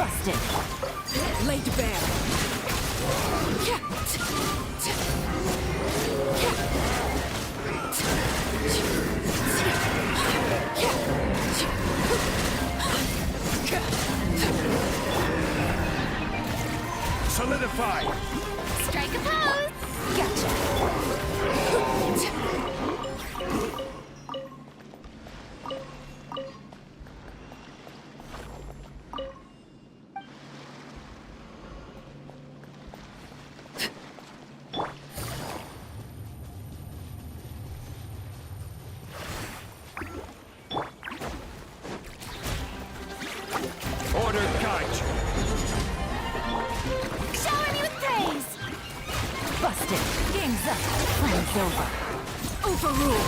Busted. Laid bare. Solidify! Strike a pose! Gotcha. Order Kite! Shower me with praise! Busted. Game's up. Plan's over. Overruled.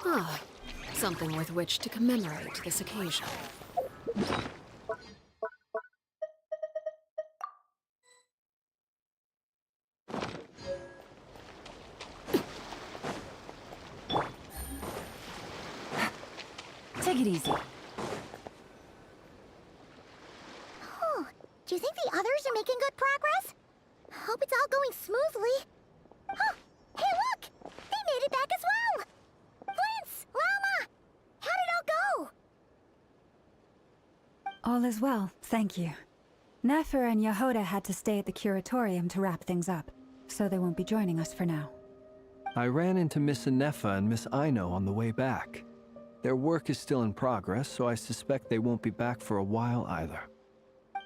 Ah, something with which to commemorate this occasion. Take it easy. Oh, do you think the others are making good progress? Hope it's all going smoothly. Oh, hey look! They made it back as well! Prince! Lama! How did it all go? All is well, thank you. Nefer and Yehoda had to stay at the curatorium to wrap things up, so they won't be joining us for now. I ran into Miss Anefa and Miss Aino on the way back. Their work is still in progress, so I suspect they won't be back for a while either.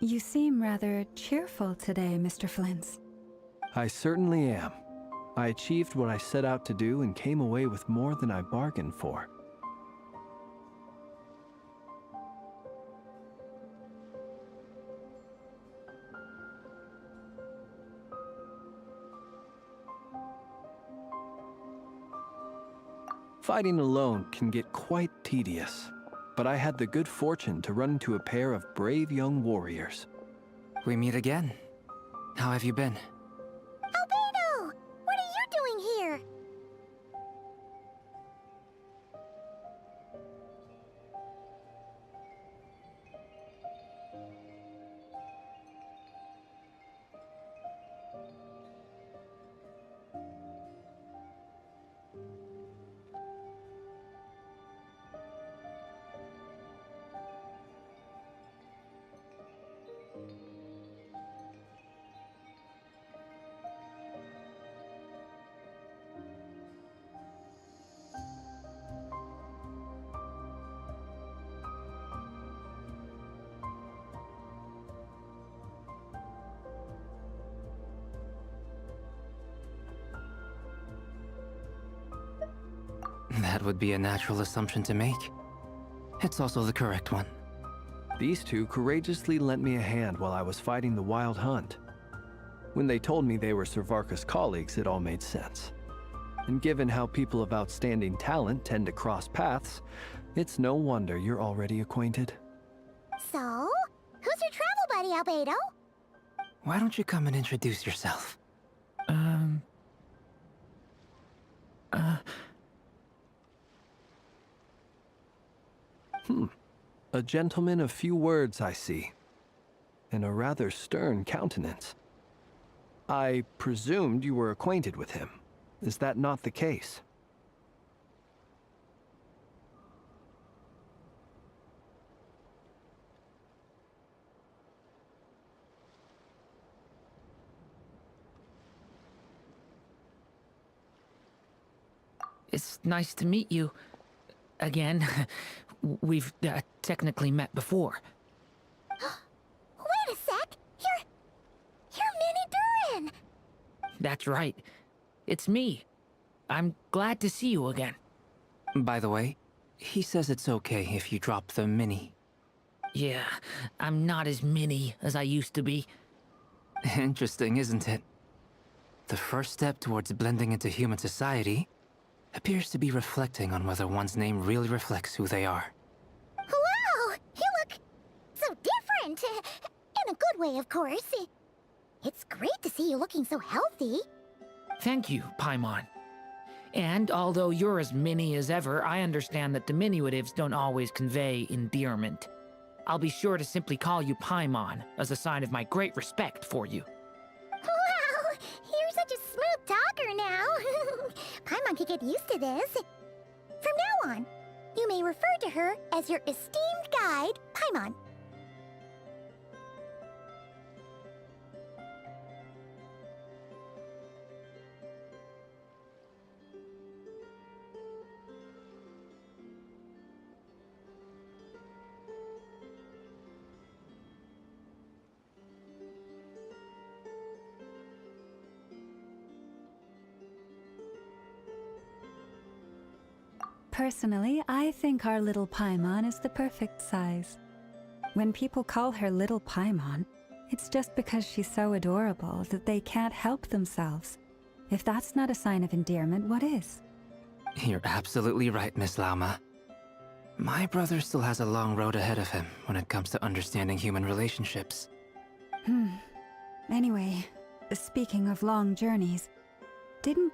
You seem rather cheerful today, Mr. Flintz. I certainly am. I achieved what I set out to do and came away with more than I bargained for. Fighting alone can get quite tedious, but I had the good fortune to run into a pair of brave young warriors. We meet again. How have you been? Albedo! What are you doing here? That would be a natural assumption to make. It's also the correct one. These two courageously lent me a hand while I was fighting the Wild Hunt. When they told me they were Servarka's colleagues, it all made sense. And given how people of outstanding talent tend to cross paths, it's no wonder you're already acquainted. So, who's your travel buddy, Albedo? Why don't you come and introduce yourself? A gentleman of few words, I see. And a rather stern countenance. I presumed you were acquainted with him. Is that not the case? It's nice to meet you. Again. We've technically met before. Wait a sec! You're Minnie Durin! That's right. It's me. I'm glad to see you again. By the way, he says it's okay if you drop the mini. Yeah, I'm not as mini as I used to be. Interesting, isn't it? The first step towards blending into human society appears to be reflecting on whether one's name really reflects who they are. Wow! You look so different! In a good way, of course. It's great to see you looking so healthy. Thank you, Paimon. And although you're as mini as ever, I understand that diminutives don't always convey endearment. I'll be sure to simply call you Paimon as a sign of my great respect for you. Wow, you're such a smooth talker now. Paimon could get used to this. From now on, you may refer to her as your esteemed guide, Paimon. Personally, I think our little Paimon is the perfect size. When people call her Little Paimon, it's just because she's so adorable that they can't help themselves. If that's not a sign of endearment, what is? You're absolutely right, Miss Lauma. My brother still has a long road ahead of him when it comes to understanding human relationships. Anyway, speaking of long journeys, didn't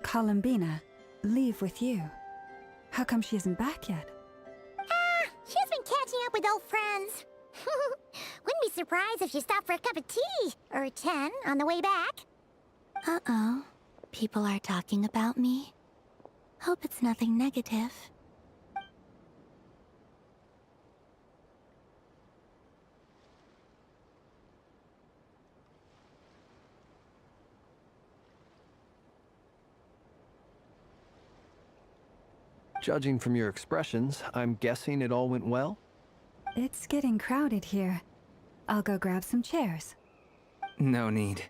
Columbina, leave with you? How come she isn't back yet? She's been catching up with old friends. Wouldn't be surprised if she stopped for a cup of tea or 10 on the way back. Uh-oh. People are talking about me. Hope it's nothing negative. Judging from your expressions, I'm guessing it all went well? It's getting crowded here. I'll go grab some chairs. No need.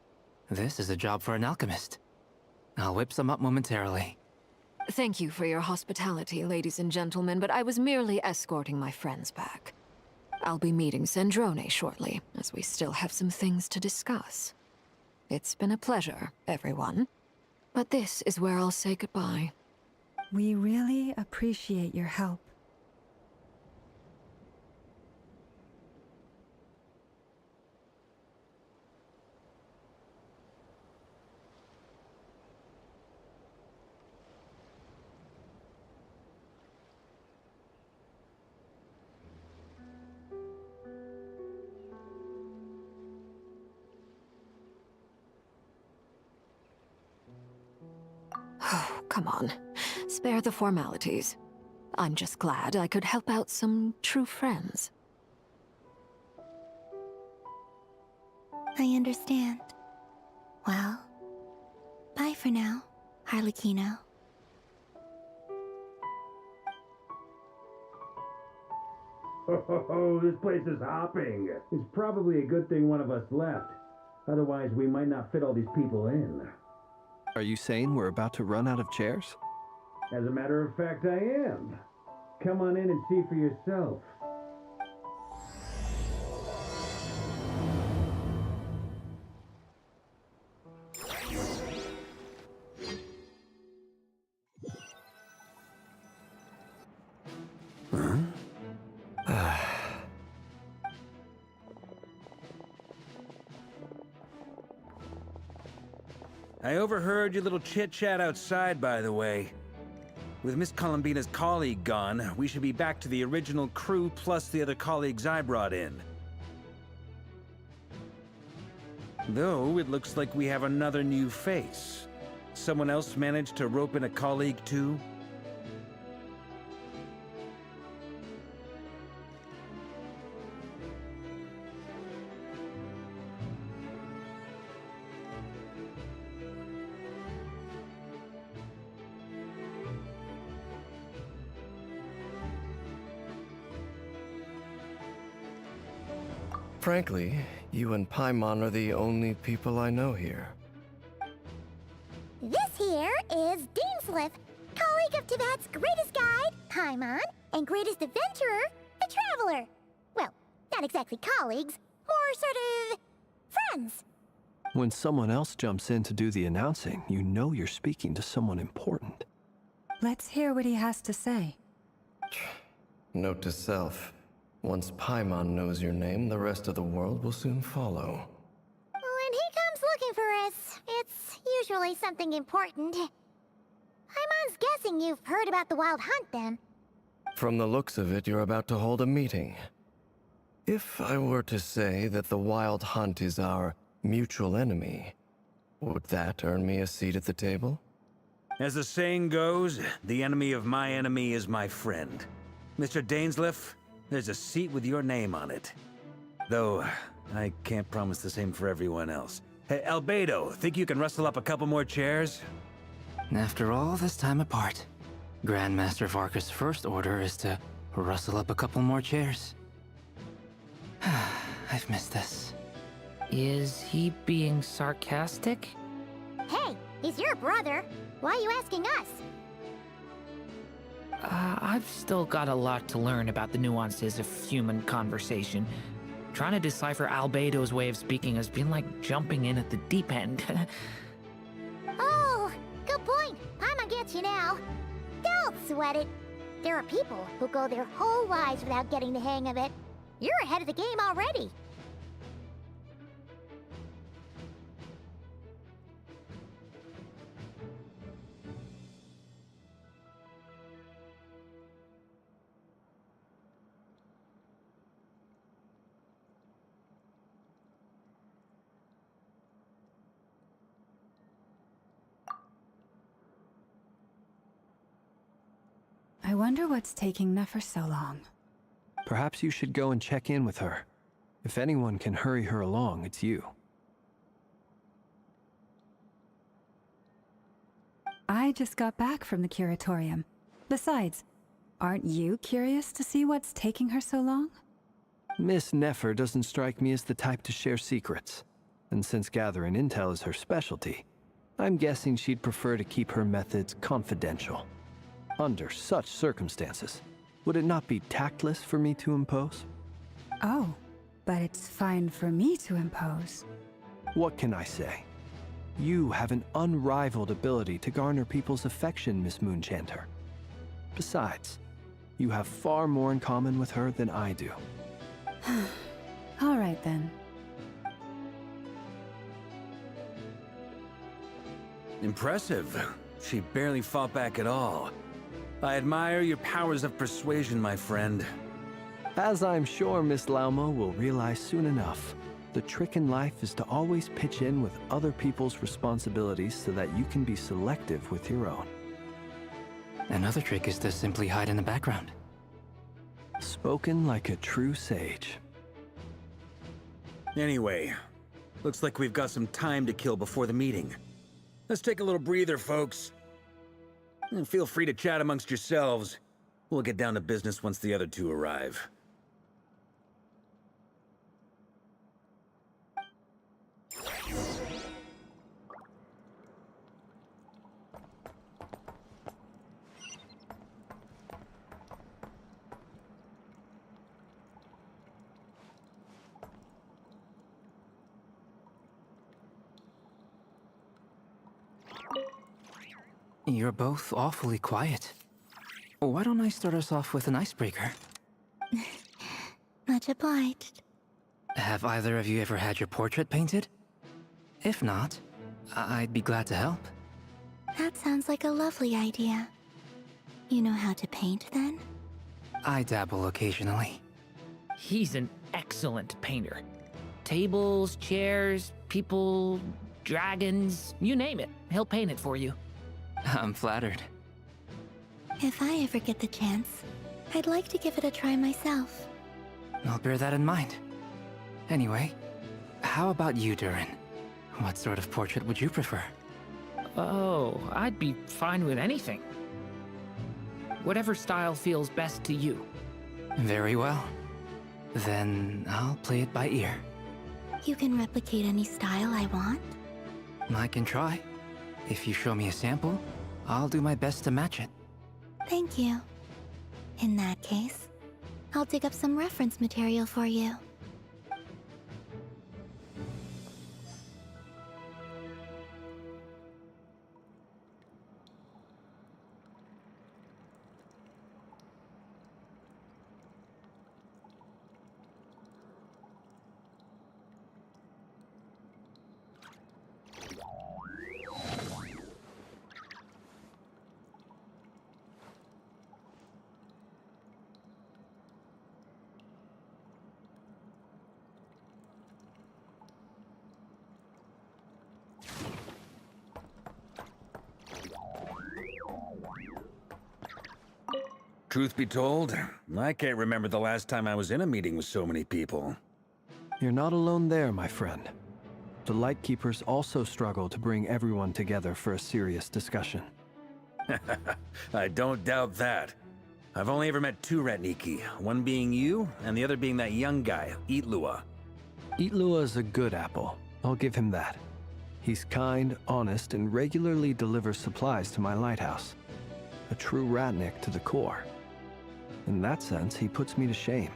This is a job for an alchemist. I'll whip some up momentarily. Thank you for your hospitality, ladies and gentlemen, but I was merely escorting my friends back. I'll be meeting Sandrone shortly, as we still have some things to discuss. It's been a pleasure, everyone. But this is where I'll say goodbye. We really appreciate your help. Oh, come on. Spare the formalities. I'm just glad I could help out some true friends. I understand. Well, bye for now, Harlequino. Oh, this place is hopping. It's probably a good thing one of us left. Otherwise, we might not fit all these people in. Are you saying we're about to run out of chairs? As a matter of fact, I am. Come on in and see for yourself. I overheard your little chit-chat outside, by the way. With Miss Columbina's colleague gone, we should be back to the original crew plus the other colleagues I brought in. Though, it looks like we have another new face. Someone else managed to rope in a colleague too? Frankly, you and Paimon are the only people I know here. This here is Deanslip, colleague of Tibet's greatest guide, Paimon, and greatest adventurer, the Traveler. Well, not exactly colleagues, more sort of friends. When someone else jumps in to do the announcing, you know you're speaking to someone important. Let's hear what he has to say. Note to self. Once Paimon knows your name, the rest of the world will soon follow. When he comes looking for us, it's usually something important. Paimon's guessing you've heard about the Wild Hunt, then. From the looks of it, you're about to hold a meeting. If I were to say that the Wild Hunt is our mutual enemy, would that earn me a seat at the table? As the saying goes, the enemy of my enemy is my friend. Mr. Dainsleif, there's a seat with your name on it. Though, I can't promise the same for everyone else. Hey, Albedo, think you can rustle up a couple more chairs? After all this time apart, Grandmaster Varka's first order is to rustle up a couple more chairs. I've missed this. Is he being sarcastic? Hey, he's your brother. Why are you asking us? I've still got a lot to learn about the nuances of human conversation. Trying to decipher Albedo's way of speaking has been like jumping in at the deep end. Oh, good point. Paimon gets you now. Don't sweat it. There are people who go their whole lives without getting the hang of it. You're ahead of the game already. I wonder what's taking Nefer so long. Perhaps you should go and check in with her. If anyone can hurry her along, it's you. I just got back from the curatorium. Besides, aren't you curious to see what's taking her so long? Miss Nefer doesn't strike me as the type to share secrets. And since gathering intel is her specialty, I'm guessing she'd prefer to keep her methods confidential. Under such circumstances, would it not be tactless for me to impose? Oh, but it's fine for me to impose. What can I say? You have an unrivaled ability to garner people's affection, Miss Moonchanter. Besides, you have far more in common with her than I do. All right then. Impressive. She barely fought back at all. I admire your powers of persuasion, my friend. As I'm sure Miss Lauma will realize soon enough, the trick in life is to always pitch in with other people's responsibilities so that you can be selective with your own. Another trick is to simply hide in the background. Spoken like a true sage. Anyway, looks like we've got some time to kill before the meeting. Let's take a little breather, folks. And feel free to chat amongst yourselves. We'll get down to business once the other two arrive. You're both awfully quiet. Why don't I start us off with an icebreaker? Much obliged. Have either of you ever had your portrait painted? If not, I'd be glad to help. That sounds like a lovely idea. You know how to paint, then? I dabble occasionally. He's an excellent painter. Tables, chairs, people, dragons, you name it. He'll paint it for you. I'm flattered. If I ever get the chance, I'd like to give it a try myself. I'll bear that in mind. Anyway, how about you, Durin? What sort of portrait would you prefer? Oh, I'd be fine with anything. Whatever style feels best to you. Very well. Then I'll play it by ear. You can replicate any style I want? I can try. If you show me a sample, I'll do my best to match it. Thank you. In that case, I'll dig up some reference material for you. Truth be told, I can't remember the last time I was in a meeting with so many people. You're not alone there, my friend. The Lightkeepers also struggle to bring everyone together for a serious discussion. I don't doubt that. I've only ever met two Ratniki, one being you, and the other being that young guy, Itlua. Itlua is a good apple. I'll give him that. He's kind, honest, and regularly delivers supplies to my lighthouse. A true Ratnik to the core. In that sense, he puts me to shame.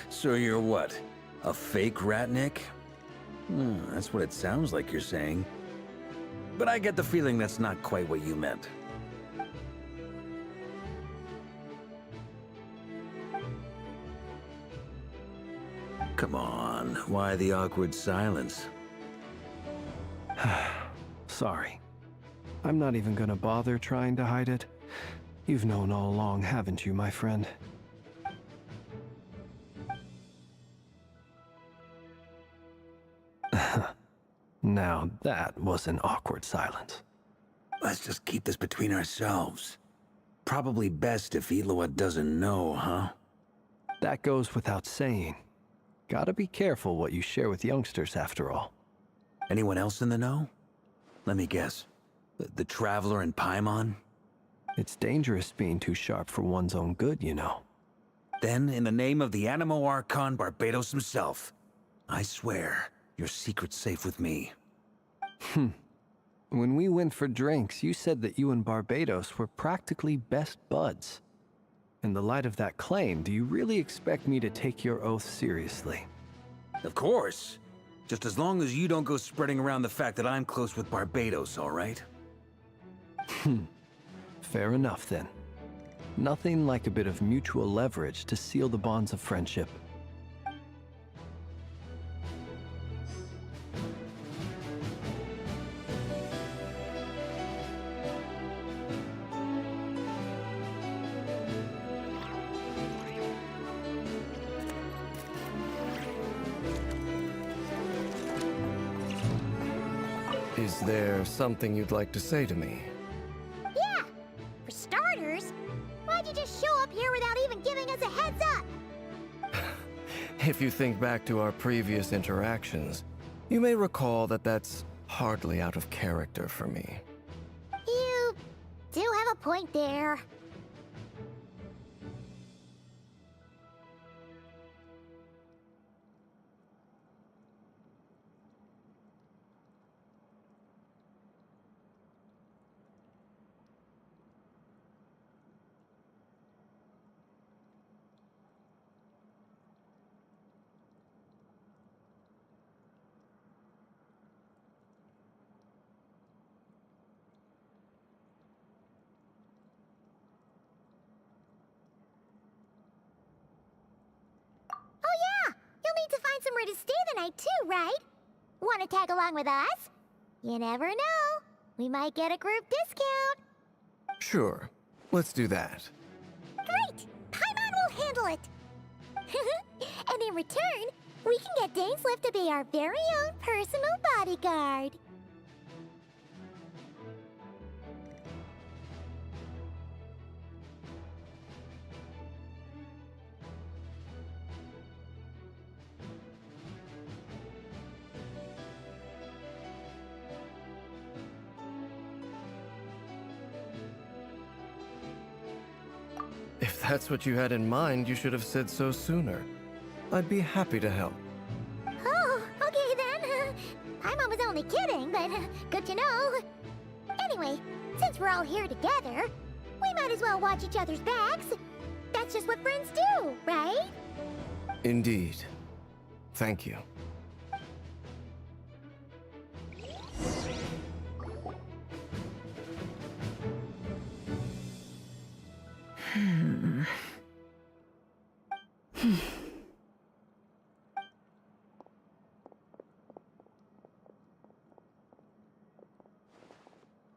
So you're what? A fake Ratnik? That's what it sounds like you're saying. But I get the feeling that's not quite what you meant. Come on, why the awkward silence? Sorry. I'm not even gonna bother trying to hide it. You've known all along, haven't you, my friend? Now that was an awkward silence. Let's just keep this between ourselves. Probably best if Itlua doesn't know, huh? That goes without saying. Gotta be careful what you share with youngsters, after all. Anyone else in the know? Let me guess. The Traveler and Paimon? It's dangerous being too sharp for one's own good, you know. Then, in the name of the Animo Archon Barbados himself, I swear, your secret's safe with me. When we went for drinks, you said that you and Barbados were practically best buds. In the light of that claim, do you really expect me to take your oath seriously? Of course. Just as long as you don't go spreading around the fact that I'm close with Barbados, all right? Fair enough, then. Nothing like a bit of mutual leverage to seal the bonds of friendship. Is there something you'd like to say to me? Yeah! For starters, why'd you just show up here without even giving us a heads up? If you think back to our previous interactions, you may recall that that's hardly out of character for me. You do have a point there. You'll need to find somewhere to stay the night too, right? Want to tag along with us? You never know. We might get a group discount. Sure, let's do that. Great! Paimon will handle it! And in return, we can get Dainslift to be our very own personal bodyguard. If that's what you had in mind, you should have said so sooner. I'd be happy to help. Oh, okay then. Paimon was only kidding, but good to know. Anyway, since we're all here together, we might as well watch each other's backs. That's just what friends do, right? Indeed. Thank you.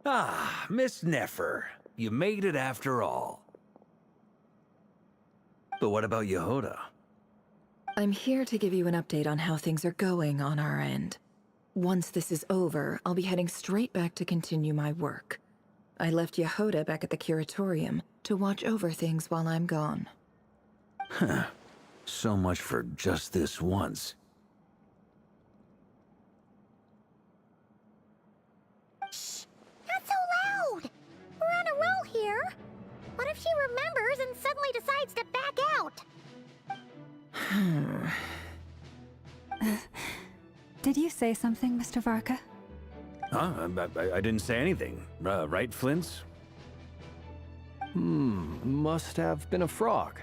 Ah, Miss Nefer. You made it after all. But what about Yehoda? I'm here to give you an update on how things are going on our end. Once this is over, I'll be heading straight back to continue my work. I left Yehoda back at the curatorium to watch over things while I'm gone. Huh. So much for just this once. Shh! Not so loud! We're on a roll here. What if she remembers and suddenly decides to back out? Did you say something, Mr. Varka? Huh? I didn't say anything. Right, Flints? Must have been a frog.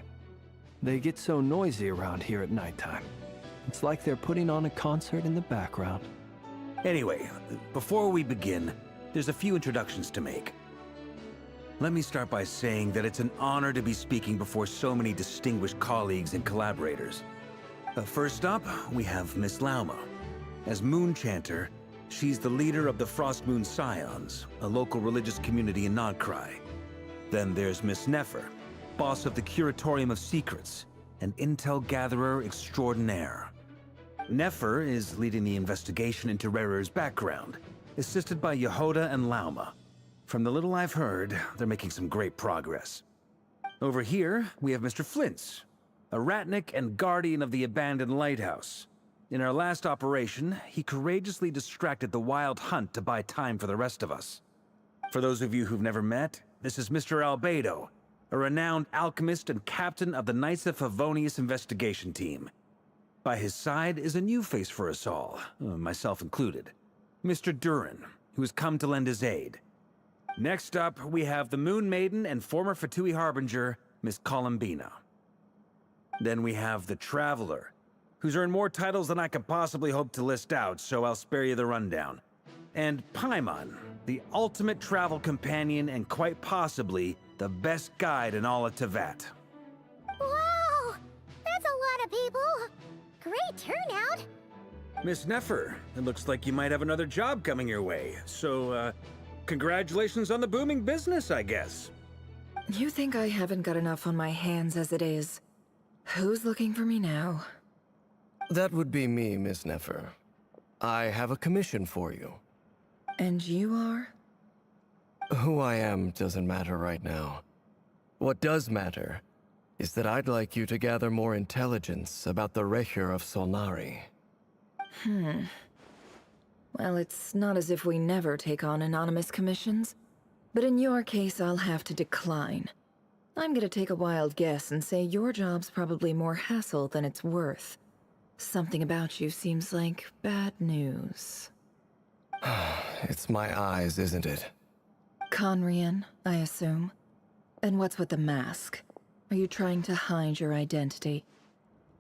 They get so noisy around here at nighttime. It's like they're putting on a concert in the background. Anyway, before we begin, there's a few introductions to make. Let me start by saying that it's an honor to be speaking before so many distinguished colleagues and collaborators. First up, we have Miss Lauma. As Moon Chanter, she's the leader of the Frost Moon Scions, a local religious community in Krai. Then there's Miss Nefer, boss of the Curatorium of Secrets, an intel gatherer extraordinaire. Nefer is leading the investigation into Rerer's background, assisted by Yehoda and Lauma. From the little I've heard, they're making some great progress. Over here, we have Mr. Flintz, a Ratnik and guardian of the abandoned lighthouse. In our last operation, he courageously distracted the Wild Hunt to buy time for the rest of us. For those of you who've never met, this is Mr. Albedo, a renowned alchemist and captain of the Knights of Favonius investigation team. By his side is a new face for us all, myself included, Mr. Durin, who has come to lend his aid. Next up, we have the Moon Maiden and former Fatui Harbinger, Miss Columbina. Then we have the Traveler, who's earned more titles than I could possibly hope to list out, so I'll spare you the rundown. And Paimon, the ultimate travel companion and quite possibly the best guide in all of Tevat. Wow! That's a lot of people! Great turnout! Miss Nefer, it looks like you might have another job coming your way, so, congratulations on the booming business, I guess. You think I haven't got enough on my hands as it is? Who's looking for me now? That would be me, Miss Nefer. I have a commission for you. And you are? Who I am doesn't matter right now. What does matter is that I'd like you to gather more intelligence about the Recher of Solnari. Well, it's not as if we never take on anonymous commissions. But in your case, I'll have to decline. I'm gonna take a wild guess and say your job's probably more hassle than it's worth. Something about you seems like bad news. It's my eyes, isn't it? Conrian, I assume. And what's with the mask? Are you trying to hide your identity?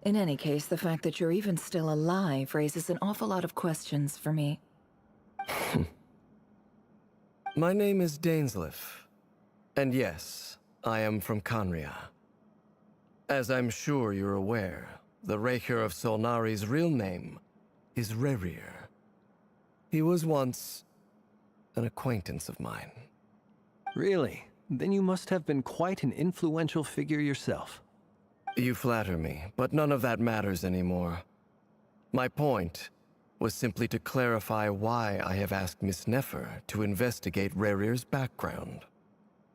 In any case, the fact that you're even still alive raises an awful lot of questions for me. My name is Dainsleif. And yes, I am from Conria. As I'm sure you're aware, the Recher of Solnari's real name is Rerir. He was once an acquaintance of mine. Really? Then you must have been quite an influential figure yourself. You flatter me, but none of that matters anymore. My point was simply to clarify why I have asked Miss Nefer to investigate Rerir's background.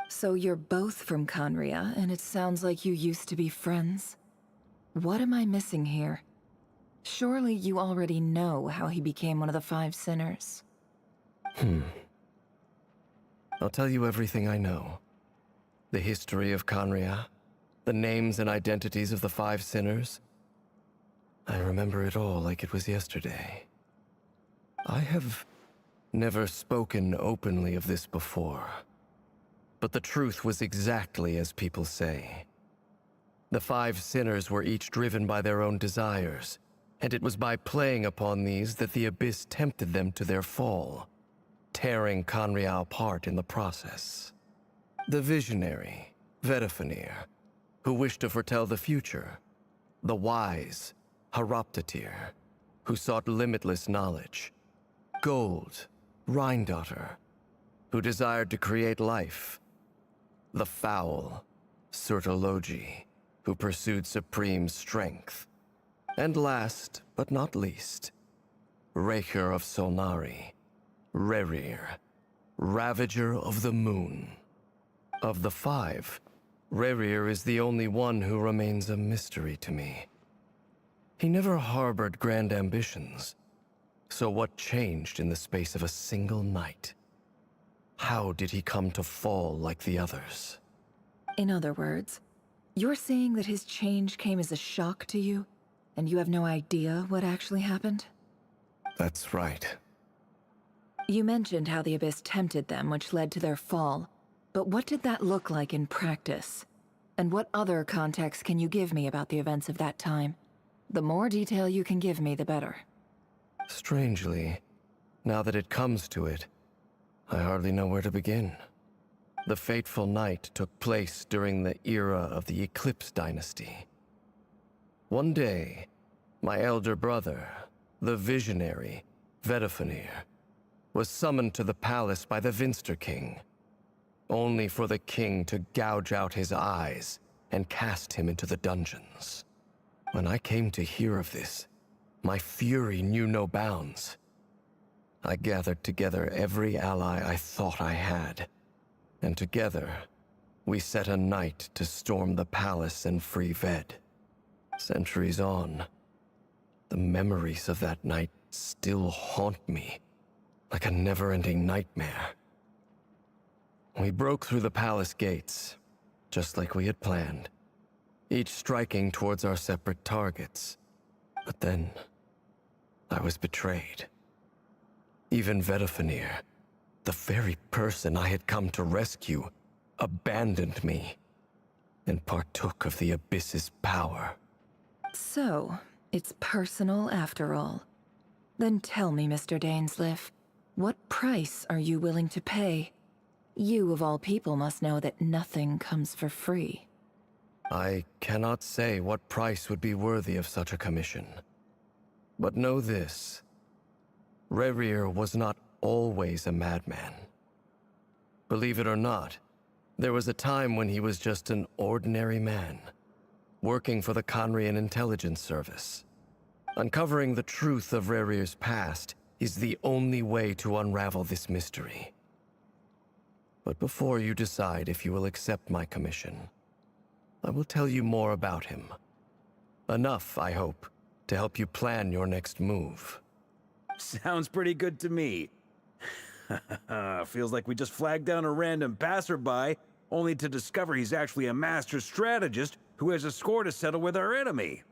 So you're both from Conria, and it sounds like you used to be friends? What am I missing here? Surely you already know how he became one of the Five Sinners. I'll tell you everything I know. The history of Conria, the names and identities of the Five Sinners. I remember it all like it was yesterday. I have never spoken openly of this before. But the truth was exactly as people say. The Five Sinners were each driven by their own desires, and it was by playing upon these that the Abyss tempted them to their fall, tearing Conria apart in the process. The visionary, Vedafenir, who wished to foretell the future. The wise, Haroptatir, who sought limitless knowledge. Gold, Rhindaughter, who desired to create life. The foul, Surtologi, who pursued supreme strength. And last, but not least, Recher of Solnari, Rerir, Ravager of the Moon. Of the five, Rerir is the only one who remains a mystery to me. He never harbored grand ambitions. So what changed in the space of a single night? How did he come to fall like the others? In other words, you're saying that his change came as a shock to you, and you have no idea what actually happened? That's right. You mentioned how the Abyss tempted them, which led to their fall. But what did that look like in practice? And what other context can you give me about the events of that time? The more detail you can give me, the better. Strangely, now that it comes to it, I hardly know where to begin. The fateful night took place during the era of the Eclipse Dynasty. One day, my elder brother, the visionary, Vedifenir, was summoned to the palace by the Vinster King, only for the king to gouge out his eyes and cast him into the dungeons. When I came to hear of this, my fury knew no bounds. I gathered together every ally I thought I had, and together, we set a night to storm the palace and free Ved. Centuries on, the memories of that night still haunt me, like a never-ending nightmare. We broke through the palace gates, just like we had planned, each striking towards our separate targets. But then, I was betrayed. Even Vedifenir, the very person I had come to rescue, abandoned me and partook of the Abyss's power. So, it's personal after all. Then tell me, Mr. Dainsleif, what price are you willing to pay? You, of all people, must know that nothing comes for free. I cannot say what price would be worthy of such a commission. But know this. Rerir was not always a madman. Believe it or not, there was a time when he was just an ordinary man, working for the Conrian Intelligence Service. Uncovering the truth of Rerir's past is the only way to unravel this mystery. But before you decide if you will accept my commission, I will tell you more about him. Enough, I hope, to help you plan your next move. Sounds pretty good to me. Feels like we just flagged down a random passerby, only to discover he's actually a master strategist who has a score to settle with our enemy.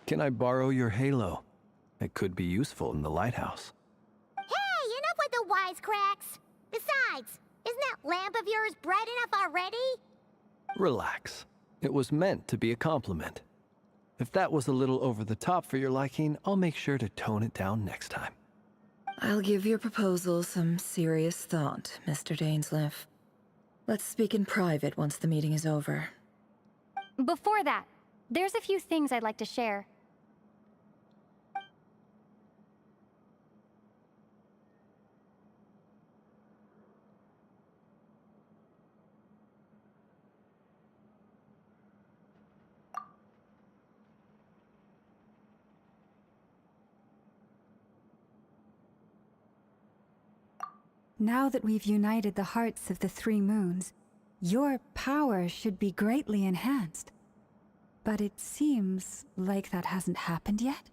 Can I borrow your halo? It could be useful in the lighthouse. Hey, enough with the wisecracks! Besides, isn't that lamp of yours bright enough already? Relax. It was meant to be a compliment. If that was a little over the top for your liking, I'll make sure to tone it down next time. I'll give your proposal some serious thought, Mr. Dainsleif. Let's speak in private once the meeting is over. Before that, there's a few things I'd like to share. Now that we've united the hearts of the three moons, your power should be greatly enhanced. But it seems like that hasn't happened yet?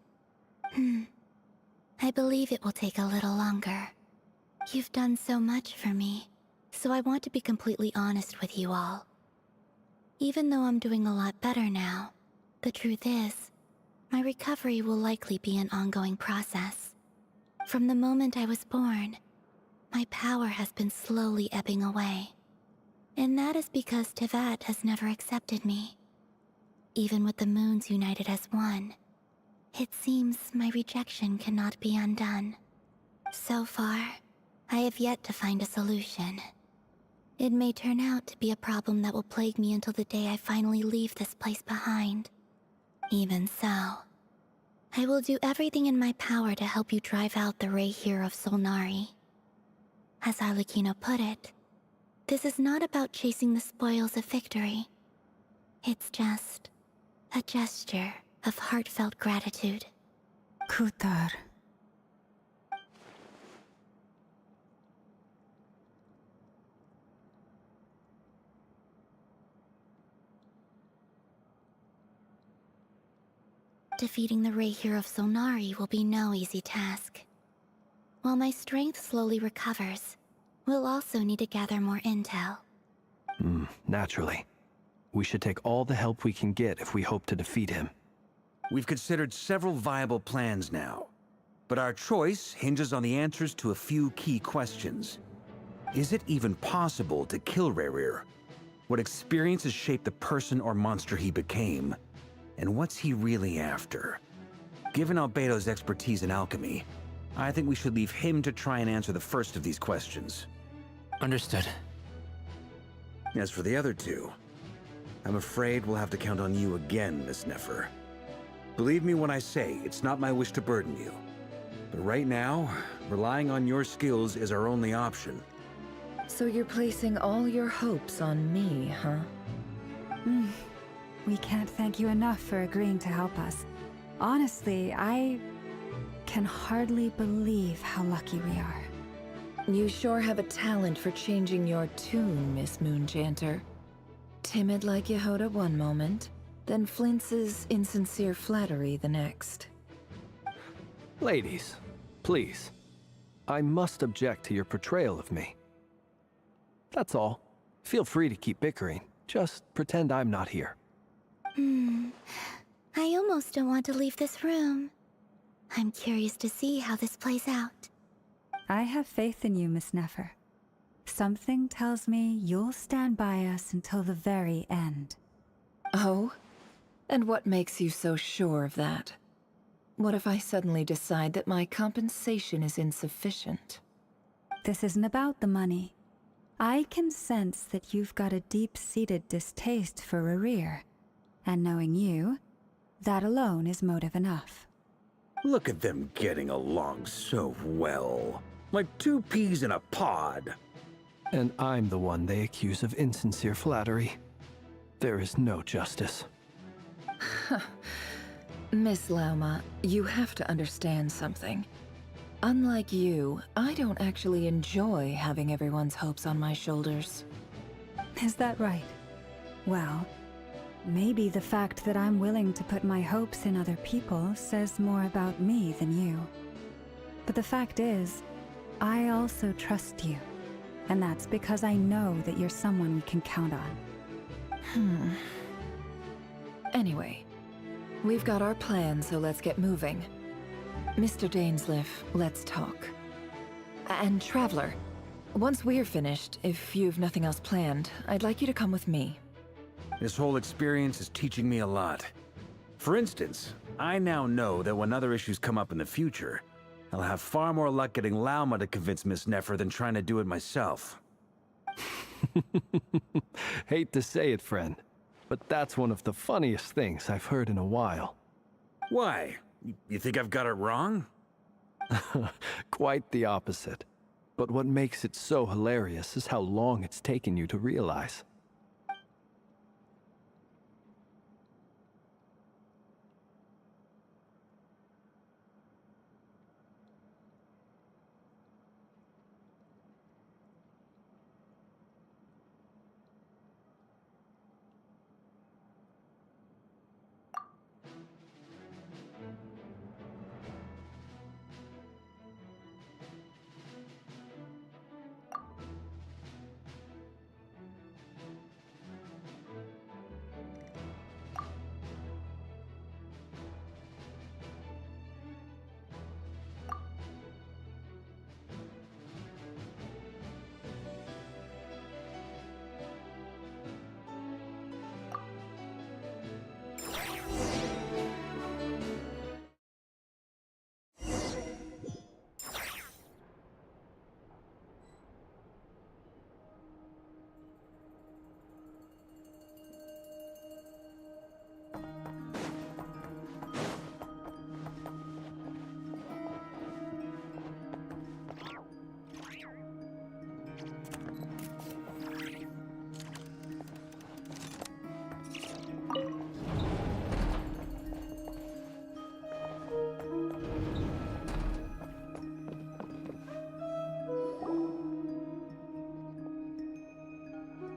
I believe it will take a little longer. You've done so much for me, so I want to be completely honest with you all. Even though I'm doing a lot better now, the truth is, my recovery will likely be an ongoing process. From the moment I was born, my power has been slowly ebbing away. And that is because Tevat has never accepted me. Even with the moons united as one, it seems my rejection cannot be undone. So far, I have yet to find a solution. It may turn out to be a problem that will plague me until the day I finally leave this place behind. Even so, I will do everything in my power to help you drive out the Ray here of Solnari. As Arlecchino put it, this is not about chasing the spoils of victory. It's just a gesture of heartfelt gratitude. Kutar. Defeating the Ray here of Solnari will be no easy task. While my strength slowly recovers, we'll also need to gather more intel. Naturally. We should take all the help we can get if we hope to defeat him. We've considered several viable plans now, but our choice hinges on the answers to a few key questions. Is it even possible to kill Rerir? What experiences shaped the person or monster he became? And what's he really after? Given Albedo's expertise in alchemy, I think we should leave him to try and answer the first of these questions. Understood. As for the other two, I'm afraid we'll have to count on you again, Miss Nefer. Believe me when I say it's not my wish to burden you. But right now, relying on your skills is our only option. So you're placing all your hopes on me, huh? We can't thank you enough for agreeing to help us. Honestly, I can hardly believe how lucky we are. You sure have a talent for changing your tune, Miss Moonchanter. Timid like Yehoda one moment, then flinches insincere flattery the next. Ladies, please. I must object to your portrayal of me. That's all. Feel free to keep bickering. Just pretend I'm not here. I almost don't want to leave this room. I'm curious to see how this plays out. I have faith in you, Miss Nefer. Something tells me you'll stand by us until the very end. Oh? And what makes you so sure of that? What if I suddenly decide that my compensation is insufficient? This isn't about the money. I can sense that you've got a deep-seated distaste for Rerir. And knowing you, that alone is motive enough. Look at them getting along so well. Like two peas in a pod. And I'm the one they accuse of insincere flattery. There is no justice. Miss Lauma, you have to understand something. Unlike you, I don't actually enjoy having everyone's hopes on my shoulders. Is that right? Well, maybe the fact that I'm willing to put my hopes in other people says more about me than you. But the fact is, I also trust you. And that's because I know that you're someone we can count on. Anyway, we've got our plan, so let's get moving. Mr. Dainsleif, let's talk. And Traveler, once we're finished, if you've nothing else planned, I'd like you to come with me. This whole experience is teaching me a lot. For instance, I now know that when other issues come up in the future, I'll have far more luck getting Lauma to convince Miss Nefer than trying to do it myself. Hate to say it, friend, but that's one of the funniest things I've heard in a while. Why? You think I've got it wrong? Quite the opposite. But what makes it so hilarious is how long it's taken you to realize.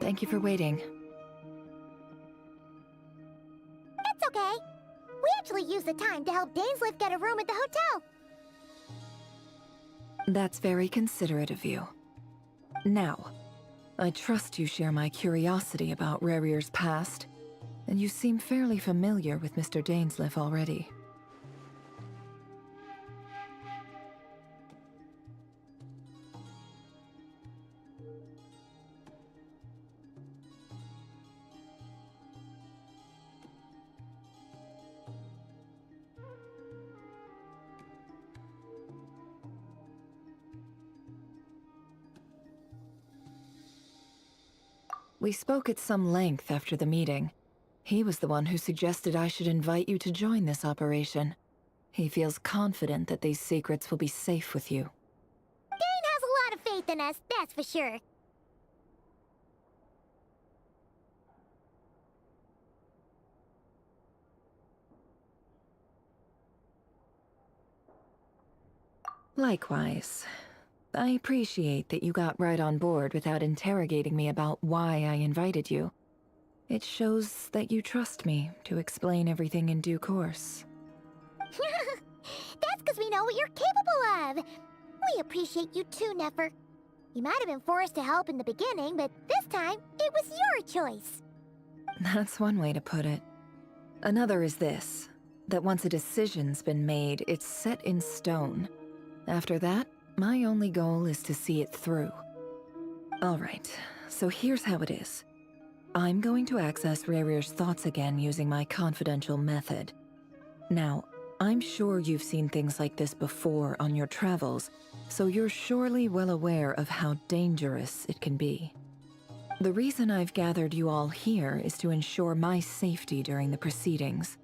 Thank you for waiting. It's okay. We actually used the time to help Dainsleif get a room at the hotel. That's very considerate of you. Now, I trust you share my curiosity about Rarier's past, and you seem fairly familiar with Mr. Dainsleif already. We spoke at some length after the meeting. He was the one who suggested I should invite you to join this operation. He feels confident that these secrets will be safe with you. Dane has a lot of faith in us, that's for sure. Likewise. I appreciate that you got right on board without interrogating me about why I invited you. It shows that you trust me to explain everything in due course. That's because we know what you're capable of. We appreciate you too, Nefer. You might have been forced to help in the beginning, but this time, it was your choice. That's one way to put it. Another is this, that once a decision's been made, it's set in stone. After that, my only goal is to see it through. Alright, so here's how it is. I'm going to access Rarier's thoughts again using my confidential method. Now, I'm sure you've seen things like this before on your travels, so you're surely well aware of how dangerous it can be. The reason I've gathered you all here is to ensure my safety during the proceedings.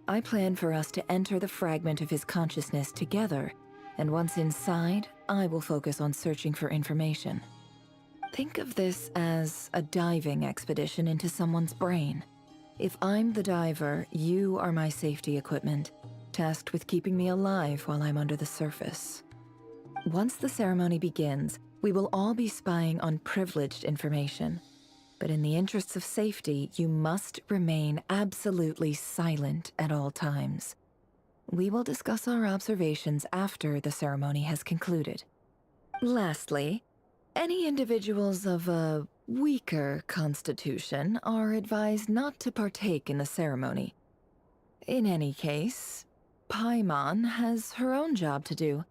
I plan for us to enter the fragment of his consciousness together, and once inside, I will focus on searching for information. Think of this as a diving expedition into someone's brain. If I'm the diver, you are my safety equipment, tasked with keeping me alive while I'm under the surface. Once the ceremony begins, we will all be spying on privileged information. But in the interests of safety, you must remain absolutely silent at all times. We will discuss our observations after the ceremony has concluded. Lastly, any individuals of a weaker constitution are advised not to partake in the ceremony. In any case, Paimon has her own job to do,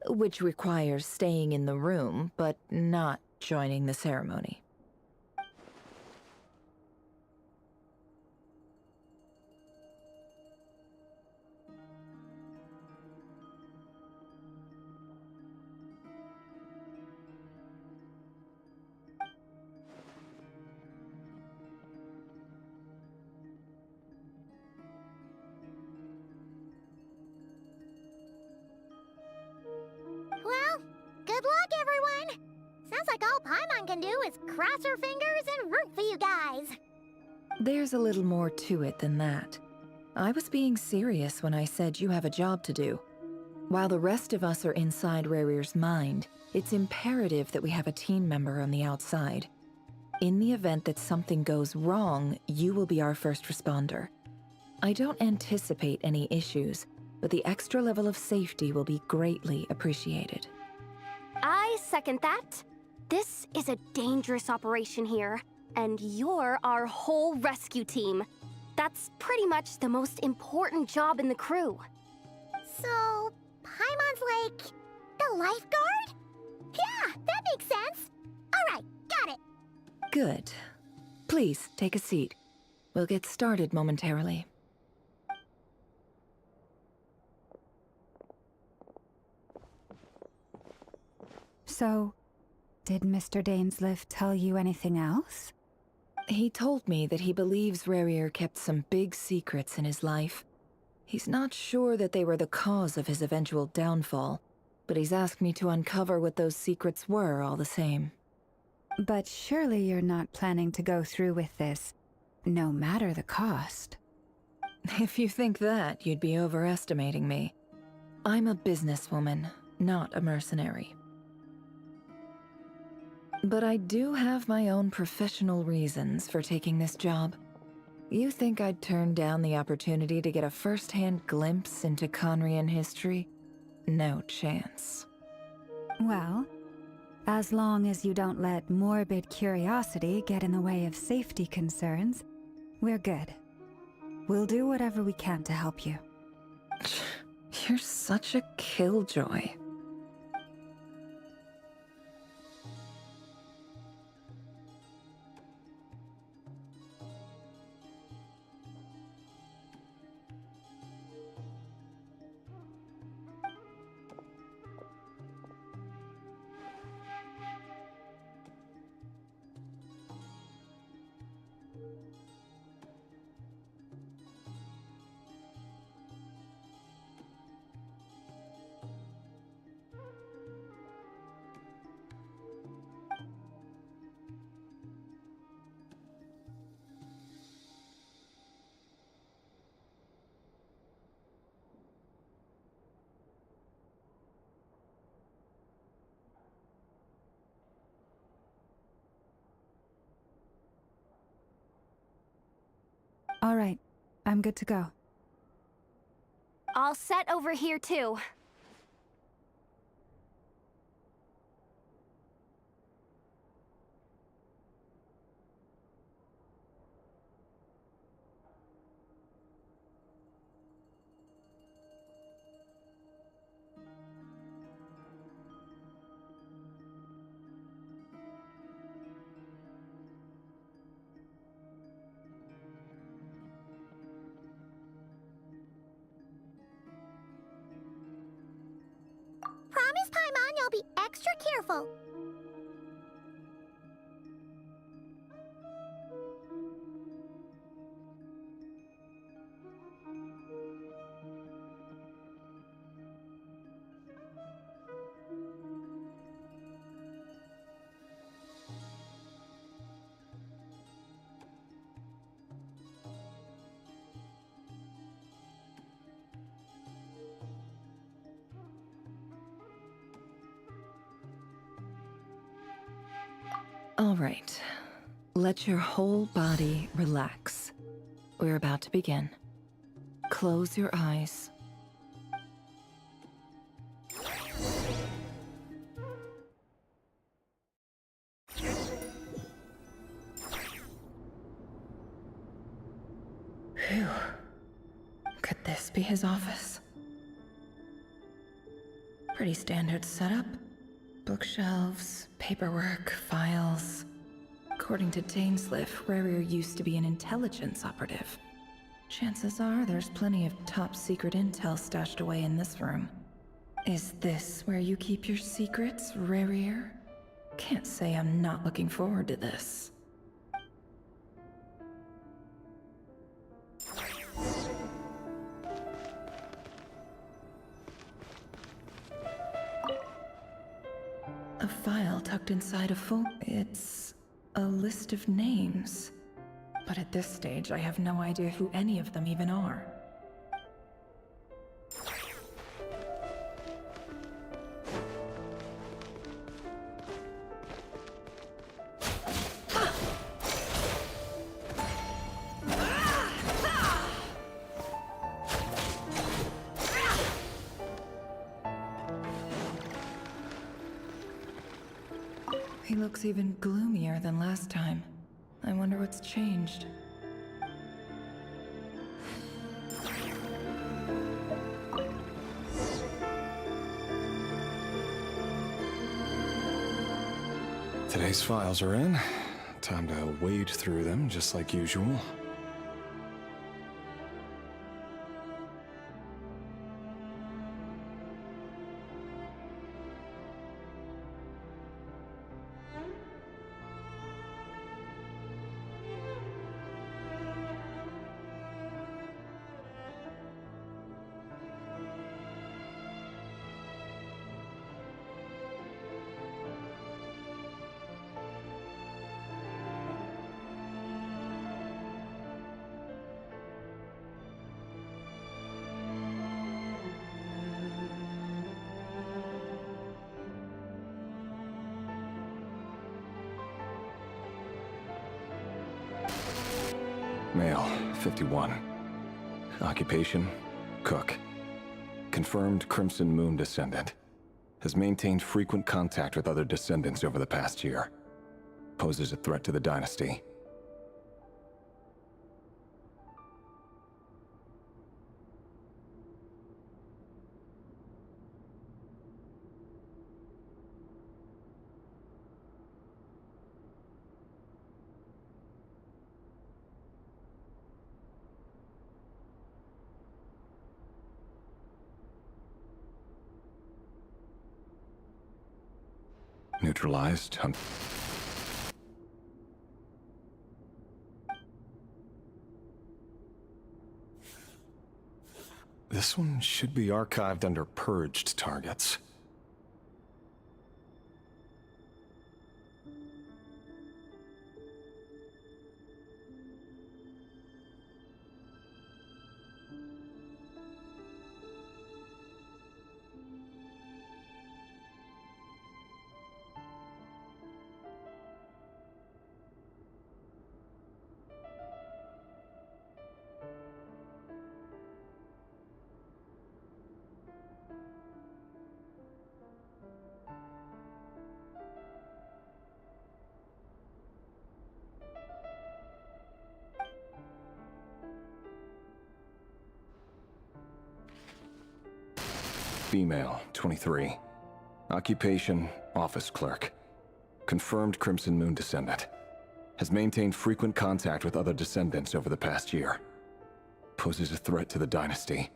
which requires staying in the room but not joining the ceremony. Well, good luck, everyone! Sounds like all Paimon can do is cross her fingers and root for you guys. There's a little more to it than that. I was being serious when I said you have a job to do. While the rest of us are inside Rarier's mind, it's imperative that we have a team member on the outside. In the event that something goes wrong, you will be our first responder. I don't anticipate any issues, but the extra level of safety will be greatly appreciated. I second that. This is a dangerous operation here, and you're our whole rescue team. That's pretty much the most important job in the crew. So, Paimon's like the lifeguard? Yeah, that makes sense. Alright, got it. Good. Please, take a seat. We'll get started momentarily. So, did Mr. Dainsleif tell you anything else? He told me that he believes Rarier kept some big secrets in his life. He's not sure that they were the cause of his eventual downfall, but he's asked me to uncover what those secrets were all the same. But surely you're not planning to go through with this, no matter the cost. If you think that, you'd be overestimating me. I'm a businesswoman, not a mercenary. But I do have my own professional reasons for taking this job. You think I'd turn down the opportunity to get a first-hand glimpse into Conrian history? No chance. Well, as long as you don't let morbid curiosity get in the way of safety concerns, we're good. We'll do whatever we can to help you. You're such a killjoy. All right, I'm good to go. All set over here, too. Promise, Paimon, you'll be extra careful. All right. Let your whole body relax. We're about to begin. Close your eyes. Phew. Could this be his office? Pretty standard setup. Bookshelves, paperwork, files. According to Dainsliff, Rarier used to be an intelligence operative. Chances are there's plenty of top-secret intel stashed away in this room. Is this where you keep your secrets, Rarier? Can't say I'm not looking forward to this. A file tucked inside a folder. It's a list of names. But at this stage, I have no idea who any of them even are. He looks even gloomier than last time. I wonder what's changed. Today's files are in. Time to wade through them, just like usual. Male, 51. Occupation, cook. Confirmed Crimson Moon descendant. Has maintained frequent contact with other descendants over the past year. Poses a threat to the dynasty. Neutralized. This one should be archived under purged targets. Female, 23. Occupation, office clerk. Confirmed Crimson Moon descendant. Has maintained frequent contact with other descendants over the past year. Poses a threat to the dynasty.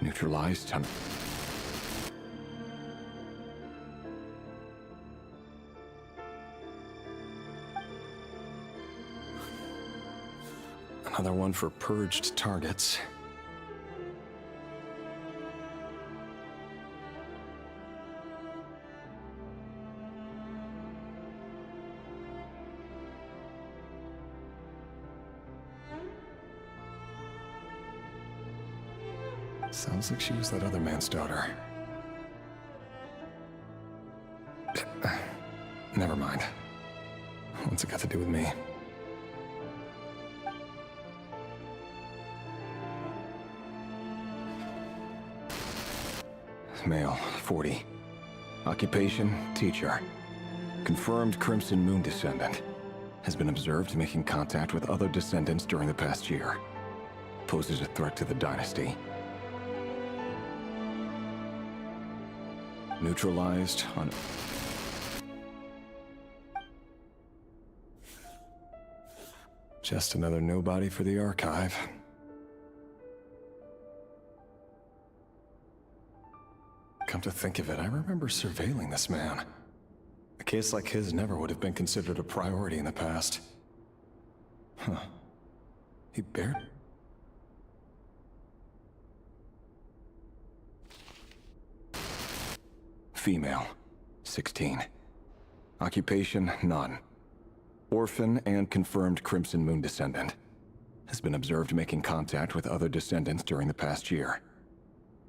Neutralized. Another one for purged targets. Sounds like she was that other man's daughter. Never mind. What's it got to do with me? Male, 40. Occupation, teacher. Confirmed Crimson Moon descendant. Has been observed making contact with other descendants during the past year. Poses a threat to the dynasty. Neutralized on... Just another nobody for the archive. Come to think of it, I remember surveilling this man. A case like his never would have been considered a priority in the past. Huh. He bared... Female, 16. Occupation, none. Orphan and confirmed Crimson Moon descendant. Has been observed making contact with other descendants during the past year.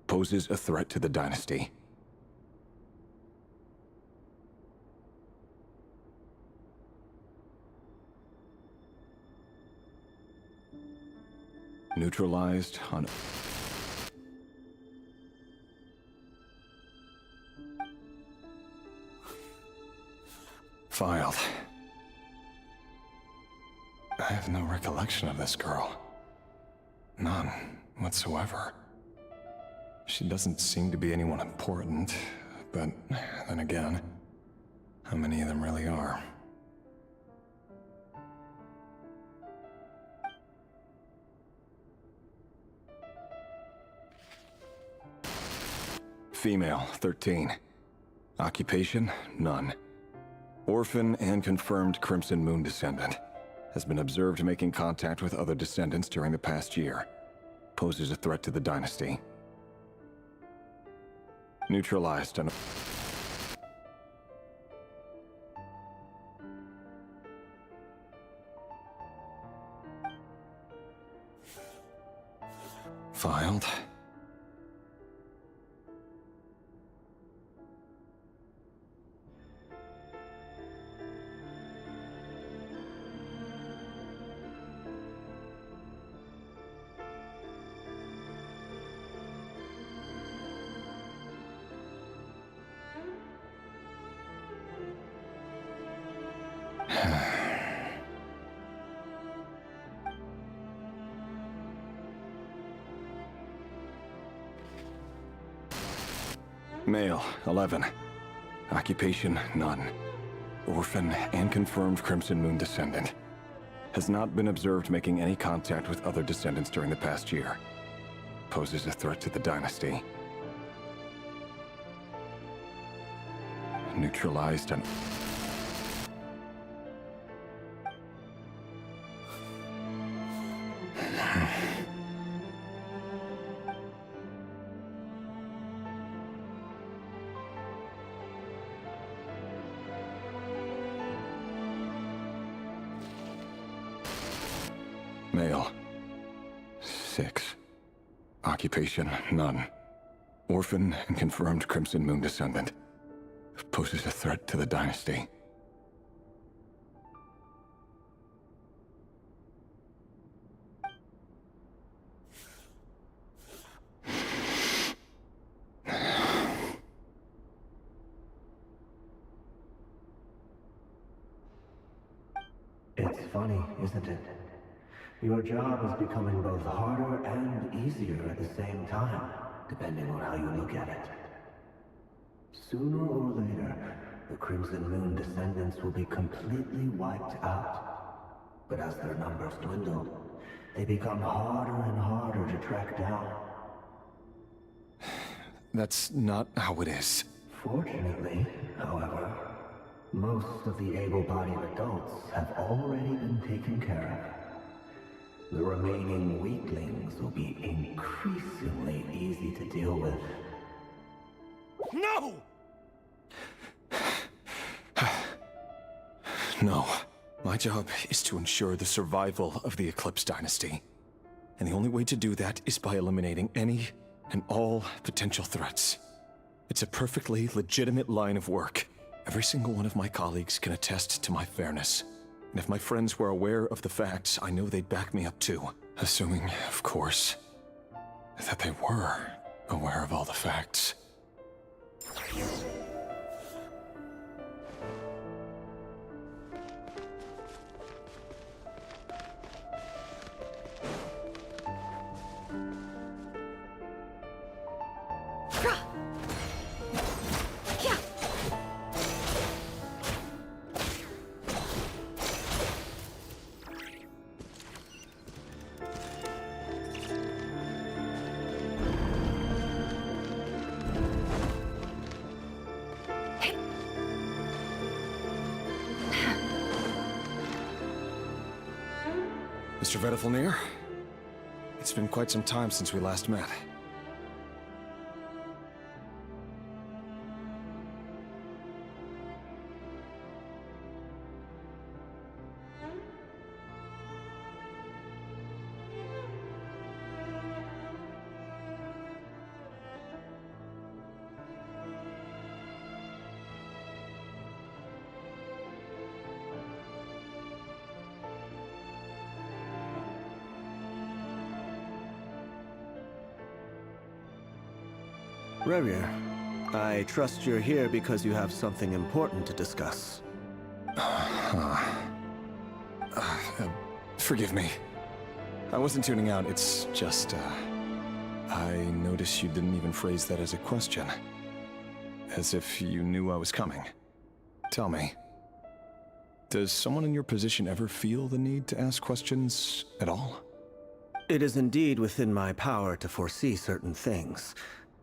Poses a threat to the dynasty. Neutralized on... Filed. I have no recollection of this girl. None whatsoever. She doesn't seem to be anyone important, but then again, how many of them really are? Female, 13. Occupation, none. Orphan and confirmed Crimson Moon descendant. Has been observed making contact with other descendants during the past year. Poses a threat to the dynasty. Neutralized on... Filed. Male, 11. Occupation, none. Orphan and confirmed Crimson Moon descendant. Has not been observed making any contact with other descendants during the past year. Poses a threat to the dynasty. Neutralized and... Male. 6. Occupation, none. Orphan and confirmed Crimson Moon descendant. Poses a threat to the dynasty. It's funny, isn't it? Your job is becoming both harder and easier at the same time, depending on how you look at it. Sooner or later, the Crimson Moon descendants will be completely wiped out. But as their numbers dwindle, they become harder and harder to track down. That's not how it is. Fortunately, however, most of the able-bodied adults have already been taken care of. The remaining weaklings will be increasingly easy to deal with. No! No. My job is to ensure the survival of the Eclipse Dynasty. And the only way to do that is by eliminating any and all potential threats. It's a perfectly legitimate line of work. Every single one of my colleagues can attest to my fairness. And if my friends were aware of the facts, I know they'd back me up too. Assuming, of course, that they were aware of all the facts. Mr. Vedifalnir, it's been quite some time since we last met. Revier, I trust you're here because you have something important to discuss. Forgive me. I wasn't tuning out, it's just, I noticed you didn't even phrase that as a question. As if you knew I was coming. Tell me, does someone in your position ever feel the need to ask questions at all? It is indeed within my power to foresee certain things.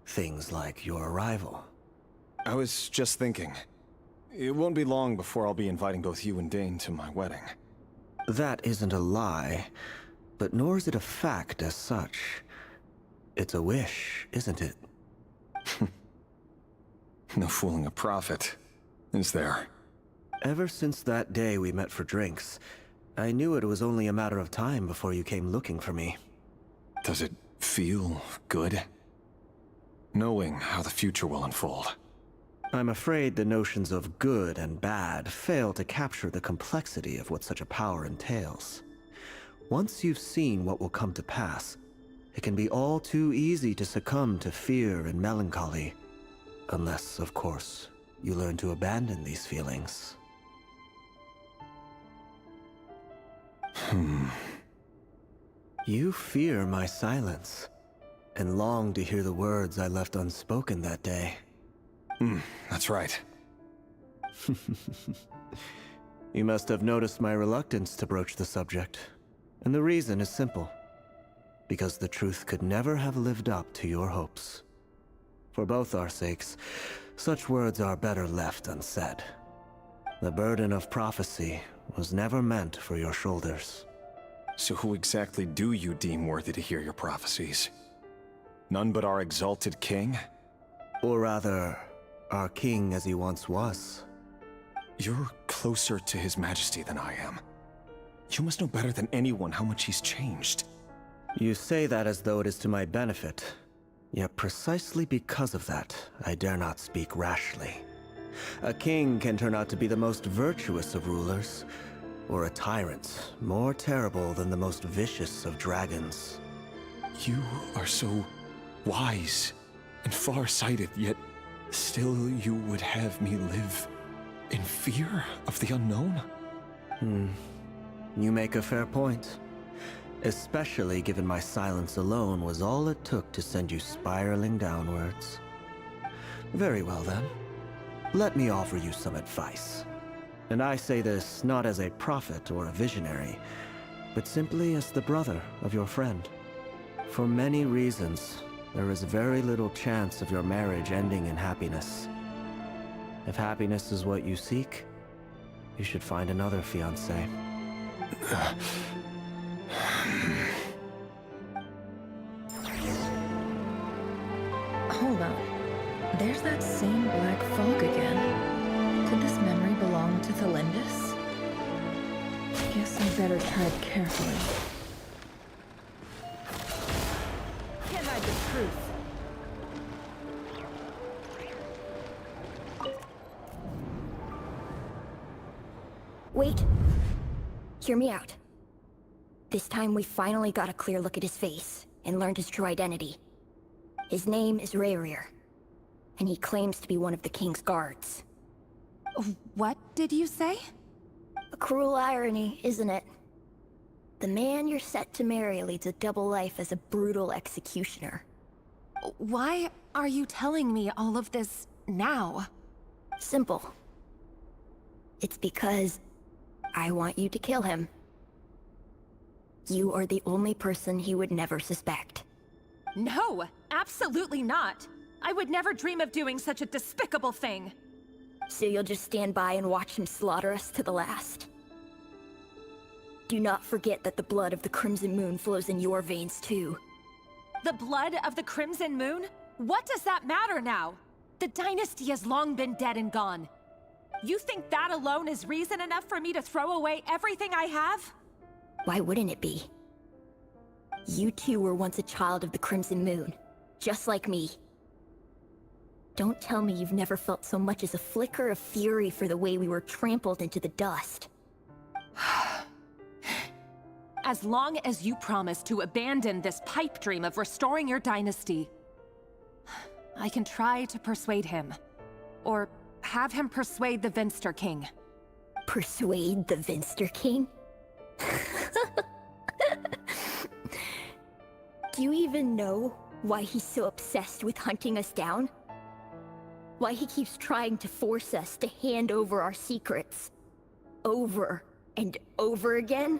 Things like your arrival. I was just thinking. It won't be long before I'll be inviting both you and Dane to my wedding. That isn't a lie, but nor is it a fact as such. It's a wish, isn't it? No fooling a prophet, is there? Ever since that day we met for drinks, I knew it was only a matter of time before you came looking for me. Does it Feel good? Knowing how the future will unfold. I'm afraid the notions of good and bad fail to capture the complexity of what such a power entails. Once you've seen what will come to pass, it can be all too easy to succumb to fear and melancholy. Unless, of course, you learn to abandon these feelings. You fear my silence, and long to hear the words I left unspoken that day. That's right. You must have noticed my reluctance to broach the subject. And the reason is simple. Because the truth could never have lived up to your hopes. For both our sakes, such words are better left unsaid. The burden of prophecy was never meant for your shoulders. So who exactly do you deem worthy to hear your prophecies? None but our exalted king? Or rather, our king as he once was. You're closer to his majesty than I am. You must know better than anyone how much he's changed. You say that as though it is to my benefit. Yet precisely because of that, I dare not speak rashly. A king can turn out to be the most virtuous of rulers, or a tyrant more terrible than the most vicious of dragons. You are so wise and far-sighted, yet still you would have me live in fear of the unknown? You make a fair point. Especially given my silence alone was all it took to send you spiraling downwards. Very well then. Let me offer you some advice. And I say this not as a prophet or a visionary, but simply as the brother of your friend. For many reasons, there is very little chance of your marriage ending in happiness. If happiness is what you seek, you should find another fiancé. Hold on. There's that same black fog again. Could this memory belong to Thelindis? Guess I better tread carefully. Can't hide the truth. Wait. Hear me out. This time we finally got a clear look at his face and learned his true identity. His name is Rayrir, and he claims to be one of the king's guards. What did you say? A cruel irony, isn't it? The man you're set to marry leads a double life as a brutal executioner. Why are you telling me all of this now? Simple. It's because I want you to kill him. You are the only person he would never suspect. No, absolutely not. I would never dream of doing such a despicable thing. So you'll just stand by and watch him slaughter us to the last? Do not forget that the blood of the Crimson Moon flows in your veins too. The blood of the Crimson Moon? What does that matter now? The dynasty has long been dead and gone. You think that alone is reason enough for me to throw away everything I have? Why wouldn't it be? You two were once a child of the Crimson Moon, just like me. Don't tell me you've never felt so much as a flicker of fury for the way we were trampled into the dust. As long as you promise to abandon this pipe dream of restoring your dynasty, I can try to persuade him. Or have him persuade the Vinster King. Persuade the Vinster King? Do you even know why he's so obsessed with hunting us down? Why he keeps trying to force us to hand over our secrets? Over and over again?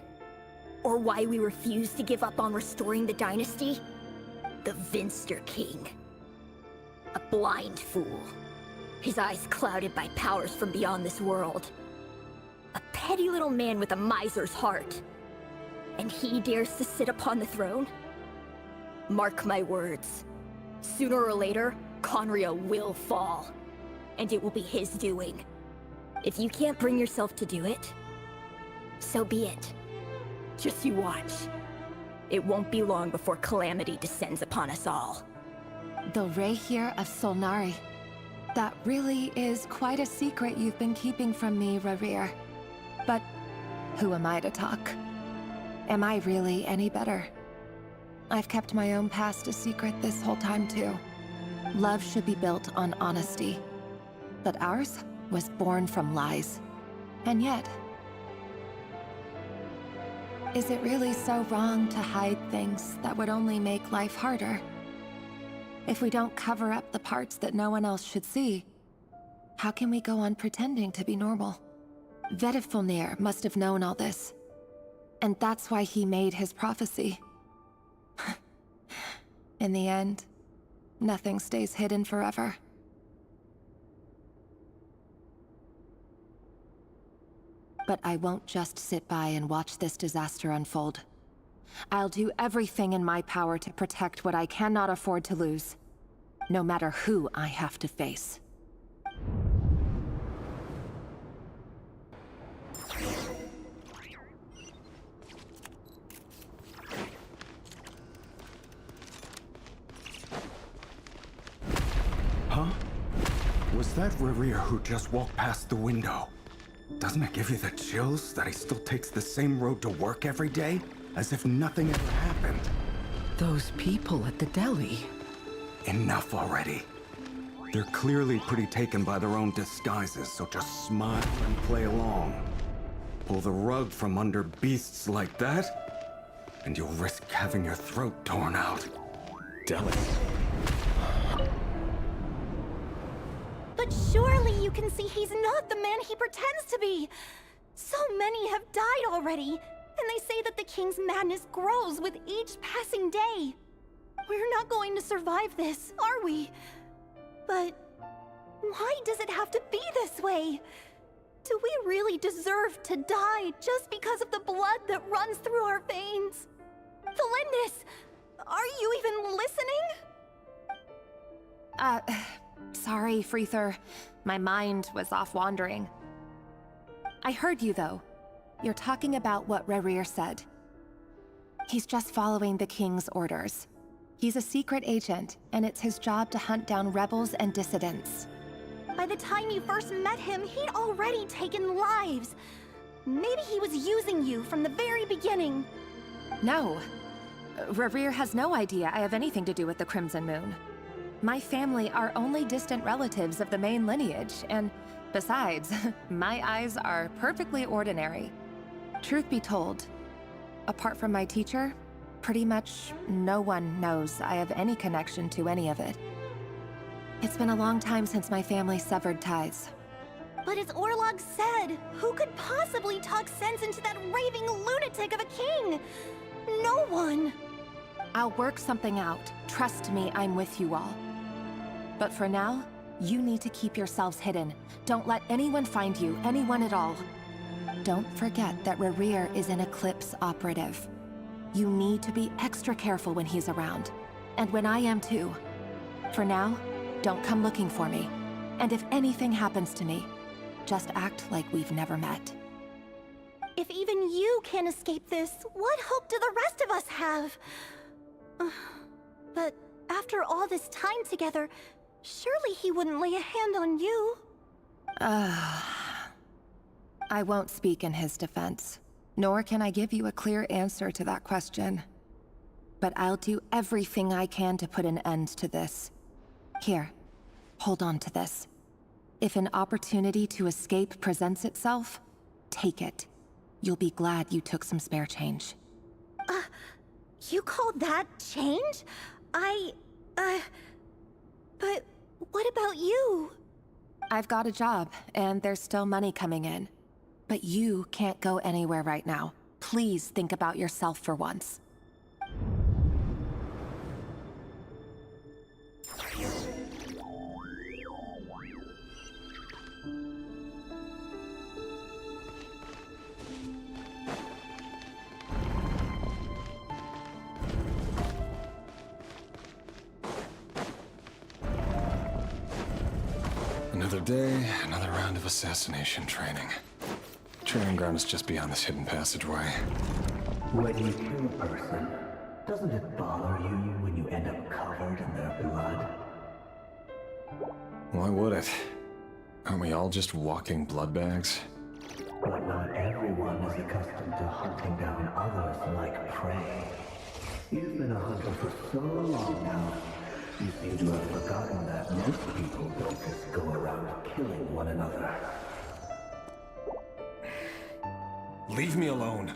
Or why we refuse to give up on restoring the dynasty? The Vinster King. A blind fool. His eyes clouded by powers from beyond this world. A petty little man with a miser's heart. And he dares to sit upon the throne? Mark my words. Sooner or later, Conria will fall. And it will be his doing. If you can't bring yourself to do it, so be it. Just you watch. It won't be long before calamity descends upon us all. The Rehir of Solnari. That really is quite a secret you've been keeping from me, Rerir. But who am I to talk? Am I really any better? I've kept my own past a secret this whole time, too. Love should be built on honesty. But ours was born from lies. And yet... is it really so wrong to hide things that would only make life harder? If we don't cover up the parts that no one else should see, how can we go on pretending to be normal? Vedifulnir must have known all this. And that's why he made his prophecy. In the end, nothing stays hidden forever. But I won't just sit by and watch this disaster unfold. I'll do everything in my power to protect what I cannot afford to lose, no matter who I have to face. Huh? Was that Rerir who just walked past the window? Doesn't it give you the chills that he still takes the same road to work every day? As if nothing ever happened. Those people at the deli. Enough already. They're clearly pretty taken by their own disguises, so just smile and play along. Pull the rug from under beasts like that, and you'll risk having your throat torn out. Deli. But surely you can see he's not the man he pretends to be! So many have died already, and they say that the king's madness grows with each passing day. We're not going to survive this, are we? But why does it have to be this way? Do we really deserve to die just because of the blood that runs through our veins? Valendis, are you even listening? Sorry, Freether. My mind was off wandering. I heard you, though. You're talking about what Rerir said. He's just following the king's orders. He's a secret agent, and it's his job to hunt down rebels and dissidents. By the time you first met him, he'd already taken lives. Maybe he was using you from the very beginning. No. Rerir has no idea I have anything to do with the Crimson Moon. My family are only distant relatives of the main lineage, and besides, my eyes are perfectly ordinary. Truth be told, apart from my teacher, pretty much no one knows I have any connection to any of it. It's been a long time since my family severed ties. But as Orlog said, who could possibly talk sense into that raving lunatic of a king? No one! I'll work something out. Trust me, I'm with you all. But for now, you need to keep yourselves hidden. Don't let anyone find you, anyone at all. Don't forget that Rerir is an Eclipse operative. You need to be extra careful when he's around. And when I am too. For now, don't come looking for me. And if anything happens to me, just act like we've never met. If even you can't escape this, what hope do the rest of us have? But after all this time together, surely he wouldn't lay a hand on you. I won't speak in his defense, nor can I give you a clear answer to that question. But I'll do everything I can to put an end to this. Here, hold on to this. If an opportunity to escape presents itself, take it. You'll be glad you took some spare change. You call that change? But what about you? I've got a job, and there's still money coming in. But you can't go anywhere right now. Please think about yourself for once. Another day, another round of assassination training. Training ground is just beyond this hidden passageway. When you kill a person, Doesn't it bother you when you end up covered in their blood? Why would it? Aren't we all just walking blood bags? But not everyone is accustomed to hunting down others like prey. You've been a hunter for so long now, you seem to have forgotten that most people don't just go around killing one another. Leave me alone.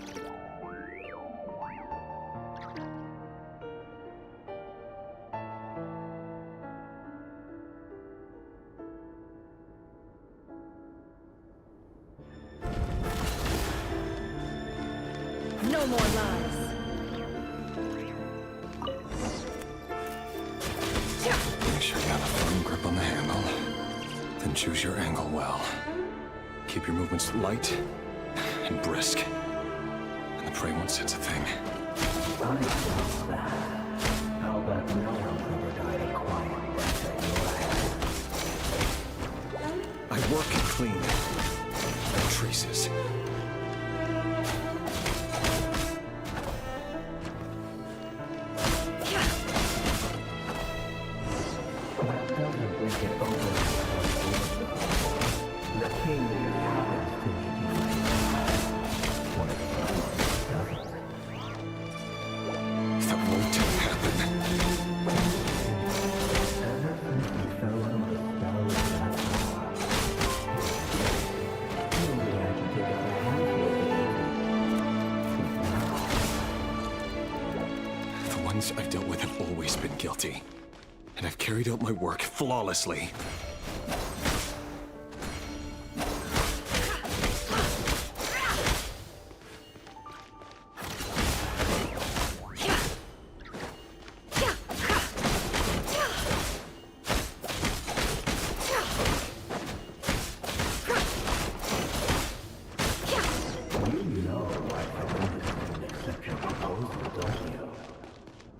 No more lies. Make sure you have a firm grip on the handle. Then choose your angle well. Keep your movements light and brisk. And the prey won't sense a thing. I love that. I'll bet no one's ever died a quiet death at your hand. I work clean. No traces. I've dealt with have always been guilty, and I've carried out my work flawlessly.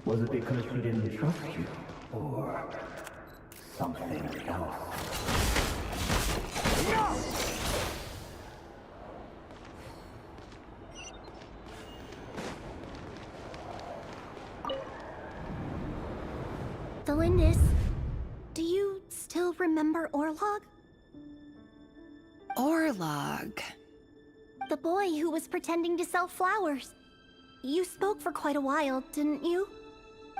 Was it because she didn't trust you? Or something else? Delindis, do you still remember Orlog? Orlog? The boy who was pretending to sell flowers. You spoke for quite a while, didn't you?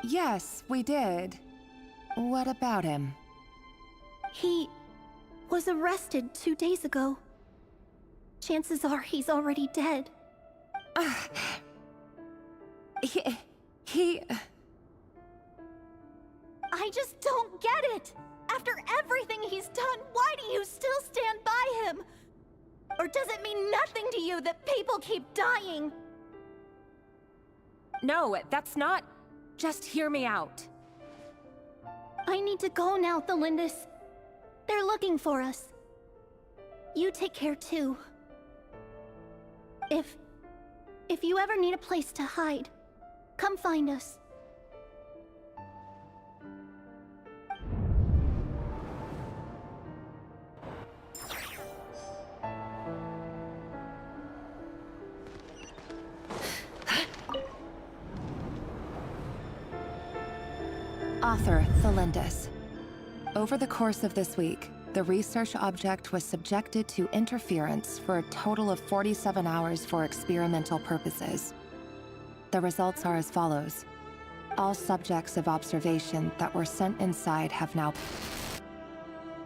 Yes, we did. What about him? He was arrested 2 days ago. Chances are he's already dead. He... I just don't get it! After everything he's done, why do you still stand by him? Or does it mean nothing to you that people keep dying? No, that's not... Just hear me out. I need to go now, Delindis. They're looking for us. You take care too. If you ever need a place to hide, come find us. Author, Thelindis. Over the course of this week, the research object was subjected to interference for a total of 47 hours for experimental purposes. The results are as follows. All subjects of observation that were sent inside have now...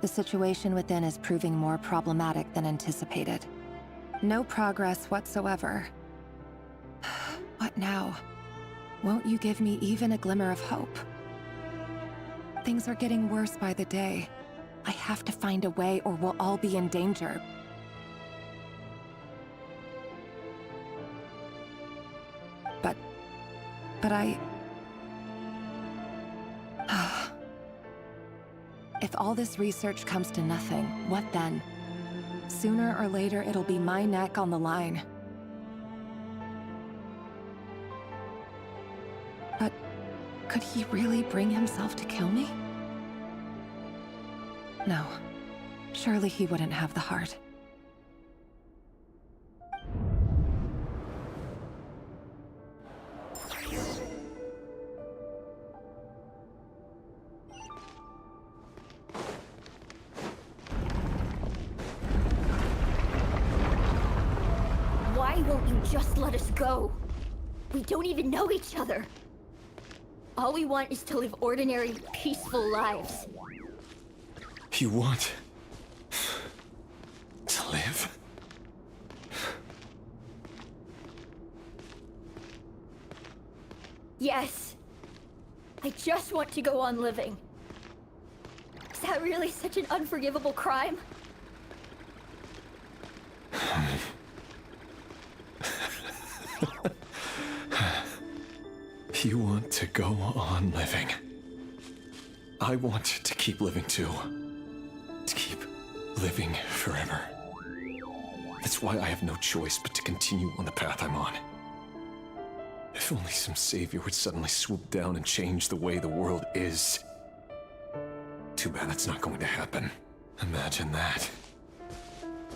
The situation within is proving more problematic than anticipated. No progress whatsoever. What now? Won't you give me even a glimmer of hope? Things are getting worse by the day. I have to find a way or we'll all be in danger. But I... If all this research comes to nothing, what then? Sooner or later, it'll be my neck on the line. But could he really bring himself to kill me? No. Surely he wouldn't have the heart. Just let us go. We don't even know each other. All we want is to live ordinary, peaceful lives. You want to live? Yes. I just want to go on living. Is that really such an unforgivable crime? You want to go on living. I want to keep living too. To keep living forever. That's why I have no choice but to continue on the path I'm on. If only some savior would suddenly swoop down and change the way the world is. Too bad that's not going to happen. Imagine that.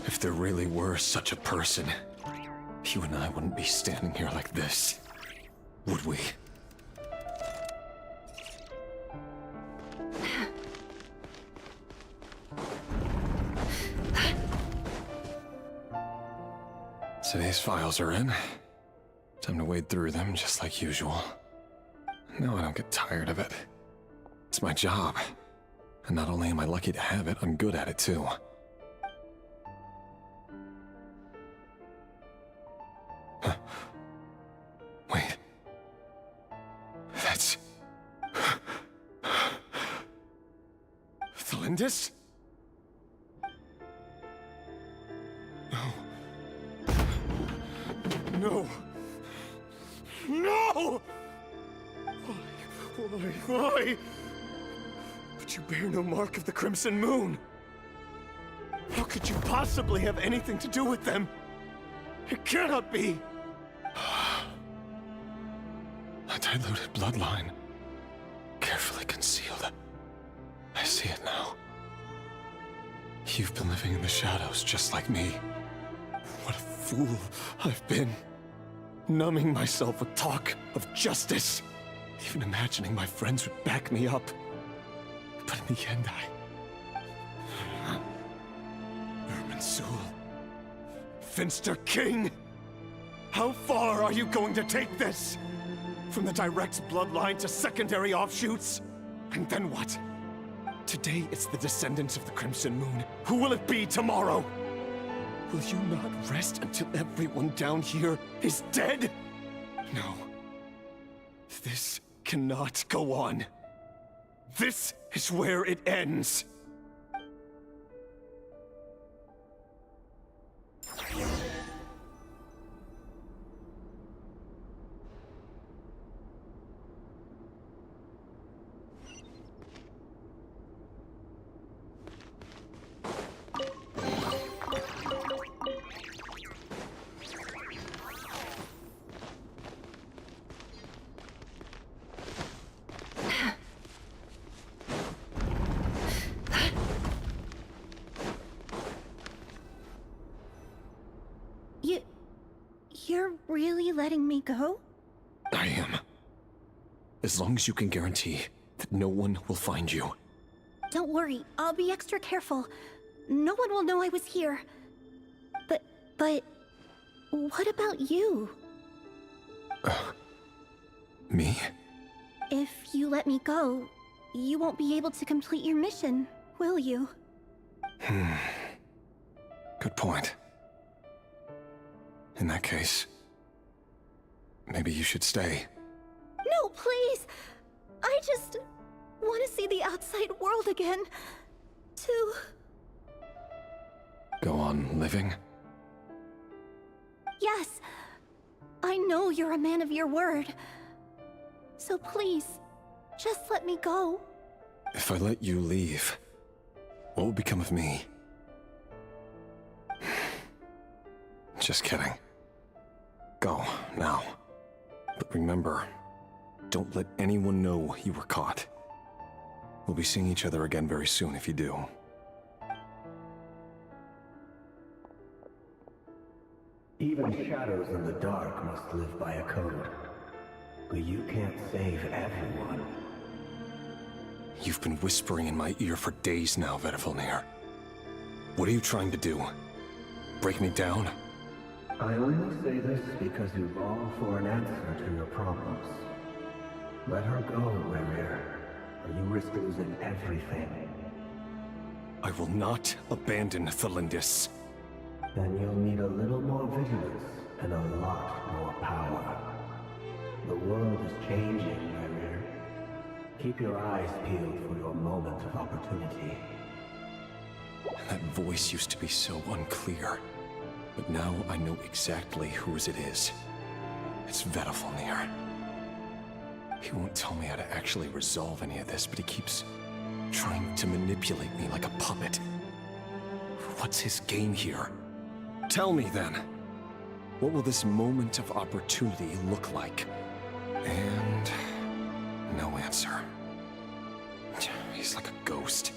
If there really were such a person, you and I wouldn't be standing here like this, would we? Today's files are in. Time to wade through them just like usual. No, I don't get tired of it. It's my job. And not only am I lucky to have it, I'm good at it too. Huh. Wait. That's... Thalindis? No. No! Why? But you bear no mark of the Crimson Moon. How could you possibly have anything to do with them? It cannot be! A diluted bloodline. Carefully concealed. I see it now. You've been living in the shadows just like me. What a fool I've been. Numbing myself with talk of justice. Even imagining my friends would back me up. But in the end, Irminsul. Finster King! How far are you going to take this? From the direct bloodline to secondary offshoots? And then what? Today it's the descendants of the Crimson Moon. Who will it be tomorrow? Will you not rest until everyone down here is dead? No. This cannot go on. This is where it ends. You're really letting me go? I am. As long as you can guarantee that no one will find you. Don't worry, I'll be extra careful. No one will know I was here. But what about you? Me? If you let me go, you won't be able to complete your mission, will you? Good point. In that case, maybe you should stay. No, please! I just want to see the outside world again. To... Go on living? Yes. I know you're a man of your word. So please, just let me go. If I let you leave, what will become of me? Just kidding. Go, now. But remember, don't let anyone know you were caught. We'll be seeing each other again very soon if you do. Even shadows in the dark must live by a code. But you can't save everyone. You've been whispering in my ear for days now, Vedifilnir. What are you trying to do? Break me down? I only say this because you long for an answer to your problems. Let her go, Rerir, or you risk losing everything. I will not abandon Thelindis. Then you'll need a little more vigilance and a lot more power. The world is changing, Rerir. Keep your eyes peeled for your moment of opportunity. That voice used to be so unclear. But now I know exactly whose it is. It's Vedalfonir. He won't tell me how to actually resolve any of this, but he keeps trying to manipulate me like a puppet. What's his game here? Tell me then. What will this moment of opportunity look like? And no answer. He's like a ghost.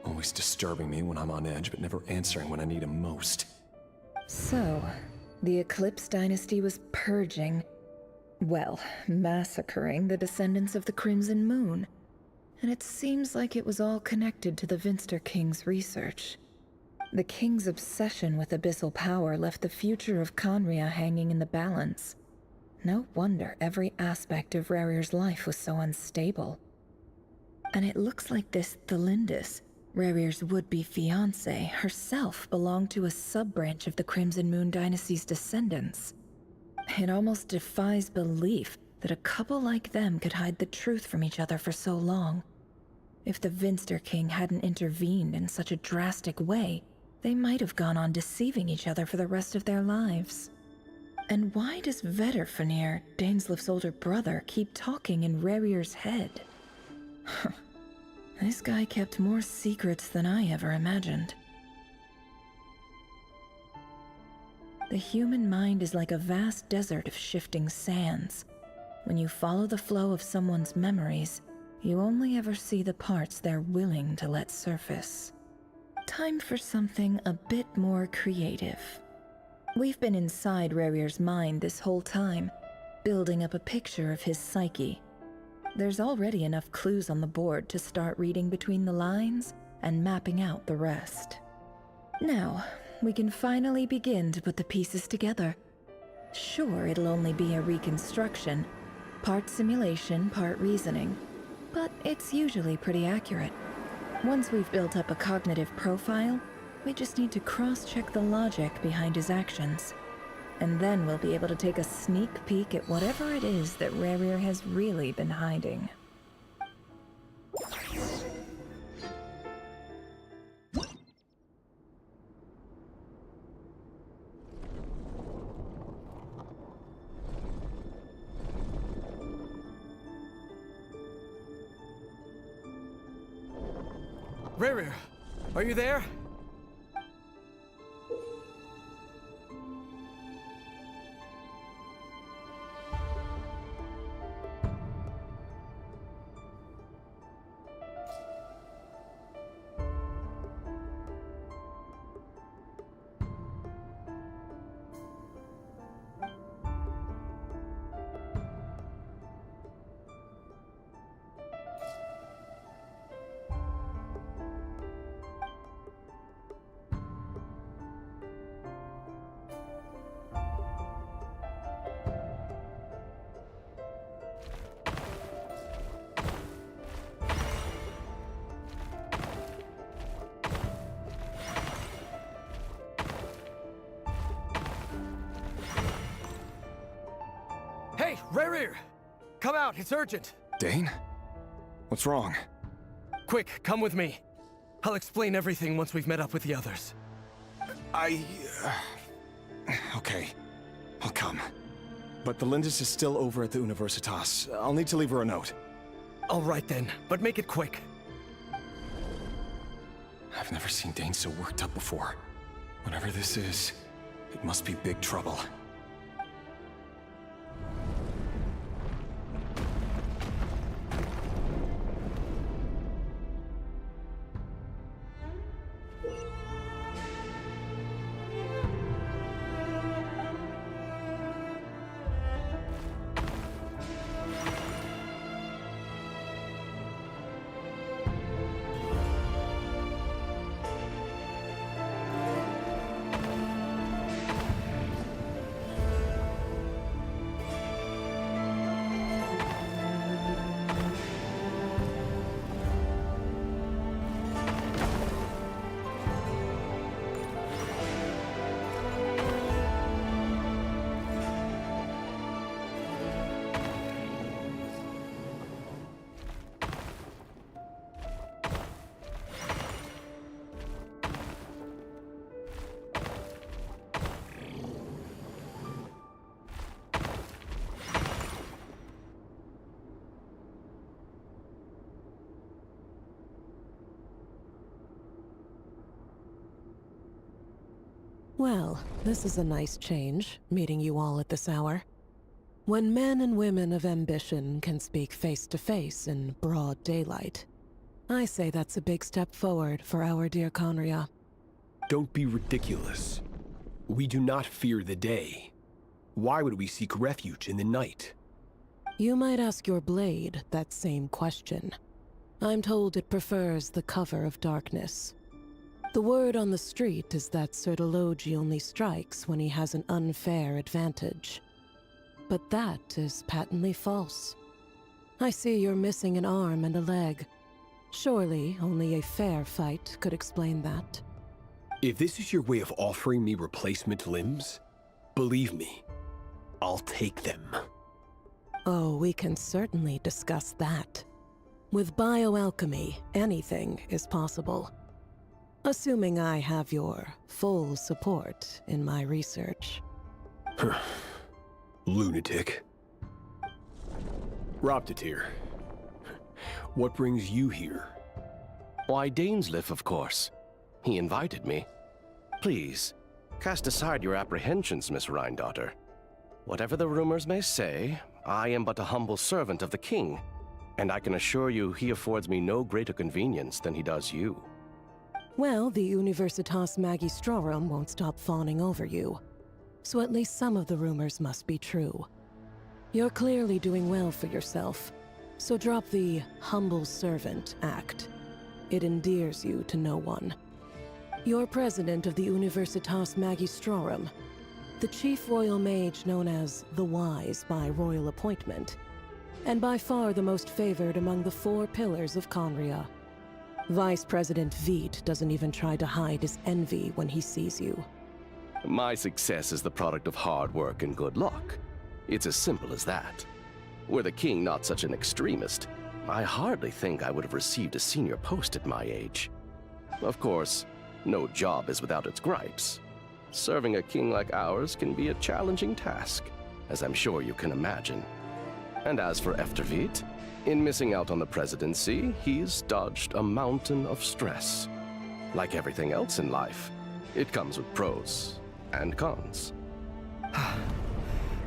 Always disturbing me when I'm on edge, but never answering when I need him most. So, the Eclipse Dynasty was purging, well, massacring the descendants of the Crimson Moon. And it seems like it was all connected to the Vinster King's research. The King's obsession with abyssal power left the future of Conria hanging in the balance. No wonder every aspect of Rerir's life was so unstable. And it looks like this Thelindis, Rerir's would-be fiancée, herself belonged to a sub-branch of the Crimson Moon Dynasty's descendants. It almost defies belief that a couple like them could hide the truth from each other for so long. If the Vinster King hadn't intervened in such a drastic way, they might have gone on deceiving each other for the rest of their lives. And why does Vedalfonir, Daneslif's older brother, keep talking in Rerir's head? This guy kept more secrets than I ever imagined. The human mind is like a vast desert of shifting sands. When you follow the flow of someone's memories, you only ever see the parts they're willing to let surface. Time for something a bit more creative. We've been inside Rerir's mind this whole time, building up a picture of his psyche. There's already enough clues on the board to start reading between the lines and mapping out the rest. Now, we can finally begin to put the pieces together. Sure, it'll only be a reconstruction, part simulation, part reasoning, but it's usually pretty accurate. Once we've built up a cognitive profile, we just need to cross-check the logic behind his actions. And then we'll be able to take a sneak peek at whatever it is that Rerir has really been hiding. Rerir, are you there? Hey, Rerir! Come out, it's urgent! Dane? What's wrong? Quick, come with me. I'll explain everything once we've met up with the others. Okay, I'll come. But the Lindis is still over at the Universitas. I'll need to leave her a note. All right then, but make it quick. I've never seen Dane so worked up before. Whatever this is, it must be big trouble. Well, this is a nice change, meeting you all at this hour. When men and women of ambition can speak face to face in broad daylight, I say that's a big step forward for our dear Conria. Don't be ridiculous. We do not fear the day. Why would we seek refuge in the night? You might ask your blade that same question. I'm told it prefers the cover of darkness. The word on the street is that Sertologi only strikes when he has an unfair advantage. But that is patently false. I see you're missing an arm and a leg. Surely only a fair fight could explain that. If this is your way of offering me replacement limbs, believe me, I'll take them. Oh, we can certainly discuss that. With bioalchemy, anything is possible. Assuming I have your full support in my research. Lunatic. Roptatir, what brings you here? Why, Dainsleif, of course. He invited me. Please, cast aside your apprehensions, Miss Rhine-daughter. Whatever the rumors may say, I am but a humble servant of the king, and I can assure you he affords me no greater convenience than he does you. Well, the Universitas Magistrorum won't stop fawning over you. So at least some of the rumors must be true. You're clearly doing well for yourself, so drop the humble servant act. It endears you to no one. You're president of the Universitas Magistrorum, the chief royal mage known as the Wise by royal appointment, and by far the most favored among the 4 pillars of Conria. Vice President Veet doesn't even try to hide his envy when he sees you. My success is the product of hard work and good luck. It's as simple as that. Were the king not such an extremist, I hardly think I would have received a senior post at my age. Of course, no job is without its gripes. Serving a king like ours can be a challenging task, as I'm sure you can imagine. And as for Efterveet, in missing out on the presidency, he's dodged a mountain of stress. Like everything else in life, it comes with pros and cons.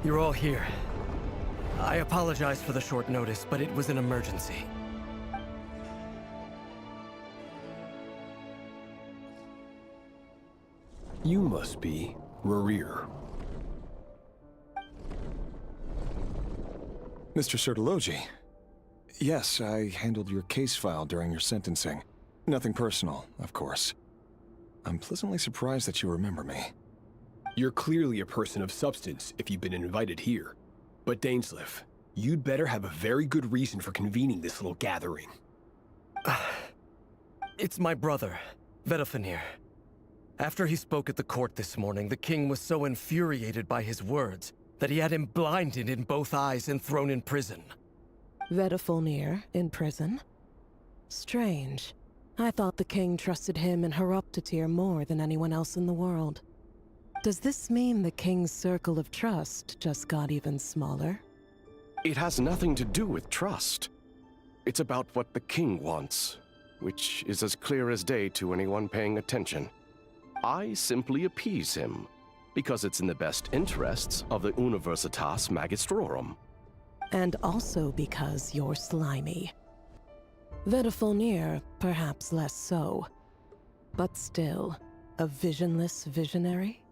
You're all here. I apologize for the short notice, but it was an emergency. You must be Rerir. Mr. Sertologi. Yes, I handled your case file during your sentencing. Nothing personal, of course. I'm pleasantly surprised that you remember me. You're clearly a person of substance if you've been invited here. But Dainsleif, you'd better have a very good reason for convening this little gathering. It's my brother, Vedafenir. After he spoke at the court this morning, the king was so infuriated by his words that he had him blinded in both eyes and thrown in prison. Vedafenir in prison? Strange. I thought the king trusted him and Horoptatir more than anyone else in the world. Does this mean the king's circle of trust just got even smaller? It has nothing to do with trust. It's about what the king wants, which is as clear as day to anyone paying attention. I simply appease him, because it's in the best interests of the Universitas Magistrorum. And also because you're slimy. Vedafenir, perhaps less so. But still, a visionless visionary?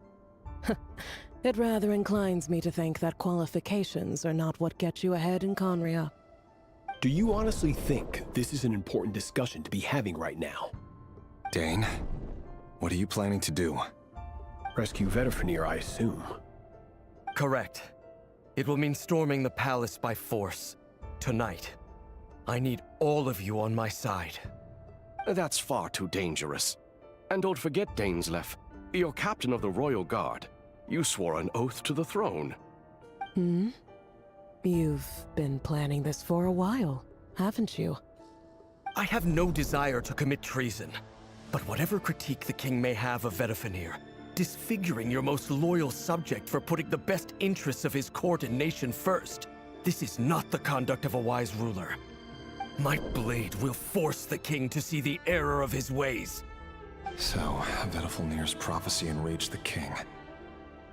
It rather inclines me to think that qualifications are not what get you ahead in Conria. Do you honestly think this is an important discussion to be having right now? Dane, what are you planning to do? Rescue Vedafenir, I assume. Correct. It will mean storming the palace by force. Tonight. I need all of you on my side. That's far too dangerous. And don't forget, Dainsleif, you're captain of the Royal Guard. You swore an oath to the throne. Hmm? You've been planning this for a while, haven't you? I have no desire to commit treason. But whatever critique the king may have of Vedafenir, disfiguring your most loyal subject for putting the best interests of his court and nation first, this is not the conduct of a wise ruler. My blade will force the king to see the error of his ways. So, Vedalfnir's prophecy enraged the king.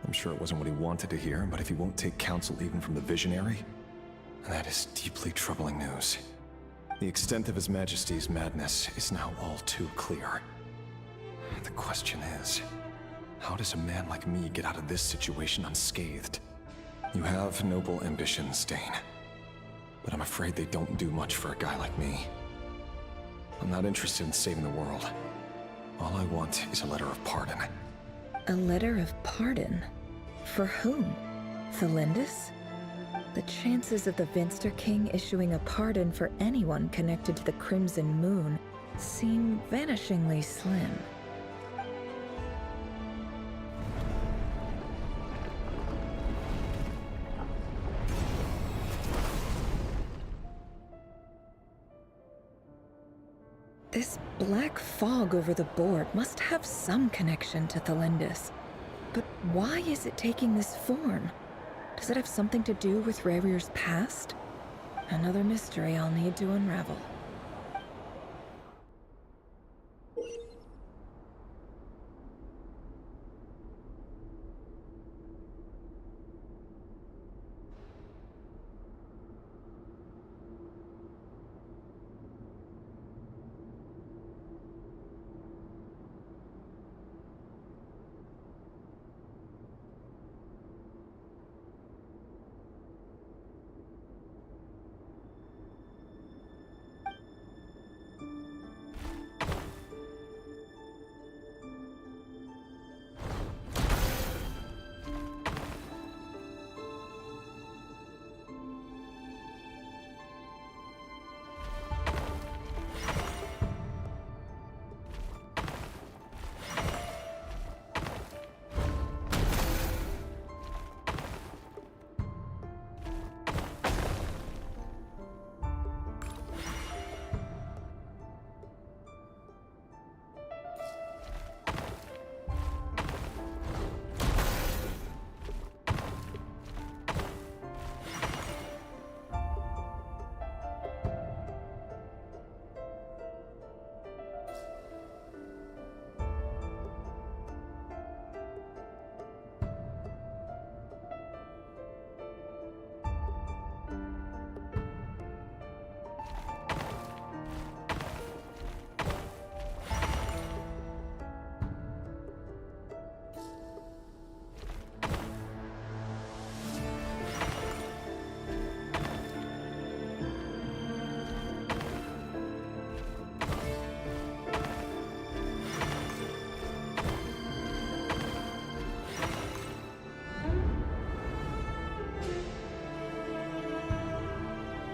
I'm sure it wasn't what he wanted to hear, but if he won't take counsel even from the visionary, that is deeply troubling news. The extent of His Majesty's madness is now all too clear. The question is, how does a man like me get out of this situation unscathed? You have noble ambitions, Dane, but I'm afraid they don't do much for a guy like me. I'm not interested in saving the world. All I want is a letter of pardon. A letter of pardon? For whom? Thelindis? The chances of the Vinster King issuing a pardon for anyone connected to the Crimson Moon seem vanishingly slim. This black fog over the board must have some connection to Thelindis. But why is it taking this form? Does it have something to do with Rarir's past? Another mystery I'll need to unravel.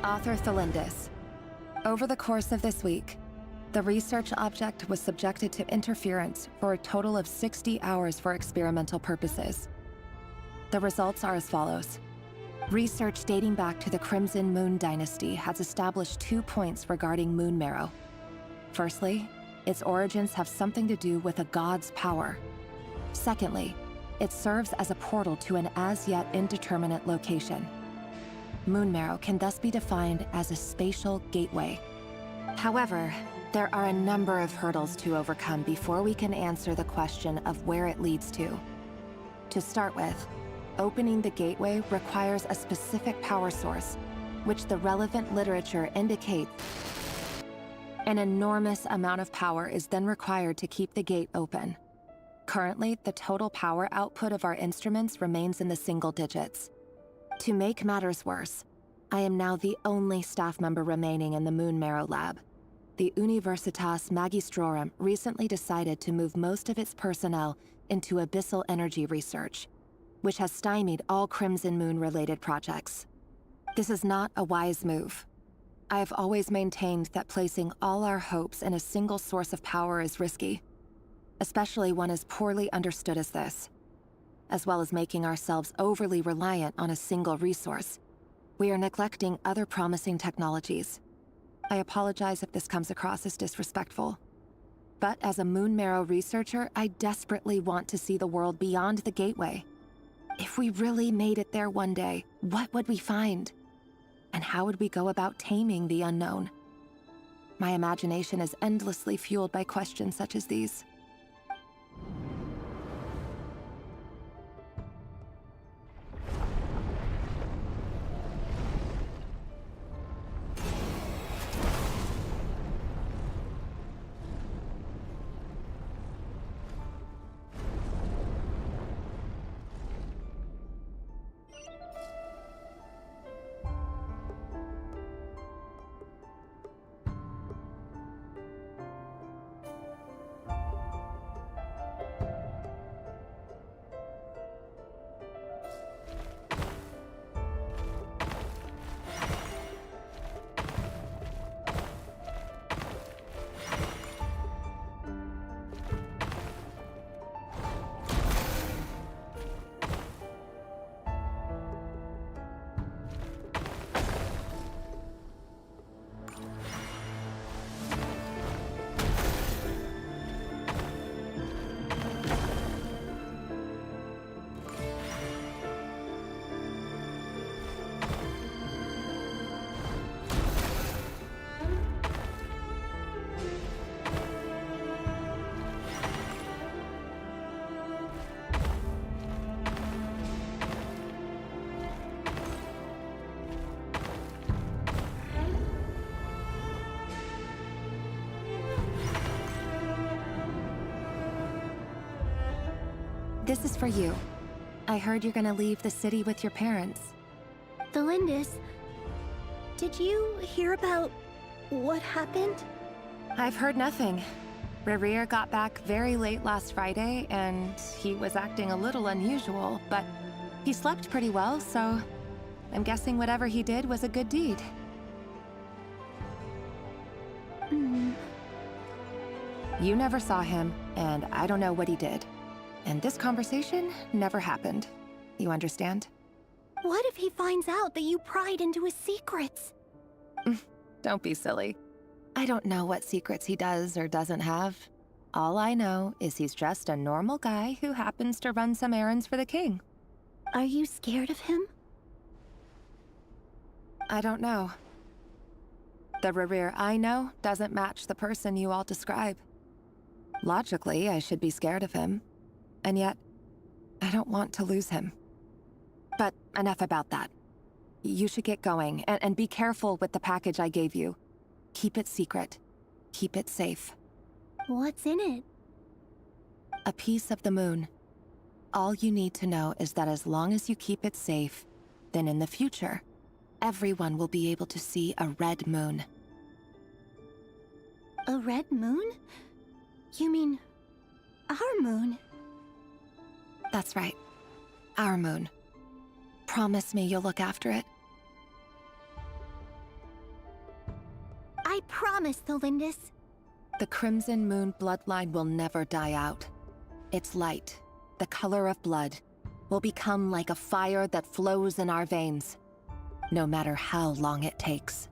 Author Thelindis. Over the course of this week, the research object was subjected to interference for a total of 60 hours for experimental purposes. The results are as follows. Research dating back to the Crimson Moon Dynasty has established 2 points regarding moon marrow. Firstly, its origins have something to do with a god's power. Secondly, it serves as a portal to an as-yet indeterminate location. Moon marrow can thus be defined as a spatial gateway. However, there are a number of hurdles to overcome before we can answer the question of where it leads to. To start with, opening the gateway requires a specific power source, which the relevant literature indicates. An enormous amount of power is then required to keep the gate open. Currently, the total power output of our instruments remains in the single digits. To make matters worse, I am now the only staff member remaining in the Moon Marrow lab. The Universitas Magistrorum recently decided to move most of its personnel into abyssal energy research, which has stymied all Crimson Moon-related projects. This is not a wise move. I have always maintained that placing all our hopes in a single source of power is risky, especially one as poorly understood as this. As well as making ourselves overly reliant on a single resource, we are neglecting other promising technologies. I apologize if this comes across as disrespectful. But as a Moon Marrow researcher, I desperately want to see the world beyond the gateway. If we really made it there one day, what would we find? And how would we go about taming the unknown? My imagination is endlessly fueled by questions such as these. This is for you. I heard you're gonna leave the city with your parents. The Lindis. Did you hear about what happened? I've heard nothing. Rerir got back very late last Friday, and he was acting a little unusual, but he slept pretty well, so I'm guessing whatever he did was a good deed. You never saw him, and I don't know what he did. And this conversation never happened. You understand? What if he finds out that you pried into his secrets? Don't be silly. I don't know what secrets he does or doesn't have. All I know is he's just a normal guy who happens to run some errands for the king. Are you scared of him? I don't know. The Rerir I know doesn't match the person you all describe. Logically, I should be scared of him. And yet, I don't want to lose him. But enough about that. You should get going, and be careful with the package I gave you. Keep it secret. Keep it safe. What's in it? A piece of the moon. All you need to know is that as long as you keep it safe, then in the future, everyone will be able to see a red moon. A red moon? You mean our moon? That's right. Our moon. Promise me you'll look after it. I promise, the Lindis. The Crimson Moon bloodline will never die out. Its light, the color of blood, will become like a fire that flows in our veins, no matter how long it takes.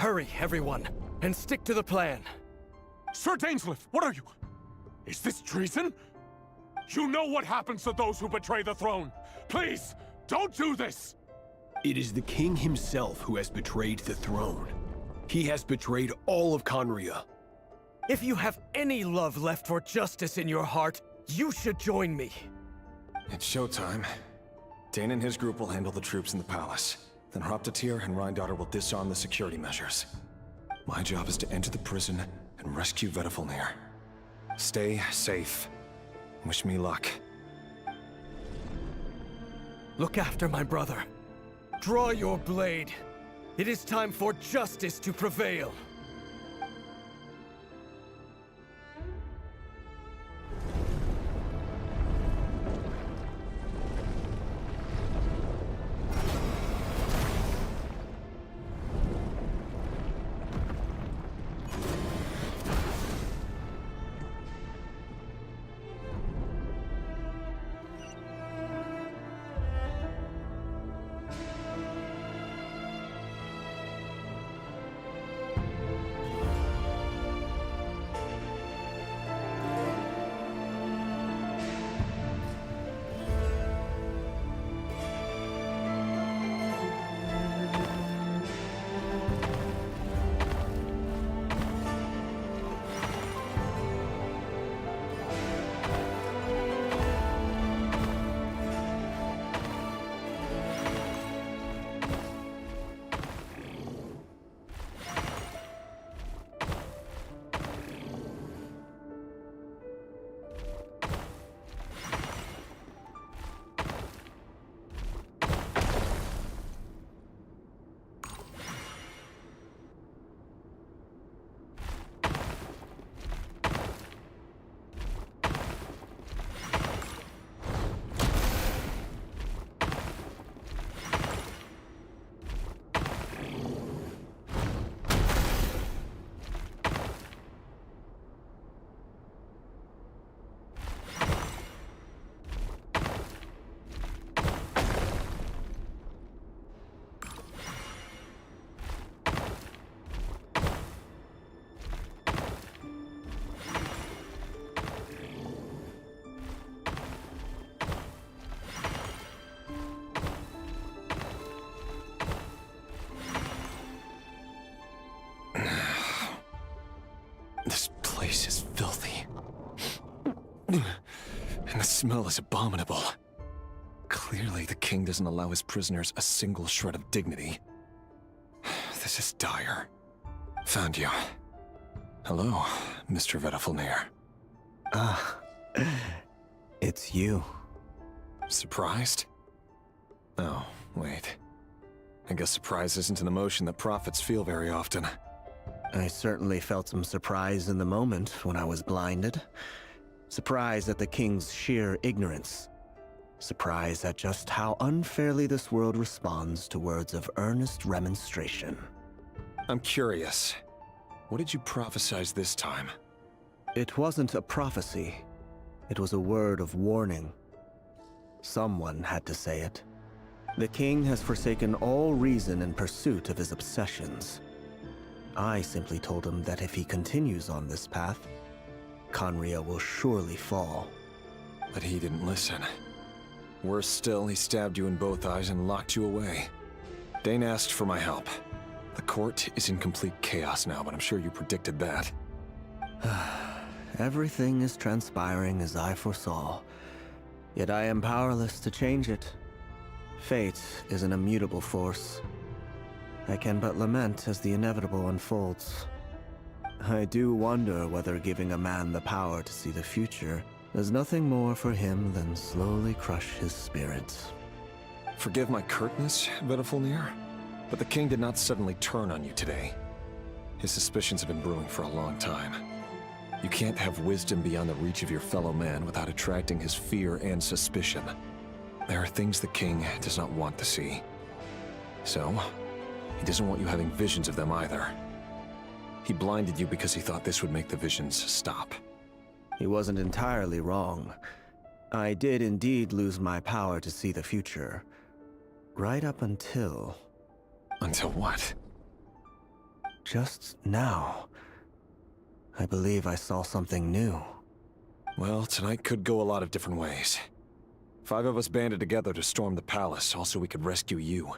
Hurry, everyone, and stick to the plan. Sir Dainsleif, what are you? Is this treason? You know what happens to those who betray the throne. Please, don't do this! It is the king himself who has betrayed the throne. He has betrayed all of Conria. If you have any love left for justice in your heart, you should join me. It's showtime. Dane and his group will handle the troops in the palace. Then Hraptatyr and Rhindaughter will disarm the security measures. My job is to enter the prison and rescue Vedifalnir. Stay safe. Wish me luck. Look after my brother. Draw your blade. It is time for justice to prevail. This place is filthy. And the smell is abominable. Clearly, the king doesn't allow his prisoners a single shred of dignity. This is dire. Found you. Hello, Mr. Vedifalnir. Ah, it's you. Surprised? Oh, wait. I guess surprise isn't an emotion that prophets feel very often. I certainly felt some surprise in the moment when I was blinded. Surprise at the king's sheer ignorance. Surprise at just how unfairly this world responds to words of earnest remonstration. I'm curious. What did you prophesize this time? It wasn't a prophecy. It was a word of warning. Someone had to say it. The king has forsaken all reason in pursuit of his obsessions. I simply told him that if he continues on this path, Conria will surely fall. But he didn't listen. Worse still, he stabbed you in both eyes and locked you away. Dane asked for my help. The court is in complete chaos now, but I'm sure you predicted that. Everything is transpiring as I foresaw, yet I am powerless to change it. Fate is an immutable force. I can but lament as the inevitable unfolds. I do wonder whether giving a man the power to see the future does nothing more for him than slowly crush his spirit. Forgive my curtness, Vedifalnir, but the king did not suddenly turn on you today. His suspicions have been brewing for a long time. You can't have wisdom beyond the reach of your fellow man without attracting his fear and suspicion. There are things the king does not want to see. So, he doesn't want you having visions of them either. He blinded you because he thought this would make the visions stop. He wasn't entirely wrong. I did indeed lose my power to see the future. Right up until... Until what? just now, I believe I saw something new. Well, tonight could go a lot of different ways. 5 of us banded together to storm the palace, also we could rescue you.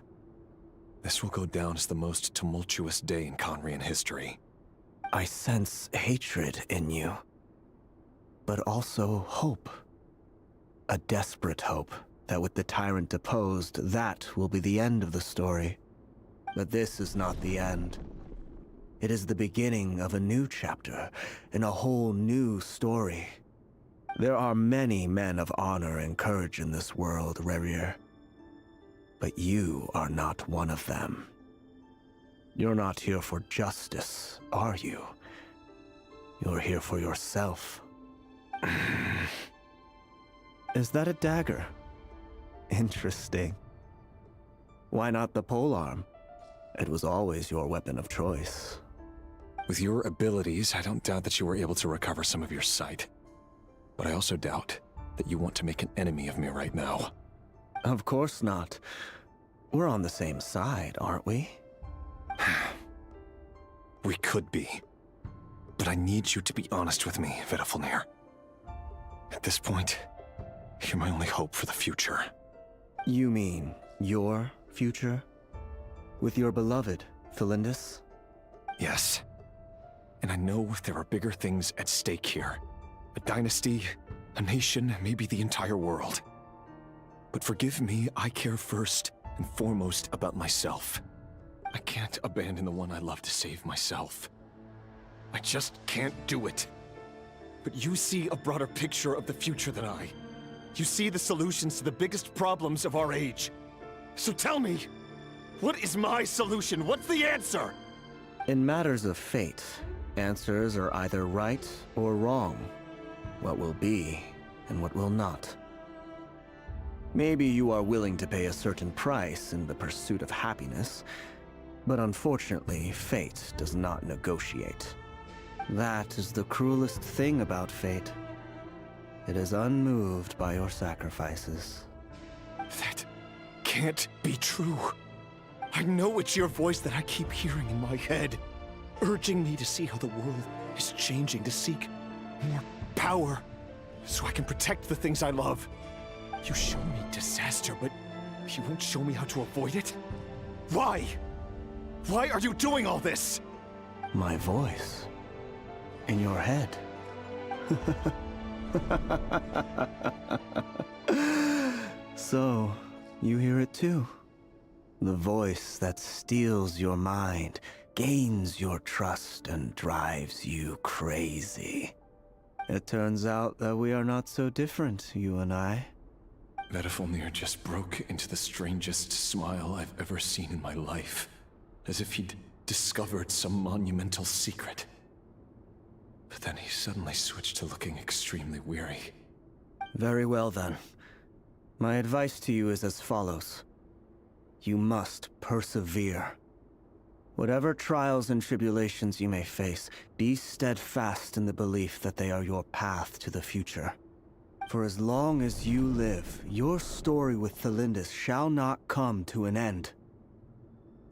This will go down as the most tumultuous day in Conrian history. I sense hatred in you, but also hope. A desperate hope that with the tyrant deposed, that will be the end of the story. But this is not the end. It is the beginning of a new chapter, in a whole new story. There are many men of honor and courage in this world, Rerir. But you are not one of them. You're not here for justice, are you? You're here for yourself. Is that a dagger? Interesting. Why not the polearm? It was always your weapon of choice. With your abilities, I don't doubt that you were able to recover some of your sight. But I also doubt that you want to make an enemy of me right now. Of course not. We're on the same side, aren't we? We could be. But I need you to be honest with me, Vedafilnir. At this point, you're my only hope for the future. You mean your future? With your beloved, Felindis? Yes. And I know there are bigger things at stake here. A dynasty, a nation, maybe the entire world. But forgive me, I care first and foremost about myself. I can't abandon the one I love to save myself. I just can't do it. But you see a broader picture of the future than I. You see the solutions to the biggest problems of our age. So tell me, what is my solution? What's the answer? In matters of fate, answers are either right or wrong. What will be, and what will not. Maybe you are willing to pay a certain price in the pursuit of happiness, but unfortunately, fate does not negotiate. That is the cruelest thing about fate. It is unmoved by your sacrifices. That can't be true. I know it's your voice that I keep hearing in my head, urging me to see how the world is changing, to seek more power, so I can protect the things I love. You show me disaster, but you won't show me how to avoid it? Why? Why are you doing all this? My voice. In your head. So, you hear it too? The voice that steals your mind, gains your trust, and drives you crazy. It turns out that we are not so different, you and I. Vedafilnir just broke into the strangest smile I've ever seen in my life, as if he'd discovered some monumental secret. But then he suddenly switched to looking extremely weary. Very well then. My advice to you is as follows. You must persevere. Whatever trials and tribulations you may face, be steadfast in the belief that they are your path to the future. For as long as you live, your story with Felindis shall not come to an end.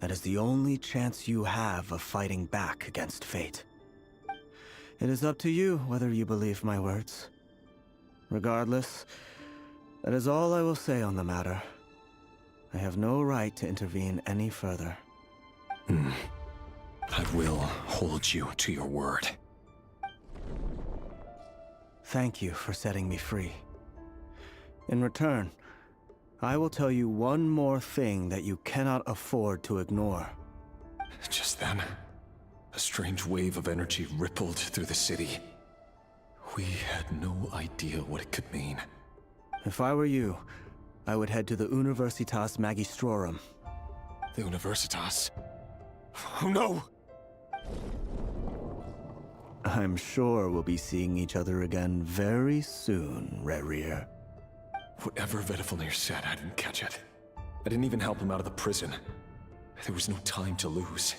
That is the only chance you have of fighting back against fate. It is up to you whether you believe my words. Regardless, that is all I will say on the matter. I have no right to intervene any further. I will hold you to your word. Thank you for setting me free. In return, I will tell you one more thing that you cannot afford to ignore. Just then, a strange wave of energy rippled through the city. We had no idea what it could mean. If I were you, I would head to the Universitas Magistrorum. The Universitas? Oh no! I'm sure we'll be seeing each other again very soon, Rerir. Whatever Vedafilnir said, I didn't catch it. I didn't even help him out of the prison. There was no time to lose.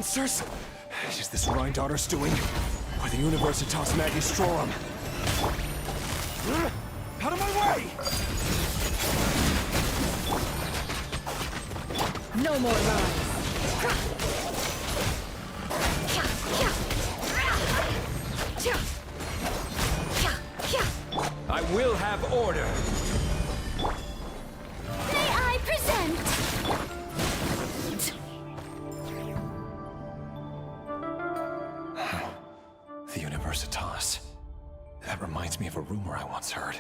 monsters? Is this Rhindaughter's doing? Or the Universitas Magistrorum? Out of my way! No more lies. I will have order. May I present? The Universitas. That reminds me of a rumor I once heard.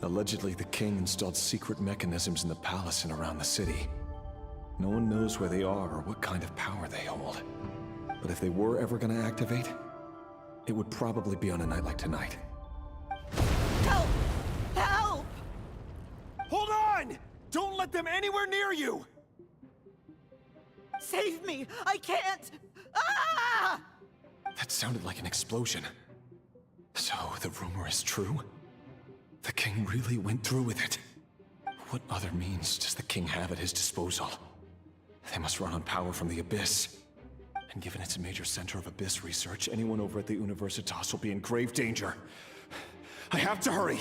Allegedly, the king installed secret mechanisms in the palace and around the city. No one knows where they are or what kind of power they hold. But if they were ever gonna activate, it would probably be on a night like tonight. Help! Help! Hold on! Don't let them anywhere near you! Save me! I can't! Ah! That sounded like an explosion. So, the rumor is true? The king really went through with it? What other means does the king have at his disposal? They must run on power from the Abyss. And given it's a major center of Abyss research, anyone over at the Universitas will be in grave danger. I have to hurry!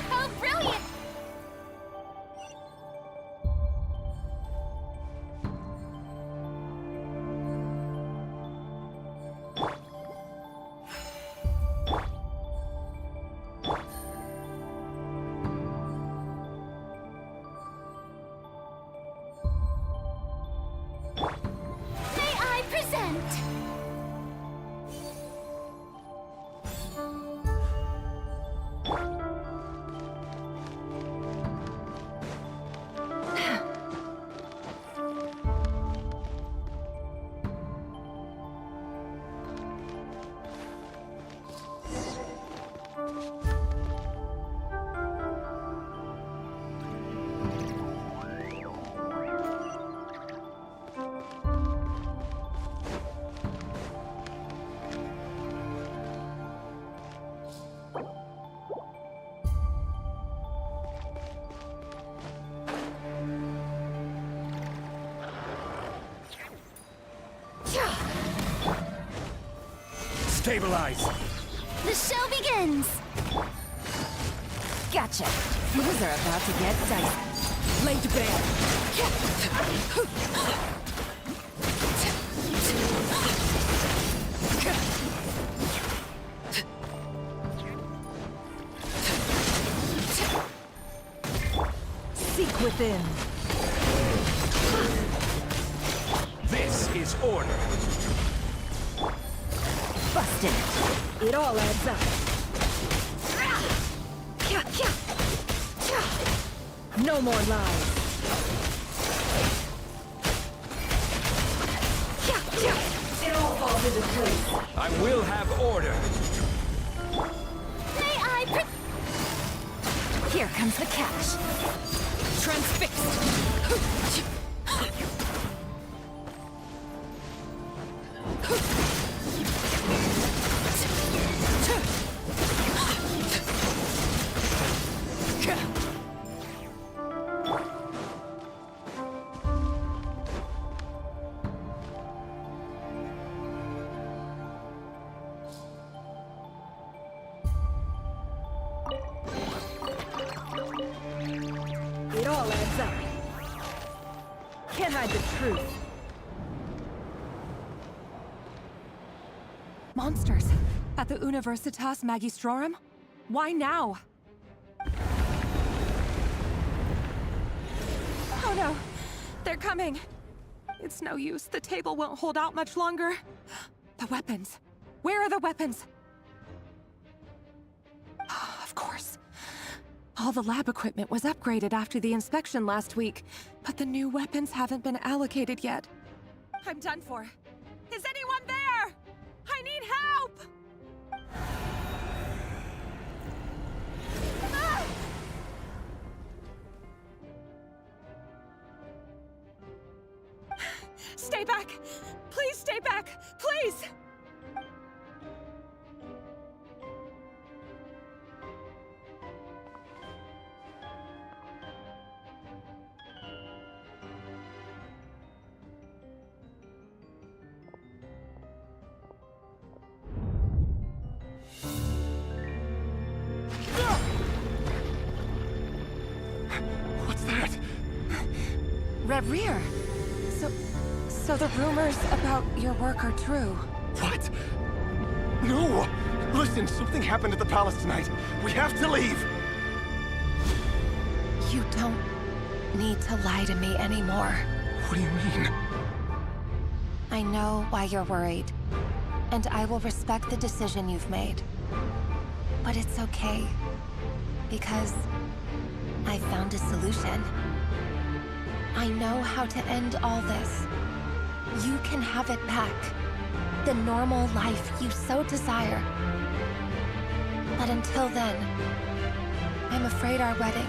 How brilliant! May I present? Stabilize! The show begins! Gotcha. Things are about to get dicey. Laid bare. Seek within. This is order. Busted. It all adds up. No more lies. It all falls into place. I will have order. May I Here comes the catch. Transfixed. It all adds up. Can't hide the truth. Monsters! At the Universitas Magistrorum? Why now? Oh no! They're coming! It's no use. The table won't hold out much longer. The weapons. Where are the weapons? Of course. All the lab equipment was upgraded after the inspection last week, but the new weapons haven't been allocated yet. I'm done for. Is anyone there? I need help! Ah! Stay back! Please stay back! Please! What's that? Rear. So the rumors about your work are true. What? No! Listen, something happened at the palace tonight. We have to leave! You don't need to lie to me anymore. What do you mean? I know why you're worried, and I will respect the decision you've made. But it's okay, because I found a solution. I know how to end all this. You can have it back. The normal life you so desire. But until then, I'm afraid our wedding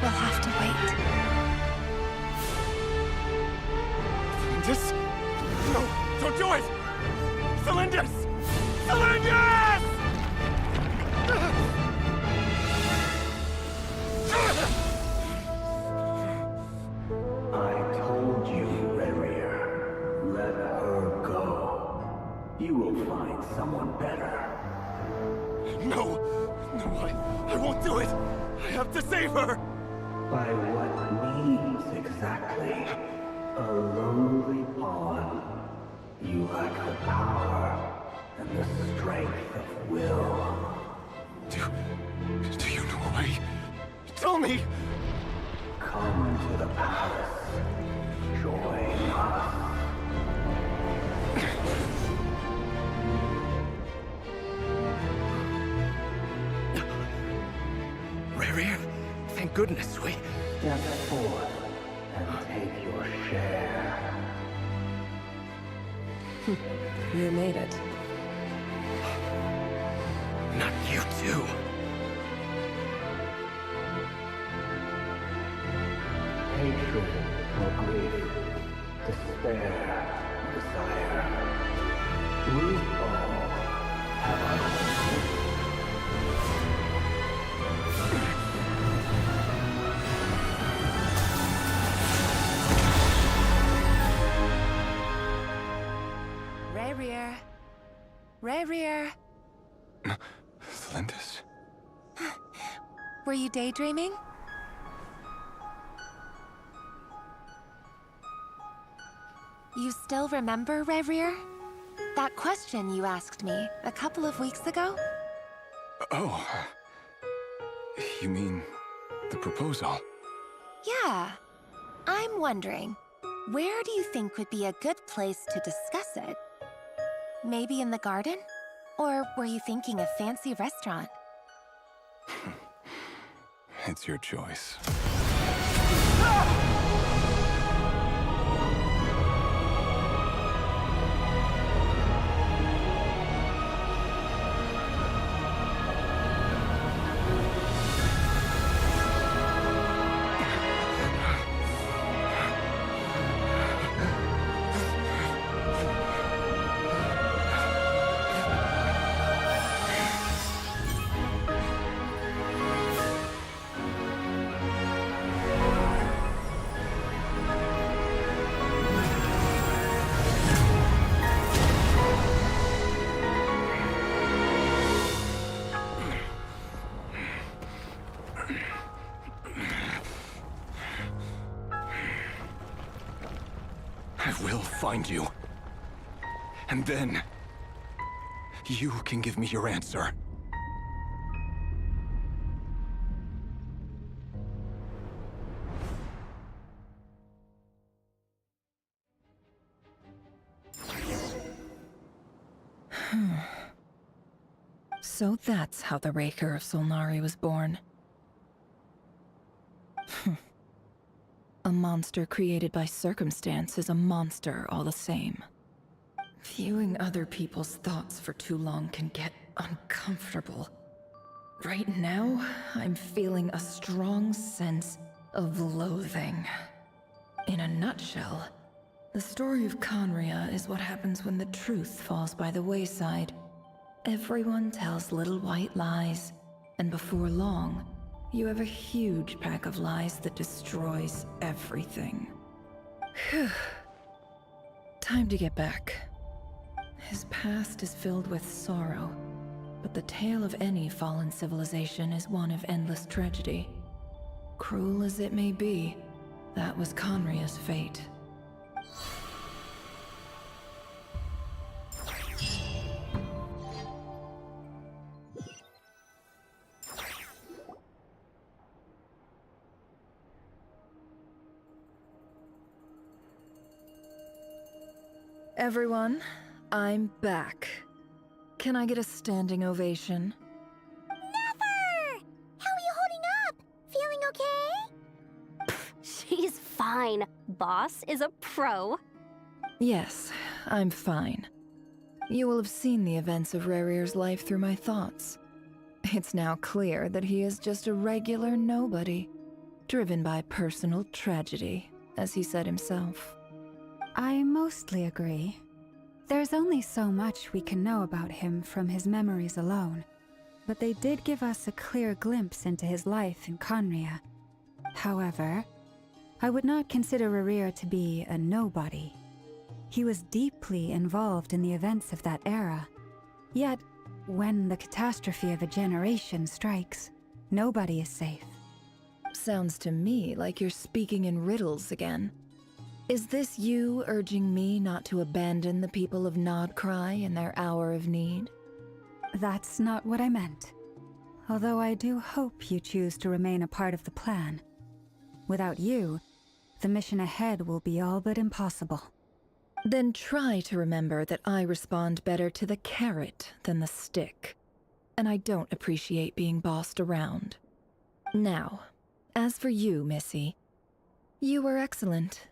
will have to wait. Cylinders? No, don't do it! Cylinders! Cylinders! I told you, Reria. Let her go. You will find someone better. No! No, I won't do it! I have to save her! By what means exactly? A lowly pawn. You lack the power and the strength of will. Do you know a way? Tell me! Come to the palace. Join us. Rare, thank goodness we... Step forth and take your share. You made it. Not you too. Hatred or grief, despair or desire. We all have our own. Rear. Cylinders? Were you daydreaming? You still remember, Reir? That question you asked me a couple of weeks ago? Oh. You mean the proposal? Yeah. I'm wondering, where do you think would be a good place to discuss it? Maybe in the garden? Or were you thinking a fancy restaurant? It's your choice. I will find you. And then, you can give me your answer. So that's how the Raker of Solnari was born. A monster created by circumstance is a monster all the same. Viewing other people's thoughts for too long can get uncomfortable. Right now, I'm feeling a strong sense of loathing. In a nutshell, the story of Conria is what happens when the truth falls by the wayside. Everyone tells little white lies, and before long, you have a huge pack of lies that destroys everything. Whew. Time to get back. His past is filled with sorrow, but the tale of any fallen civilization is one of endless tragedy. Cruel as it may be, that was Conria's fate. Everyone, I'm back. Can I get a standing ovation? Never! How are you holding up? Feeling okay? She's fine. Boss is a pro. Yes, I'm fine. You will have seen the events of Rarir's life through my thoughts. It's now clear that he is just a regular nobody, driven by personal tragedy, as he said himself. I mostly agree. There's only so much we can know about him from his memories alone, but they did give us a clear glimpse into his life in Conria. However, I would not consider Rarir to be a nobody. He was deeply involved in the events of that era. Yet, when the catastrophe of a generation strikes, nobody is safe. Sounds to me like you're speaking in riddles again. Is this you urging me not to abandon the people of Krai in their hour of need? That's not what I meant. Although I do hope you choose to remain a part of the plan. Without you, the mission ahead will be all but impossible. Then try to remember that I respond better to the carrot than the stick. And I don't appreciate being bossed around. Now, as for you, Missy, you were excellent.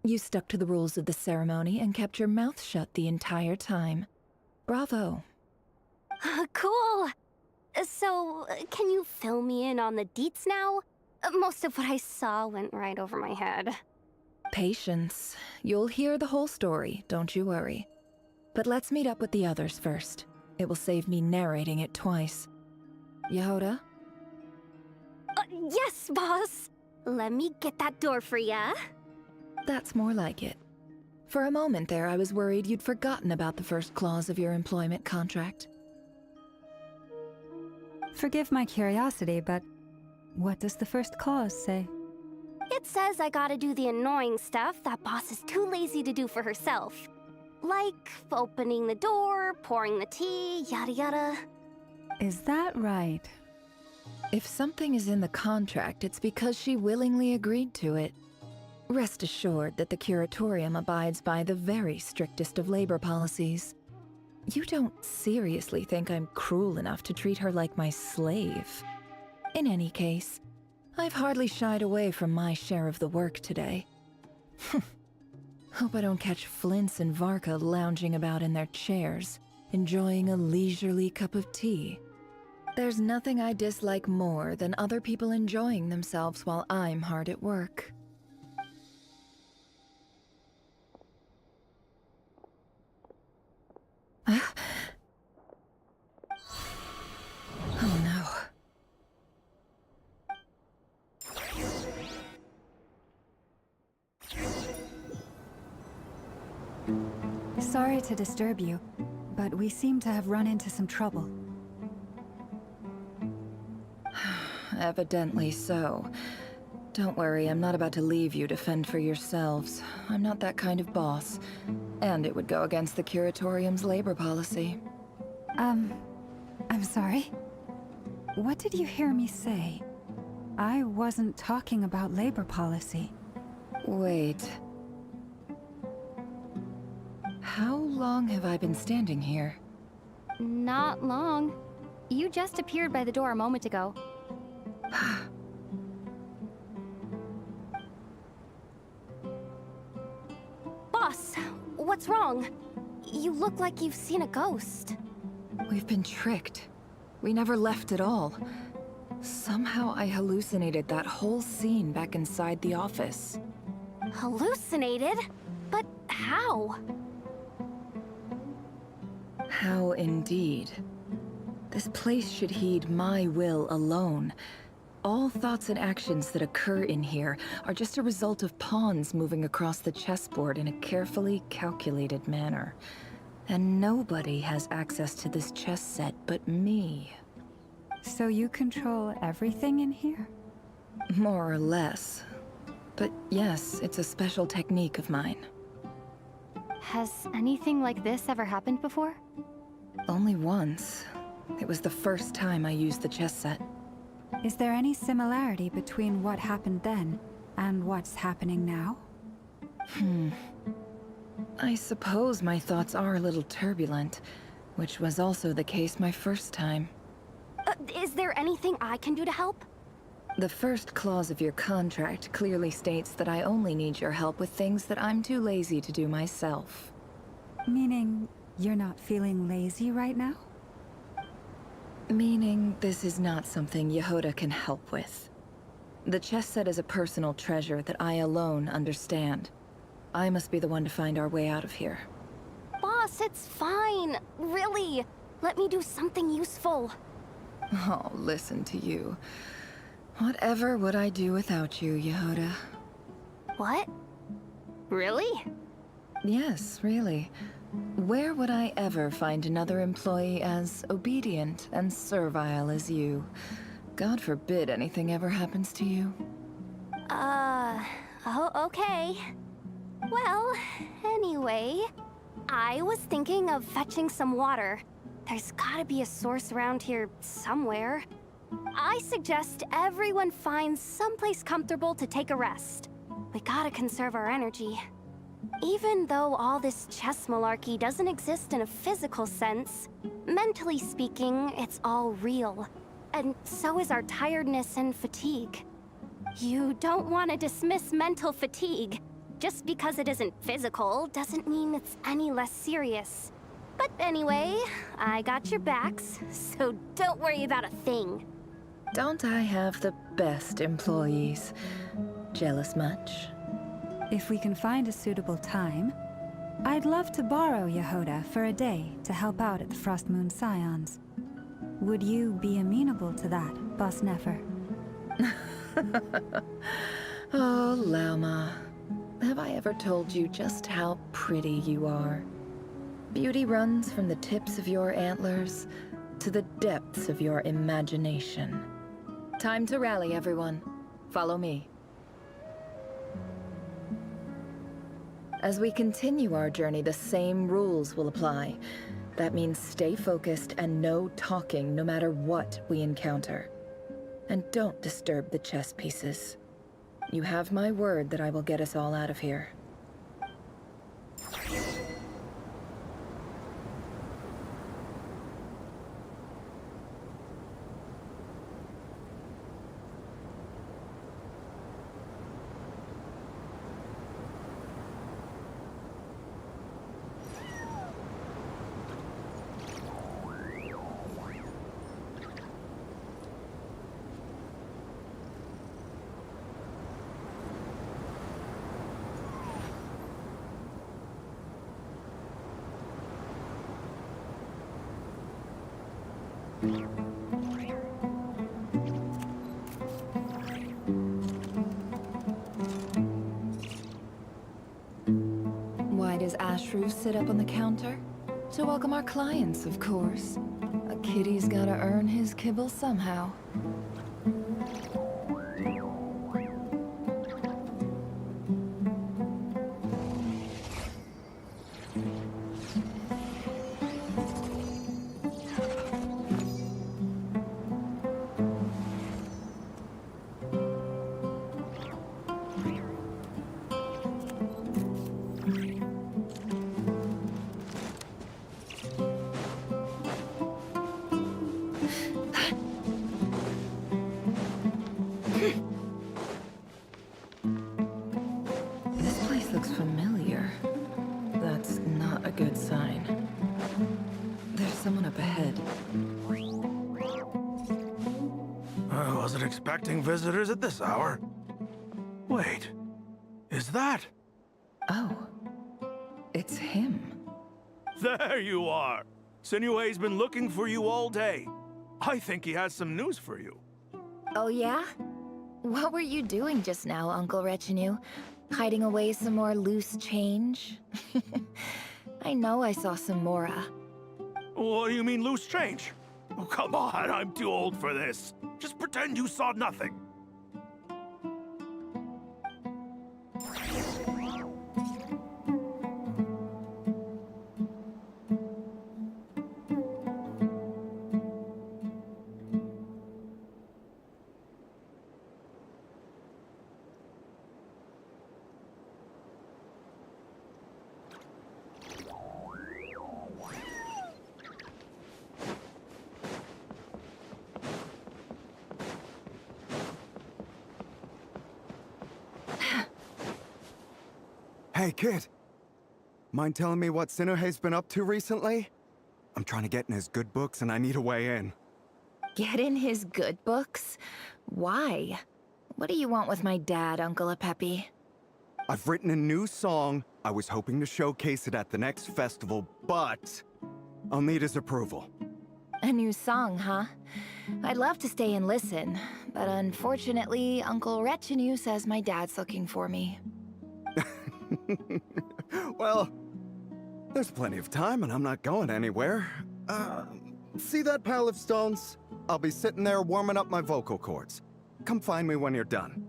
You stuck to the rules of the ceremony and kept your mouth shut the entire time. Bravo. Cool. So, can you fill me in on the deets now? Most of what I saw went right over my head. Patience. You'll hear the whole story, don't you worry. But let's meet up with the others first. It will save me narrating it twice. Yehoda? Yes, boss! Let me get that door for ya. That's more like it. For a moment there, I was worried you'd forgotten about the first clause of your employment contract. Forgive my curiosity, but what does the first clause say? It says I gotta do the annoying stuff that boss is too lazy to do for herself. Like opening the door, pouring the tea, yada yada. Is that right? If something is in the contract, it's because she willingly agreed to it. Rest assured that the Curatorium abides by the very strictest of labor policies. You don't seriously think I'm cruel enough to treat her like my slave. In any case, I've hardly shied away from my share of the work today. Hope I don't catch Flintz and Varka lounging about in their chairs, enjoying a leisurely cup of tea. There's nothing I dislike more than other people enjoying themselves while I'm hard at work. Oh no. Sorry to disturb you, but we seem to have run into some trouble. Evidently so. Don't worry, I'm not about to leave you to fend for yourselves. I'm not that kind of boss. And it would go against the Curatorium's labor policy. I'm sorry? What did you hear me say? I wasn't talking about labor policy. Wait. How long have I been standing here? Not long. You just appeared by the door a moment ago. Boss, what's wrong? You look like you've seen a ghost. We've been tricked. We never left at all. Somehow I hallucinated that whole scene back inside the office. Hallucinated? But how? How indeed. This place should heed my will alone. All thoughts and actions that occur in here are just a result of pawns moving across the chessboard in a carefully calculated manner. And nobody has access to this chess set but me. So you control everything in here? More or less. But yes, it's a special technique of mine. Has anything like this ever happened before? Only once. It was the first time I used the chess set. Is there any similarity between what happened then and what's happening now? I suppose my thoughts are a little turbulent, which was also the case my first time. Is there anything I can do to help? The first clause of your contract clearly states that I only need your help with things that I'm too lazy to do myself. Meaning, you're not feeling lazy right now? Meaning, this is not something Yehoda can help with. The chess set is a personal treasure that I alone understand. I must be the one to find our way out of here. Boss, it's fine. Really. Let me do something useful. Oh, listen to you. Whatever would I do without you, Yehoda? What? Really? Yes, really. Where would I ever find another employee as obedient and servile as you? God forbid anything ever happens to you. Oh, okay. Well, anyway, I was thinking of fetching some water. There's gotta be a source around here somewhere. I suggest everyone finds someplace comfortable to take a rest. We gotta conserve our energy. Even though all this chess malarkey doesn't exist in a physical sense, mentally speaking, it's all real. And so is our tiredness and fatigue. You don't want to dismiss mental fatigue. Just because it isn't physical doesn't mean it's any less serious. But anyway, I got your backs, so don't worry about a thing. Don't I have the best employees? Jealous much? If we can find a suitable time, I'd love to borrow Yehoda for a day to help out at the Frostmoon Scions. Would you be amenable to that, Boss Nefer? Oh, Lauma. Have I ever told you just how pretty you are? Beauty runs from the tips of your antlers to the depths of your imagination. Time to rally, everyone. Follow me. As we continue our journey, the same rules will apply. That means stay focused and no talking no matter what we encounter. And don't disturb the chess pieces. You have my word that I will get us all out of here. Why does Ashru sit up on the counter? To welcome our clients, of course. A kitty's gotta earn his kibble somehow. not a good sign. There's someone up ahead. I wasn't expecting visitors at this hour. Wait, is that? Oh, it's him. There you are! Sinue's been looking for you all day. I think he has some news for you. Oh yeah? What were you doing just now, Uncle Retinue? Hiding away some more loose change? I know I saw some Mora. What do you mean, loose change? Oh, come on, I'm too old for this. Just pretend you saw nothing. Hey, kid. Mind telling me what Sinuhe's been up to recently? I'm trying to get in his good books and I need a way in. Get in his good books? Why? What do you want with my dad, Uncle Apepi? I've written a new song. I was hoping to showcase it at the next festival, but I'll need his approval. A new song, huh? I'd love to stay and listen, but unfortunately, Uncle Retinue says my dad's looking for me. Well, there's plenty of time and I'm not going anywhere. See that pile of stones? I'll be sitting there warming up my vocal cords. Come find me when you're done.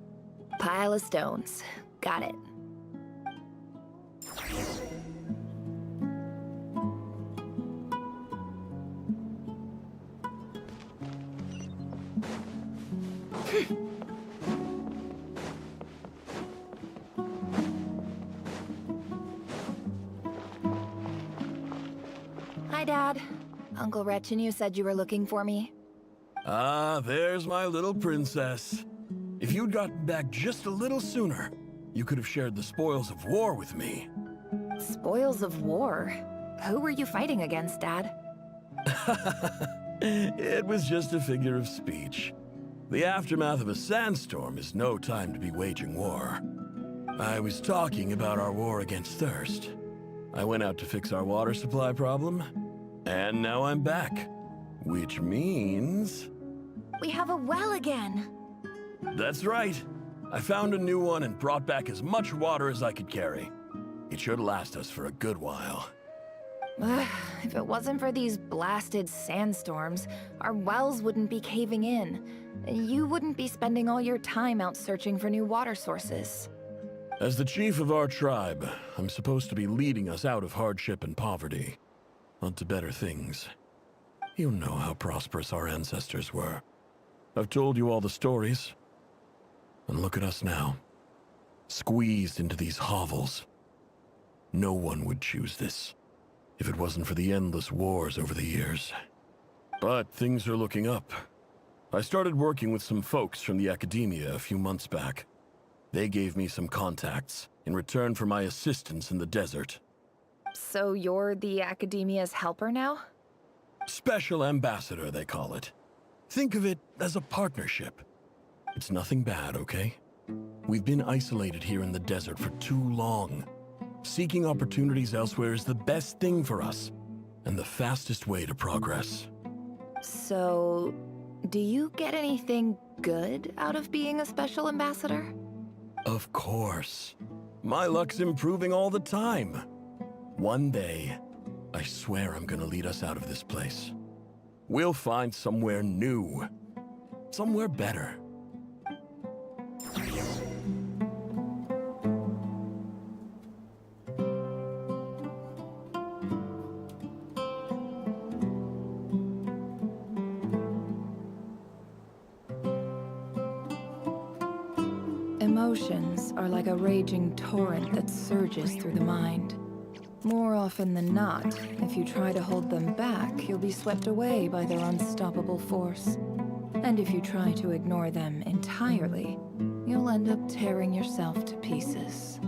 Pile of stones. Got it. Hi, Dad. Uncle Retinue said you were looking for me. Ah, there's my little princess. If you'd gotten back just a little sooner, you could have shared the spoils of war with me. Spoils of war? Who were you fighting against, Dad? It was just a figure of speech. The aftermath of a sandstorm is no time to be waging war. I was talking about our war against thirst. I went out to fix our water supply problem, and now I'm back. Which means... We have a well again! That's right. I found a new one and brought back as much water as I could carry. It should last us for a good while. If it wasn't for these blasted sandstorms, our wells wouldn't be caving in. You wouldn't be spending all your time out searching for new water sources. As the chief of our tribe, I'm supposed to be leading us out of hardship and poverty, onto better things. You know how prosperous our ancestors were. I've told you all the stories. And look at us now, squeezed into these hovels. No one would choose this, if it wasn't for the endless wars over the years. But things are looking up. I started working with some folks from the academia a few months back. They gave me some contacts in return for my assistance in the desert. So you're the academia's helper now? Special ambassador, they call it. Think of it as a partnership. It's nothing bad, okay? We've been isolated here in the desert for too long. Seeking opportunities elsewhere is the best thing for us, and the fastest way to progress. So, do you get anything good out of being a special ambassador? Of course. My luck's improving all the time. One day, I swear I'm gonna lead us out of this place. We'll find somewhere new. Somewhere better. Emotions are like a raging torrent that surges through the mind. More often than not, if you try to hold them back, you'll be swept away by their unstoppable force. And if you try to ignore them entirely, you'll end up tearing yourself to pieces.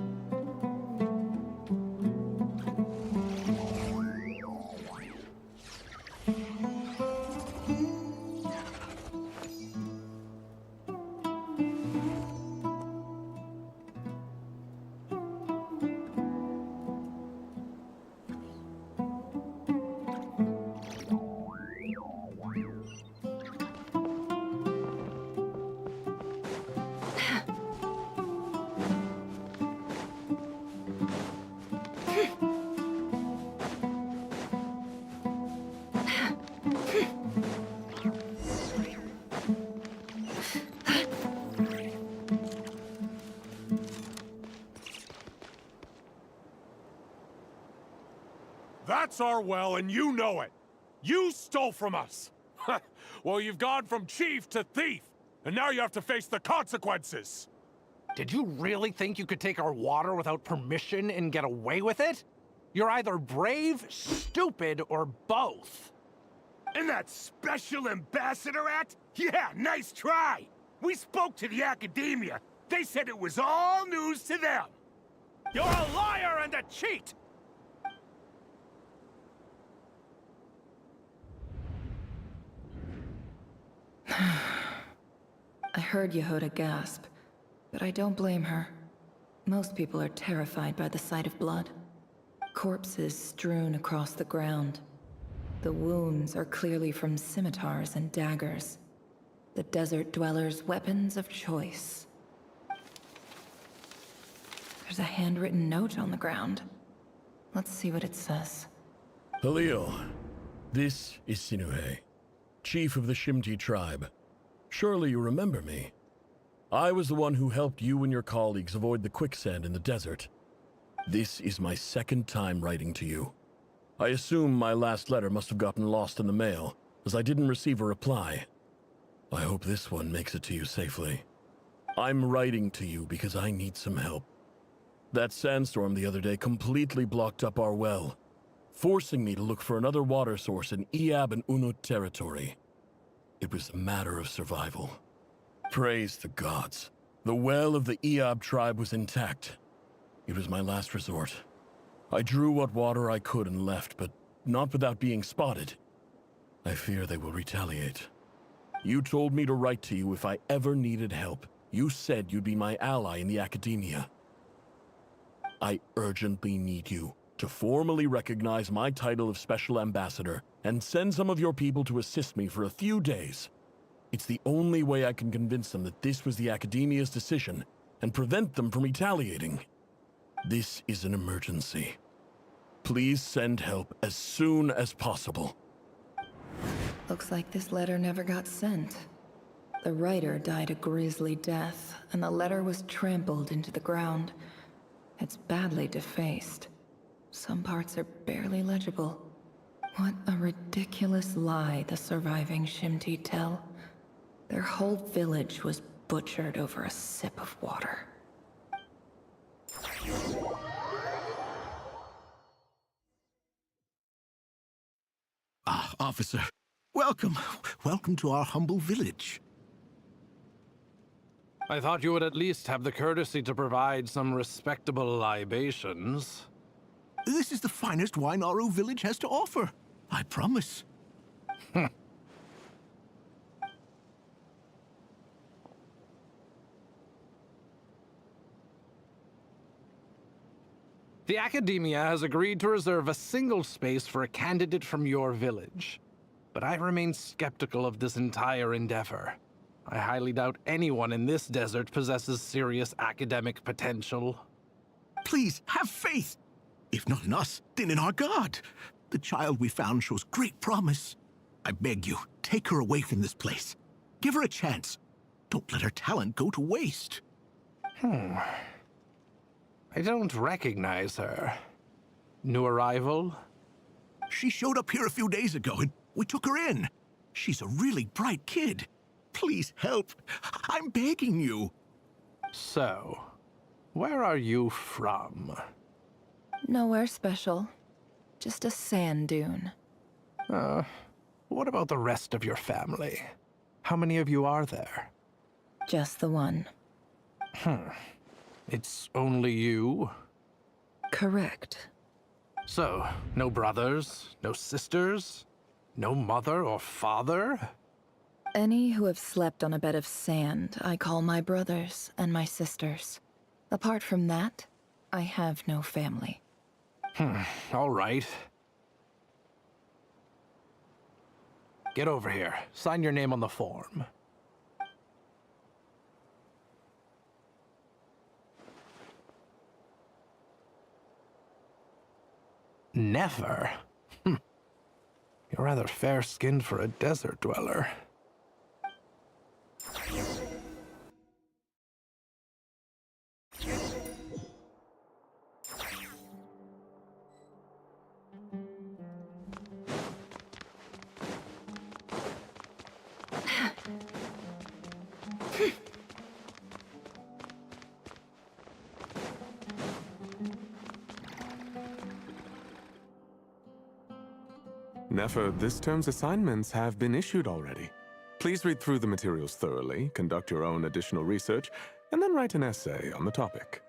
That's our well, and you know it. You stole from us. Well, you've gone from chief to thief, and now you have to face the consequences. Did you really think you could take our water without permission and get away with it? You're either brave, stupid, or both. And that Special Ambassador Act? Yeah, nice try! We spoke to the Academia. They said it was all news to them. You're a liar and a cheat! I heard Yehuda gasp, but I don't blame her. Most people are terrified by the sight of blood. Corpses strewn across the ground. The wounds are clearly from scimitars and daggers. The desert dwellers' weapons of choice. There's a handwritten note on the ground. Let's see what it says. Halil, this is Sinuhe, chief of the Shimti tribe. Surely you remember me. I was the one who helped you and your colleagues avoid the quicksand in the desert. This is my second time writing to you. I assume my last letter must have gotten lost in the mail, as I didn't receive a reply. I hope this one makes it to you safely. I'm writing to you because I need some help. That sandstorm the other day completely blocked up our well, forcing me to look for another water source in Iab and Unut territory. It was a matter of survival. Praise the gods. The well of the Iab tribe was intact. It was my last resort. I drew what water I could and left, but not without being spotted. I fear they will retaliate. You told me to write to you if I ever needed help. You said you'd be my ally in the Academia. I urgently need you to formally recognize my title of Special Ambassador and send some of your people to assist me for a few days. It's the only way I can convince them that this was the Academia's decision and prevent them from retaliating. This is an emergency. Please send help as soon as possible. Looks like this letter never got sent. The writer died a grisly death, and the letter was trampled into the ground. It's badly defaced. Some parts are barely legible. What a ridiculous lie the surviving Shimti tell. Their whole village was butchered over a sip of water. Ah, officer. Welcome. Welcome to our humble village. I thought you would at least have the courtesy to provide some respectable libations. This is the finest wine Aru village has to offer. I promise. The Academia has agreed to reserve a single space for a candidate from your village. But I remain skeptical of this entire endeavor. I highly doubt anyone in this desert possesses serious academic potential. Please, have faith. If not in us, then in our god. The child we found shows great promise. I beg you, take her away from this place. Give her a chance. Don't let her talent go to waste. I don't recognize her. New arrival? She showed up here a few days ago, and we took her in. She's a really bright kid. Please help. I'm begging you. So, where are you from? Nowhere special. Just a sand dune. What about the rest of your family? How many of you are there? Just the one. It's only you? Correct. So, no brothers, no sisters, no mother or father? Any who have slept on a bed of sand, I call my brothers and my sisters. Apart from that, I have no family. All right. Get over here. Sign your name on the form. Never? You're rather fair-skinned for a desert dweller. Nefer, this term's assignments have been issued already. Please read through the materials thoroughly, conduct your own additional research, and then write an essay on the topic.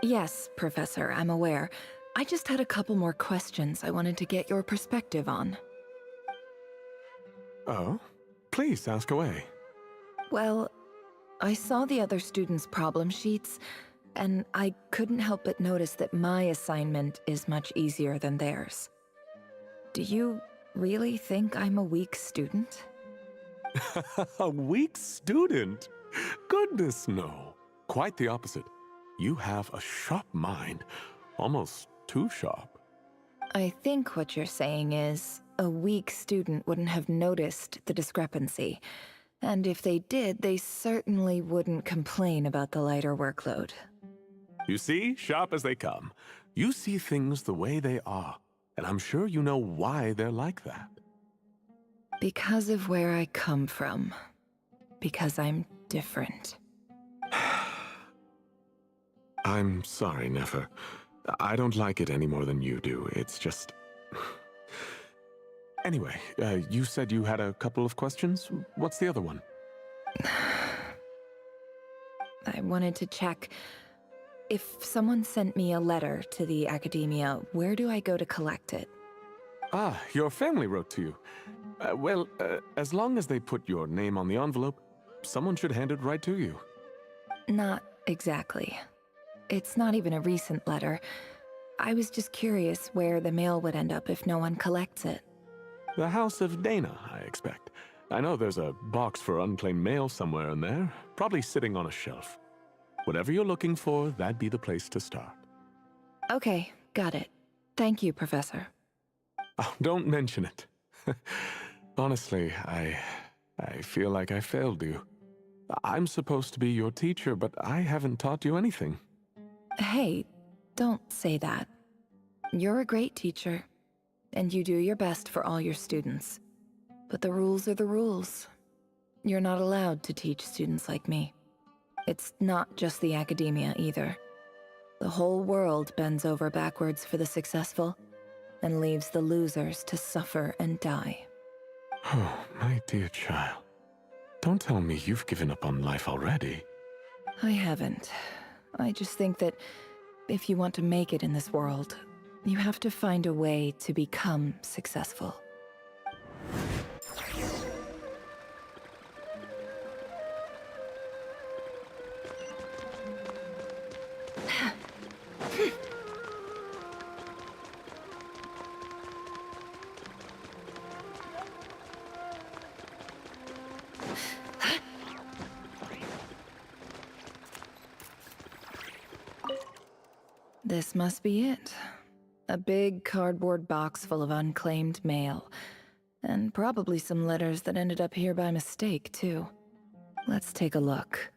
Yes, Professor, I'm aware. I just had a couple more questions I wanted to get your perspective on. Oh? Please ask away. Well, I saw the other students' problem sheets, and I couldn't help but notice that my assignment is much easier than theirs. Do you really think I'm a weak student? A weak student? Goodness, no. Quite the opposite. You have a sharp mind. Almost too sharp. I think what you're saying is, a weak student wouldn't have noticed the discrepancy. And if they did, they certainly wouldn't complain about the lighter workload. You see, sharp as they come. You see things the way they are. And I'm sure you know why they're like that. Because of where I come from. Because I'm different. I'm sorry, Nefer. I don't like it any more than you do. It's just... Anyway, you said you had a couple of questions. What's the other one? I wanted to check. If someone sent me a letter to the academia, where do I go to collect it? Ah, your family wrote to you. Well, as long as they put your name on the envelope, someone should hand it right to you. Not exactly. It's not even a recent letter. I was just curious where the mail would end up if no one collects it. The House of Dana, I expect. I know there's a box for unclaimed mail somewhere in there, probably sitting on a shelf. Whatever you're looking for, that'd be the place to start. Okay, got it. Thank you, Professor. Oh, don't mention it. Honestly, I feel like I failed you. I'm supposed to be your teacher, but I haven't taught you anything. Hey, don't say that. You're a great teacher, and you do your best for all your students. But the rules are the rules. You're not allowed to teach students like me. It's not just the academia either. The whole world bends over backwards for the successful, and leaves the losers to suffer and die. Oh, my dear child. Don't tell me you've given up on life already. I haven't. I just think that if you want to make it in this world, you have to find a way to become successful. This must be it. A big cardboard box full of unclaimed mail. And probably some letters that ended up here by mistake, too. Let's take a look.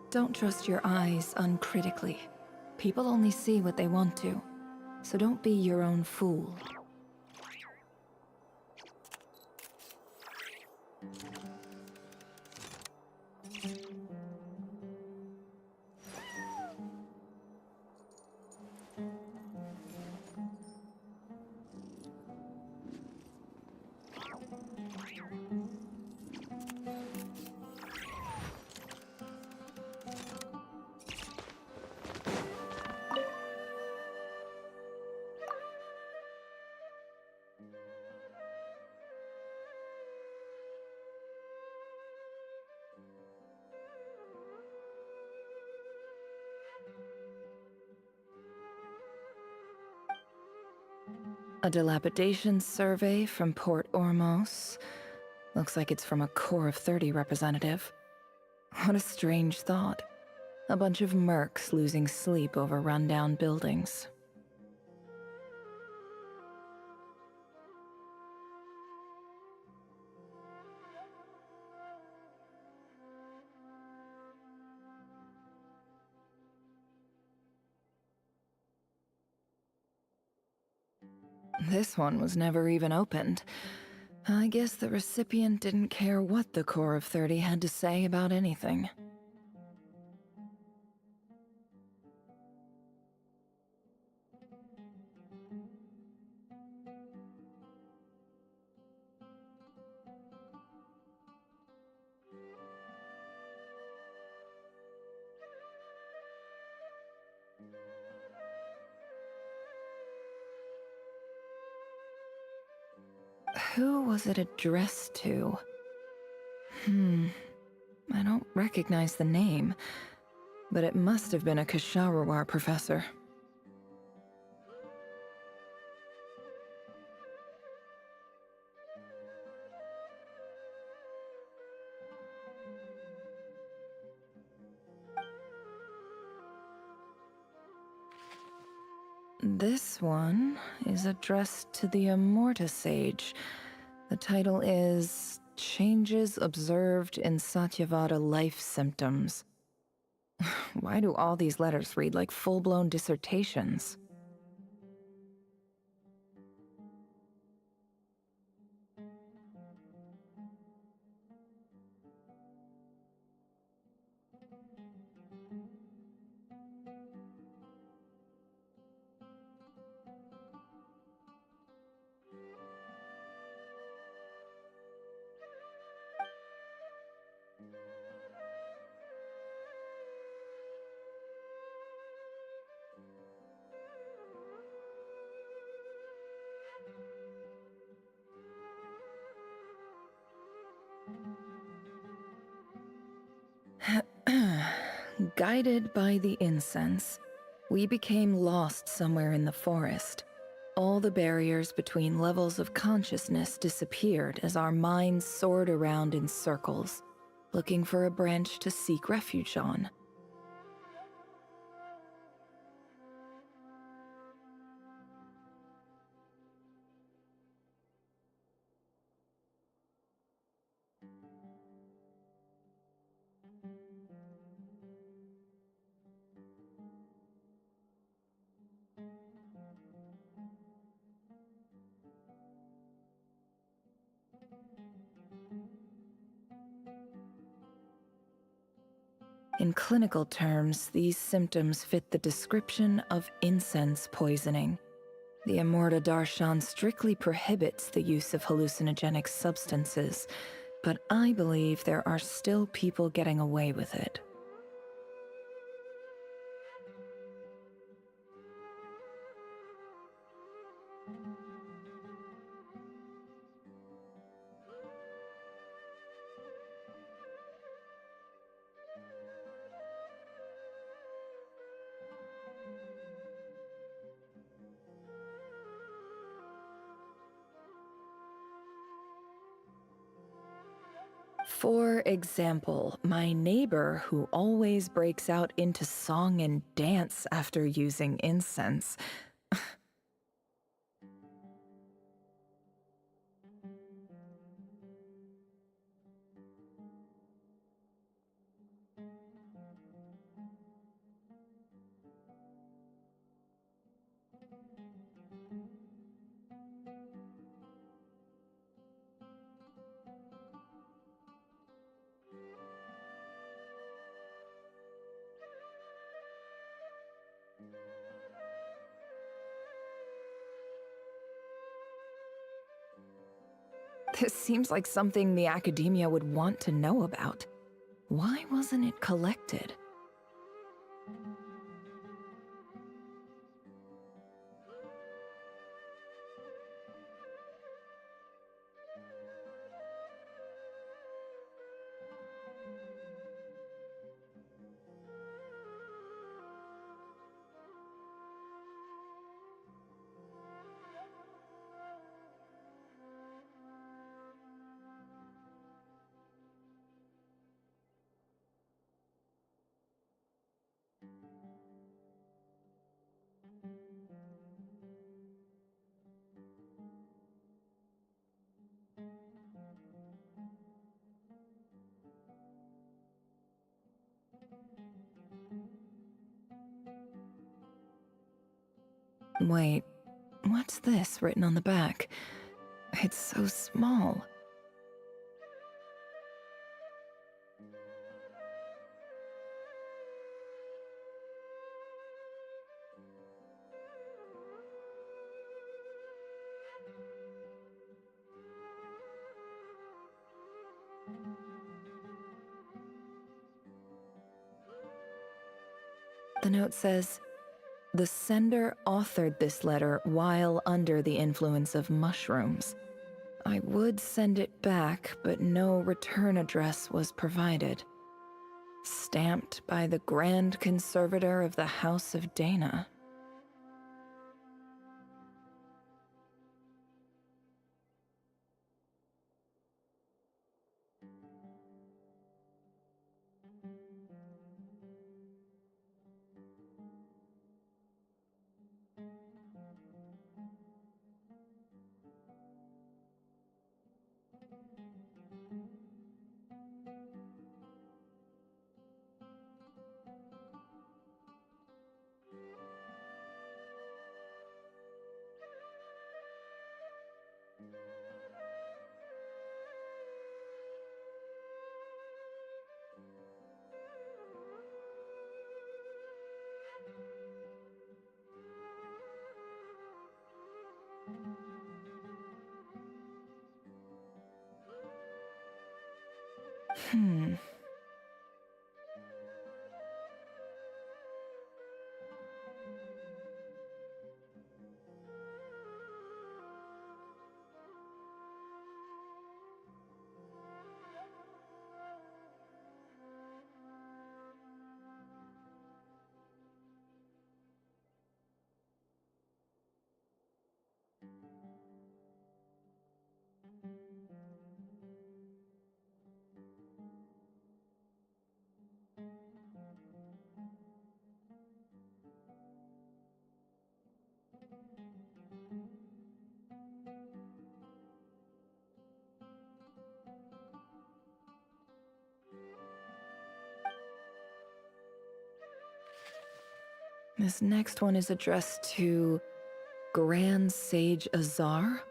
Don't trust your eyes uncritically. People only see what they want to, so don't be your own fool. A dilapidation survey from Port Ormos. Looks like it's from a Corps of 30 representative. What a strange thought. A bunch of mercs losing sleep over rundown buildings. This one was never even opened. I guess the recipient didn't care what the Corps of 30 had to say about anything. Who was it addressed to? I don't recognize the name, but it must have been a Ksharawar professor. This one is addressed to the Immorta Sage. The title is Changes Observed in Satyavada Life Symptoms. Why do all these letters read like full-blown dissertations? Guided by the incense, we became lost somewhere in the forest. All the barriers between levels of consciousness disappeared as our minds soared around in circles, looking for a branch to seek refuge on. In clinical terms, these symptoms fit the description of incense poisoning. The Immorta Darshan strictly prohibits the use of hallucinogenic substances, but I believe there are still people getting away with it. For example, my neighbor who always breaks out into song and dance after using incense. This seems like something the academia would want to know about. Why wasn't it collected? Wait, what's this written on the back? It's so small. The note says, "The sender authored this letter while under the influence of mushrooms. I would send it back, but no return address was provided. Stamped by the Grand Conservator of the House of Dana." Hmm. This next one is addressed to Grand Sage Azar?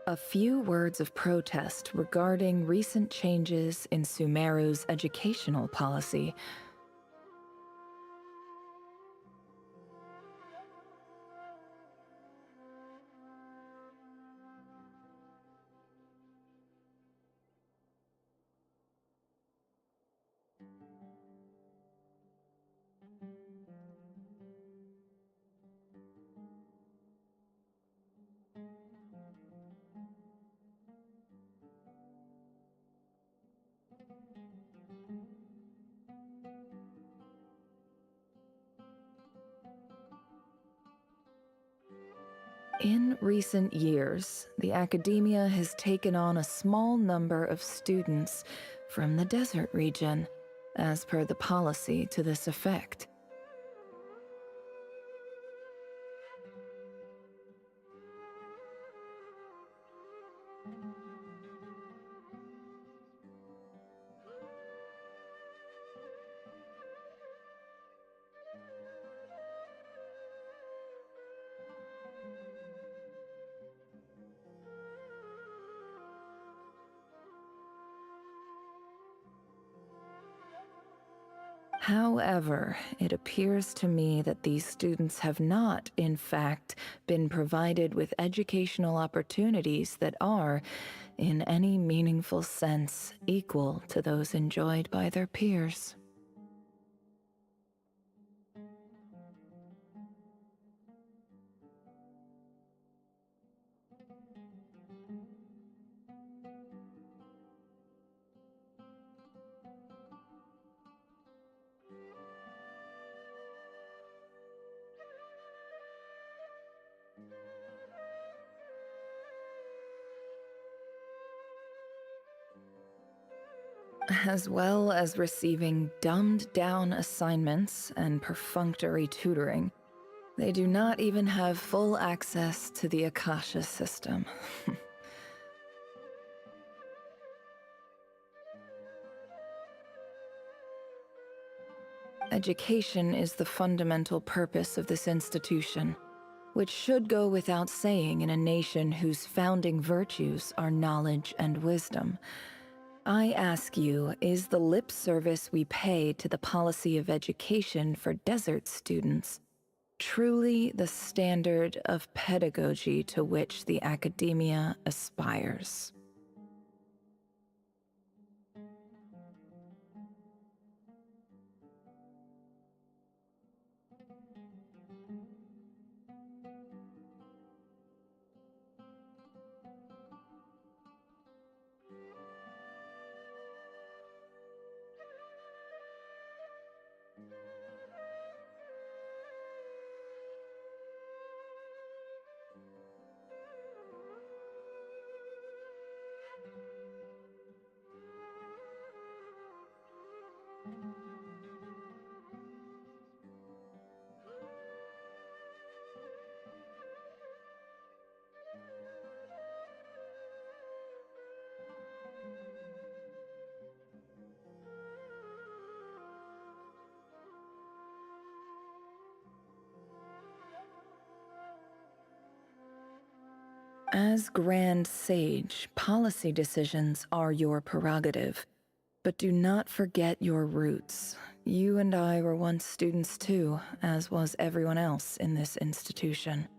A few words of protest regarding recent changes in Sumeru's educational policy. In recent years, the academia has taken on a small number of students from the desert region, as per the policy to this effect. However, it appears to me that these students have not, in fact, been provided with educational opportunities that are, in any meaningful sense, equal to those enjoyed by their peers. as well as receiving dumbed-down assignments and perfunctory tutoring. They do not even have full access to the Akasha system. Education is the fundamental purpose of this institution, which should go without saying in a nation whose founding virtues are knowledge and wisdom. I ask you, is the lip service we pay to the policy of education for desert students truly the standard of pedagogy to which the academia aspires? As Grand Sage, policy decisions are your prerogative, but do not forget your roots. You and I were once students too, as was everyone else in this institution.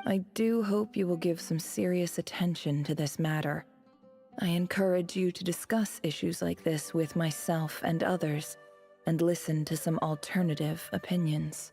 I do hope you will give some serious attention to this matter. I encourage you to discuss issues like this with myself and others, and listen to some alternative opinions.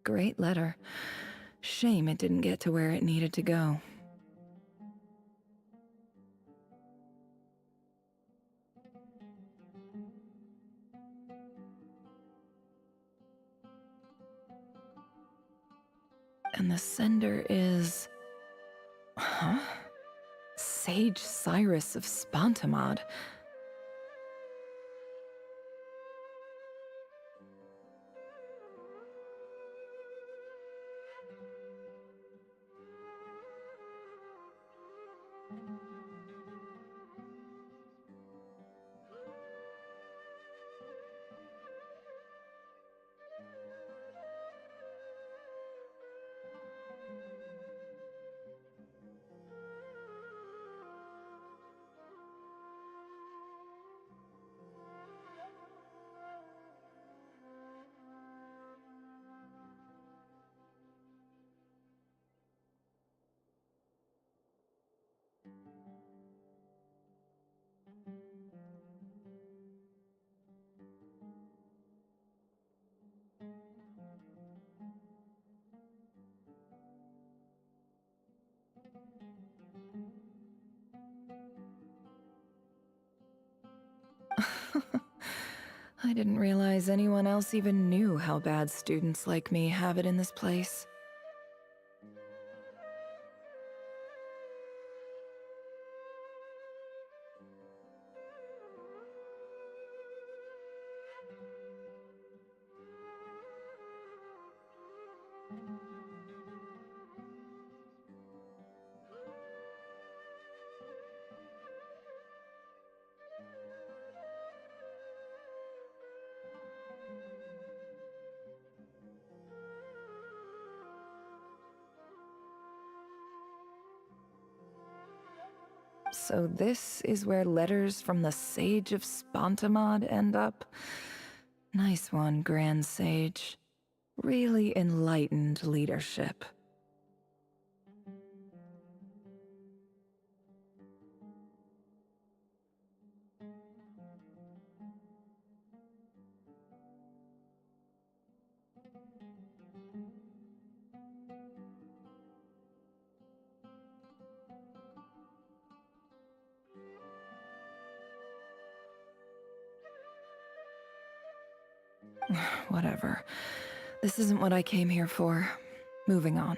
Great letter. Shame it didn't get to where it needed to go. And the sender is... Huh? Sage Cyrus of Spontamod. I didn't realize anyone else even knew how bad students like me have it in this place. So this is where letters from the Sage of Spontamod end up? Nice one, Grand Sage. Really enlightened leadership. Whatever. This isn't what I came here for. Moving on.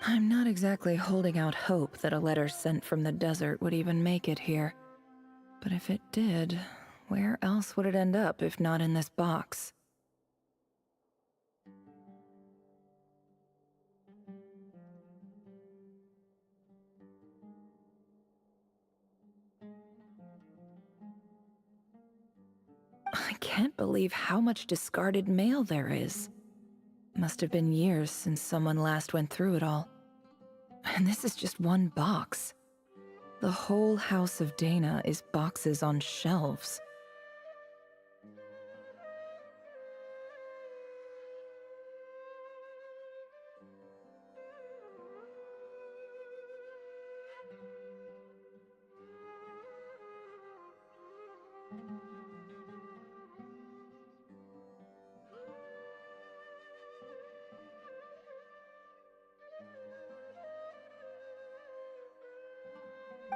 I'm not exactly holding out hope that a letter sent from the desert would even make it here. But if it did, where else would it end up if not in this box? I can't believe how much discarded mail there is. Must have been years since someone last went through it all. And this is just one box. The whole House of Dana is boxes on shelves.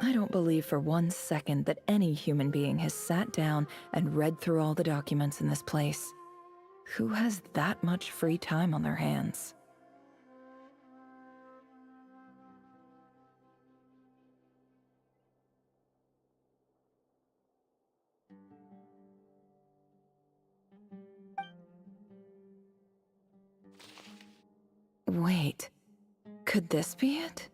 I don't believe for one second that any human being has sat down and read through all the documents in this place. Who has that much free time on their hands? Wait, could this be it?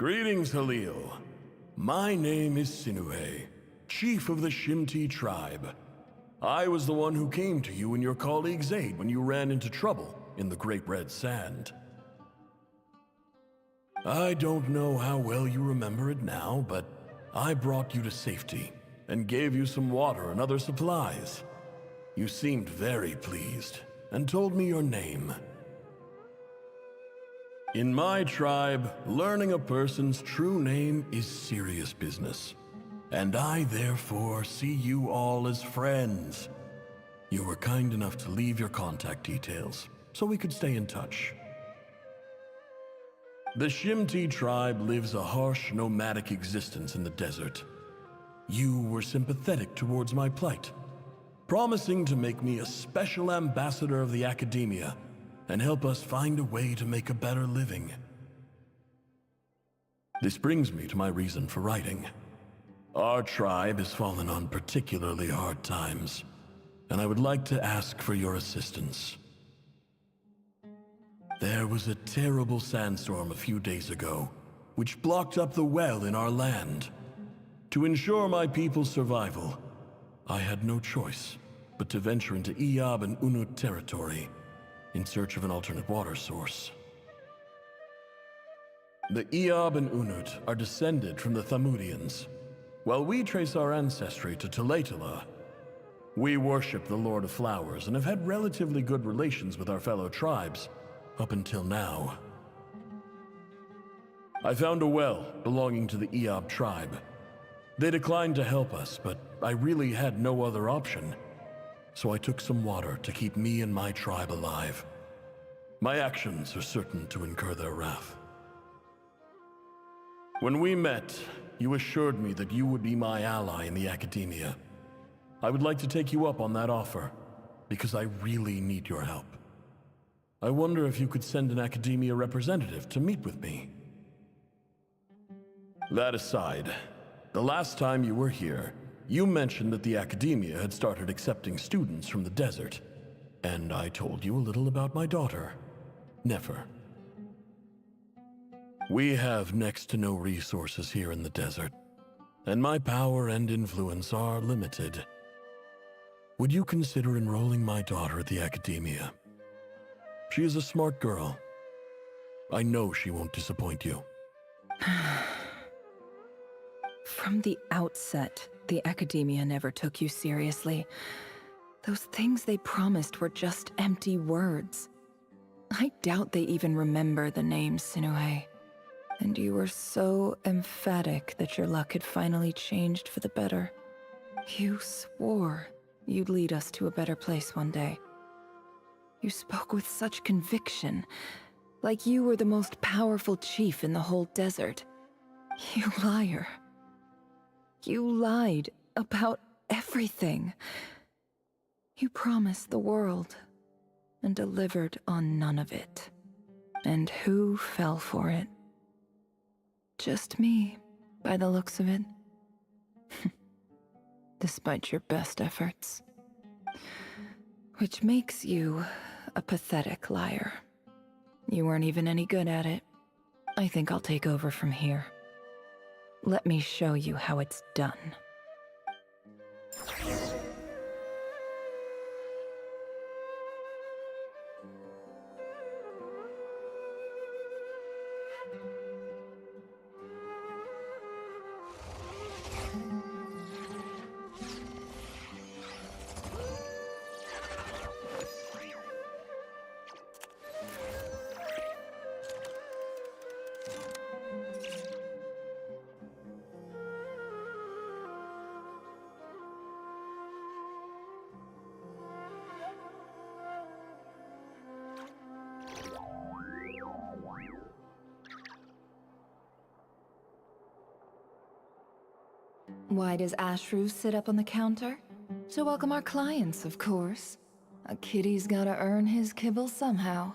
Greetings, Halil. My name is Sinuhe, chief of the Shimti tribe. I was the one who came to you and your colleague's aid when you ran into trouble in the Great Red Sand. I don't know how well you remember it now, but I brought you to safety and gave you some water and other supplies. You seemed very pleased and told me your name. In my tribe, learning a person's true name is serious business, and I therefore see you all as friends. You were kind enough to leave your contact details so we could stay in touch. The Shimti tribe lives a harsh, nomadic existence in the desert. You were sympathetic towards my plight, promising to make me a special ambassador of the academia and help us find a way to make a better living. This brings me to my reason for writing. Our tribe has fallen on particularly hard times, and I would like to ask for your assistance. There was a terrible sandstorm a few days ago, which blocked up the well in our land. To ensure my people's survival, I had no choice but to venture into Iyab and Unut territory in search of an alternate water source. The Iyab and Unut are descended from the Thamudians. While we trace our ancestry to Tulatala, we worship the Lord of Flowers and have had relatively good relations with our fellow tribes up until now. I found a well belonging to the Iyab tribe. They declined to help us, but I really had no other option. So I took some water to keep me and my tribe alive. My actions are certain to incur their wrath. When we met, you assured me that you would be my ally in the academia. I would like to take you up on that offer, because I really need your help. I wonder if you could send an academia representative to meet with me. That aside, the last time you were here, you mentioned that the academia had started accepting students from the desert, and I told you a little about my daughter, Nefer. We have next to no resources here in the desert, and my power and influence are limited. Would you consider enrolling my daughter at the academia? She is a smart girl. I know she won't disappoint you. From the outset, the academia never took you seriously. Those things they promised were just empty words. I doubt they even remember the name Sinuhe. And you were so emphatic that your luck had finally changed for the better. You swore you'd lead us to a better place one day. You spoke with such conviction, like you were the most powerful chief in the whole desert. You liar. You lied about everything. You promised the world and delivered on none of it. And who fell for it? Just me, by the looks of it. Despite your best efforts. Which makes you a pathetic liar. You weren't even any good at it. I think I'll take over from here. Let me show you how it's done. Why does Ashru sit up on the counter? To welcome our clients, of course. A kitty's gotta earn his kibble somehow.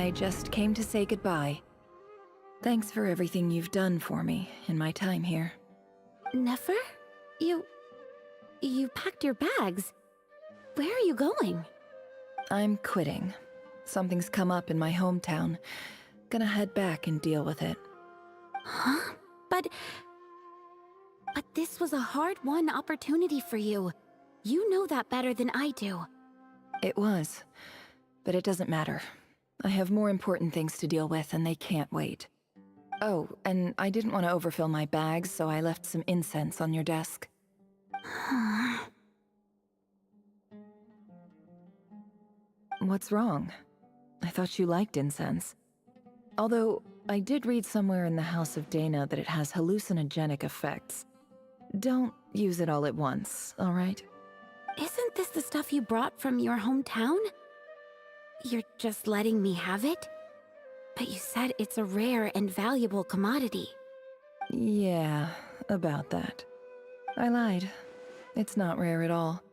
I just came to say goodbye. Thanks for everything you've done for me in my time here. Nefer? You packed your bags. Where are you going? I'm quitting. Something's come up in my hometown. Gonna head back and deal with it. Huh? But this was a hard-won opportunity for you. You know that better than I do. It was. But it doesn't matter. I have more important things to deal with, and they can't wait. Oh, and I didn't want to overfill my bags, so I left some incense on your desk. What's wrong? I thought you liked incense. Although, I did read somewhere in the House of Dana that it has hallucinogenic effects. Don't use it all at once, alright? Isn't this the stuff you brought from your hometown? You're just letting me have it? But you said it's a rare and valuable commodity. Yeah, about that. I lied. It's not rare at all.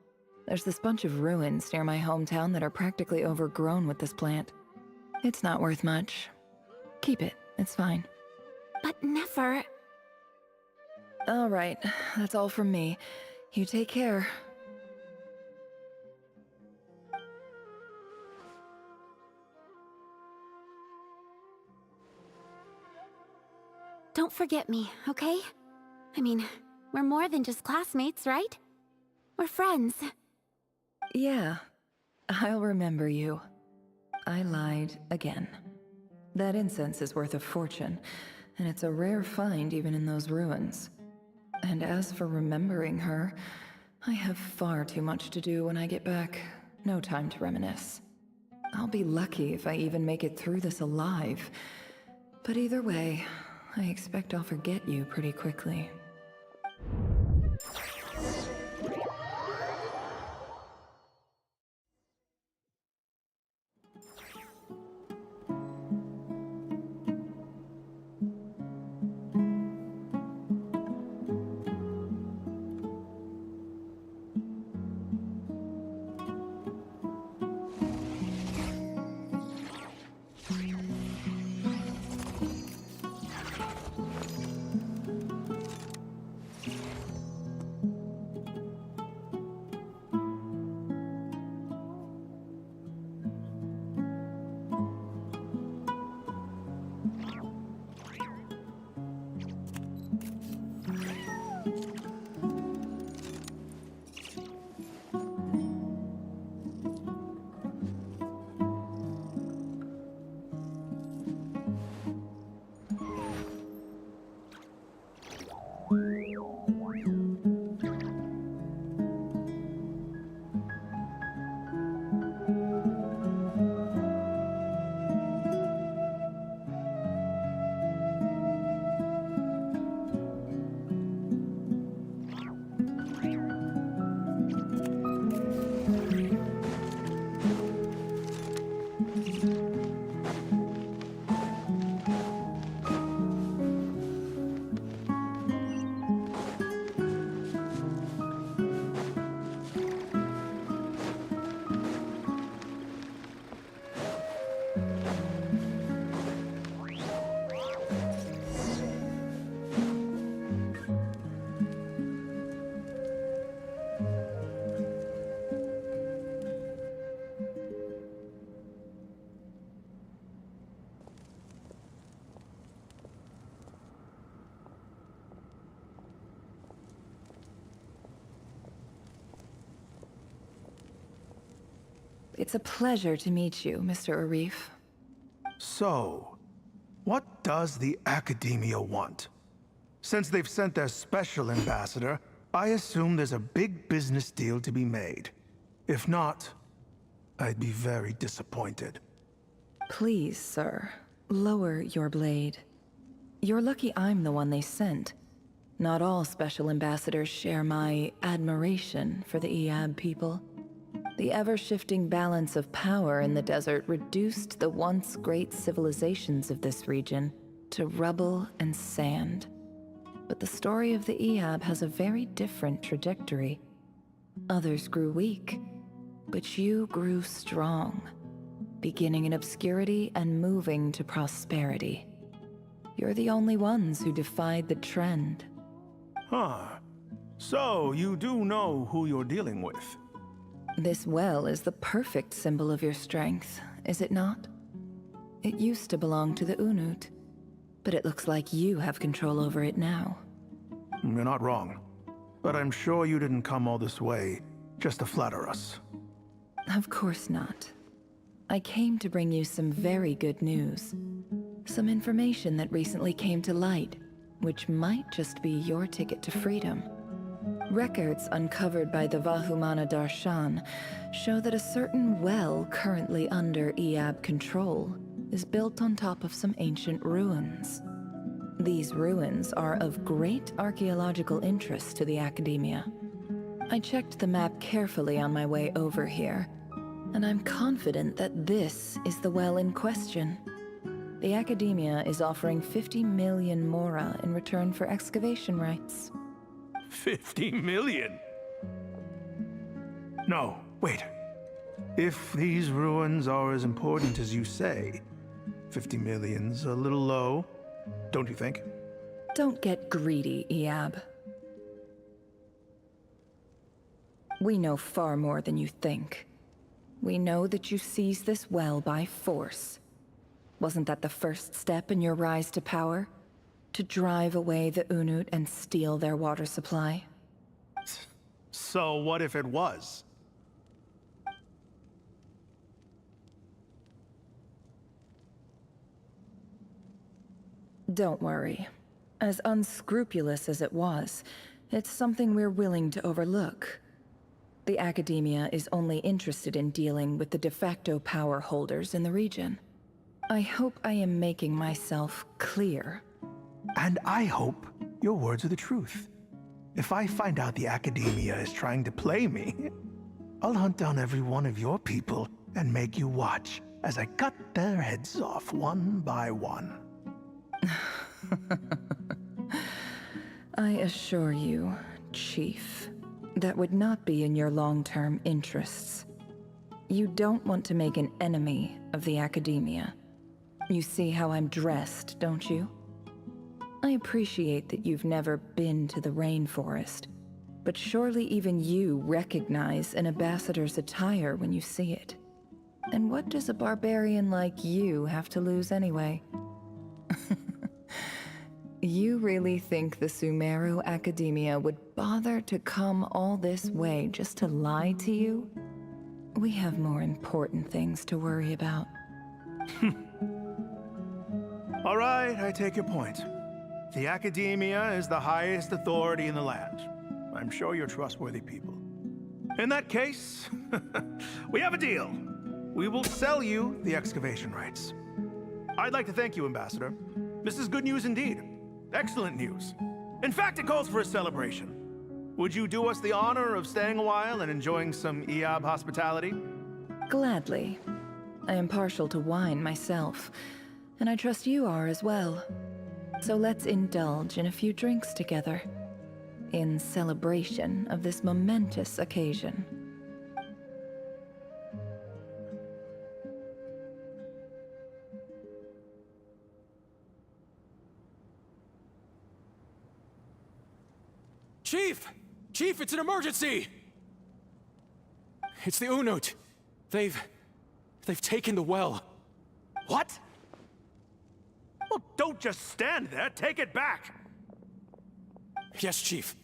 There's this bunch of ruins near my hometown that are practically overgrown with this plant. It's not worth much. Keep it, it's fine. But Nefer... Alright, that's all from me. You take care. Don't forget me, okay? I mean, we're more than just classmates, right? We're friends. Yeah, I'll remember you. I lied again. That incense is worth a fortune, and it's a rare find even in those ruins. And as for remembering her, I have far too much to do when I get back. No time to reminisce. I'll be lucky if I even make it through this alive. But either way, I expect I'll forget you pretty quickly. It's a pleasure to meet you, Mr. Arif. So, what does the Academia want? Since they've sent their special ambassador, I assume there's a big business deal to be made. If not, I'd be very disappointed. Please, sir, lower your blade. You're lucky I'm the one they sent. Not all special ambassadors share my admiration for the Iab people. The ever-shifting balance of power in the desert reduced the once great civilizations of this region to rubble and sand. But the story of the Iab has a very different trajectory. Others grew weak, but you grew strong. beginning in obscurity and moving to prosperity. You're the only ones who defied the trend. Huh. So, you do know who you're dealing with? This well is the perfect symbol of your strength, is it not? It used to belong to the Unut, but it looks like you have control over it now. You're not wrong. But I'm sure you didn't come all this way just to flatter us. Of course not. I came to bring you some very good news. Some information that recently came to light, which might just be your ticket to freedom. Records uncovered by the Vahumana Darshan show that a certain well currently under Iab control is built on top of some ancient ruins. These ruins are of great archaeological interest to the Academia. I checked the map carefully on my way over here, and I'm confident that this is the well in question. The Academia is offering 50 million mora in return for excavation rights. 50 million? No, wait. If these ruins are as important as you say, 50 million's a little low, don't you think? Don't get greedy, Iab. We know far more than you think. We know that you seized this well by force. Wasn't that the first step in your rise to power? To drive away the Unut and steal their water supply? So what if it was? Don't worry. As unscrupulous as it was, it's something we're willing to overlook. The Academia is only interested in dealing with the de facto power holders in the region. I hope I am making myself clear. And I hope your words are the truth. If I find out the Academia is trying to play me, I'll hunt down every one of your people and make you watch as I cut their heads off one by one. I assure you, Chief, that would not be in your long-term interests. You don't want to make an enemy of the Academia. You see how I'm dressed, don't you? I appreciate that you've never been to the rainforest, but surely even you recognize an ambassador's attire when you see it. And what does a barbarian like you have to lose anyway? You really think the Sumeru Academia would bother to come all this way just to lie to you? We have more important things to worry about. All right, I take your point. The Academia is the highest authority in the land. I'm sure you're trustworthy people. In that case, we have a deal. We will sell you the excavation rights. I'd like to thank you, Ambassador. This is good news indeed. Excellent news. In fact, it calls for a celebration. Would you do us the honor of staying a while and enjoying some Iab hospitality? Gladly. I am partial to wine myself, and I trust you are as well. So let's indulge in a few drinks together, in celebration of this momentous occasion. Chief! Chief, it's an emergency! It's the Unut. They've taken the well. What? Well, don't just stand there. Take it back. Yes, Chief.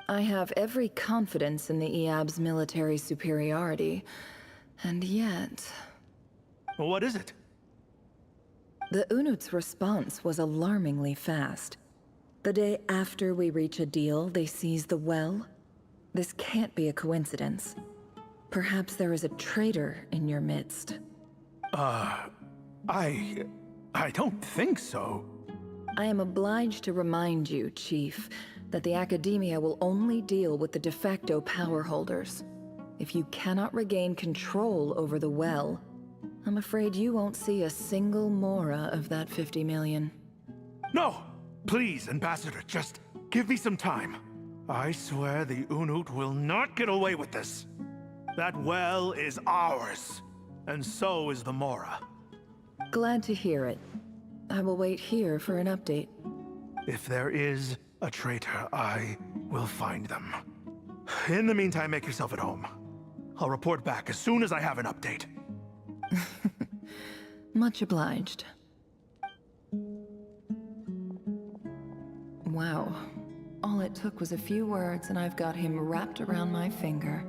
I have every confidence in the Iab's military superiority, and yet... Well, what is it? The Unut's response was alarmingly fast. The day after we reach a deal, they seize the well. This can't be a coincidence. Perhaps there is a traitor in your midst. I don't think so. I am obliged to remind you, Chief, that the Academia will only deal with the de facto power holders. If you cannot regain control over the well, I'm afraid you won't see a single mora of that 50 million. No! Please, Ambassador, just give me some time. I swear the Unut will not get away with this. That well is ours. And so is the Mora. Glad to hear it. I will wait here for an update. If there is a traitor, I will find them. In the meantime, make yourself at home. I'll report back as soon as I have an update. Much obliged. Wow. All it took was a few words and I've got him wrapped around my finger.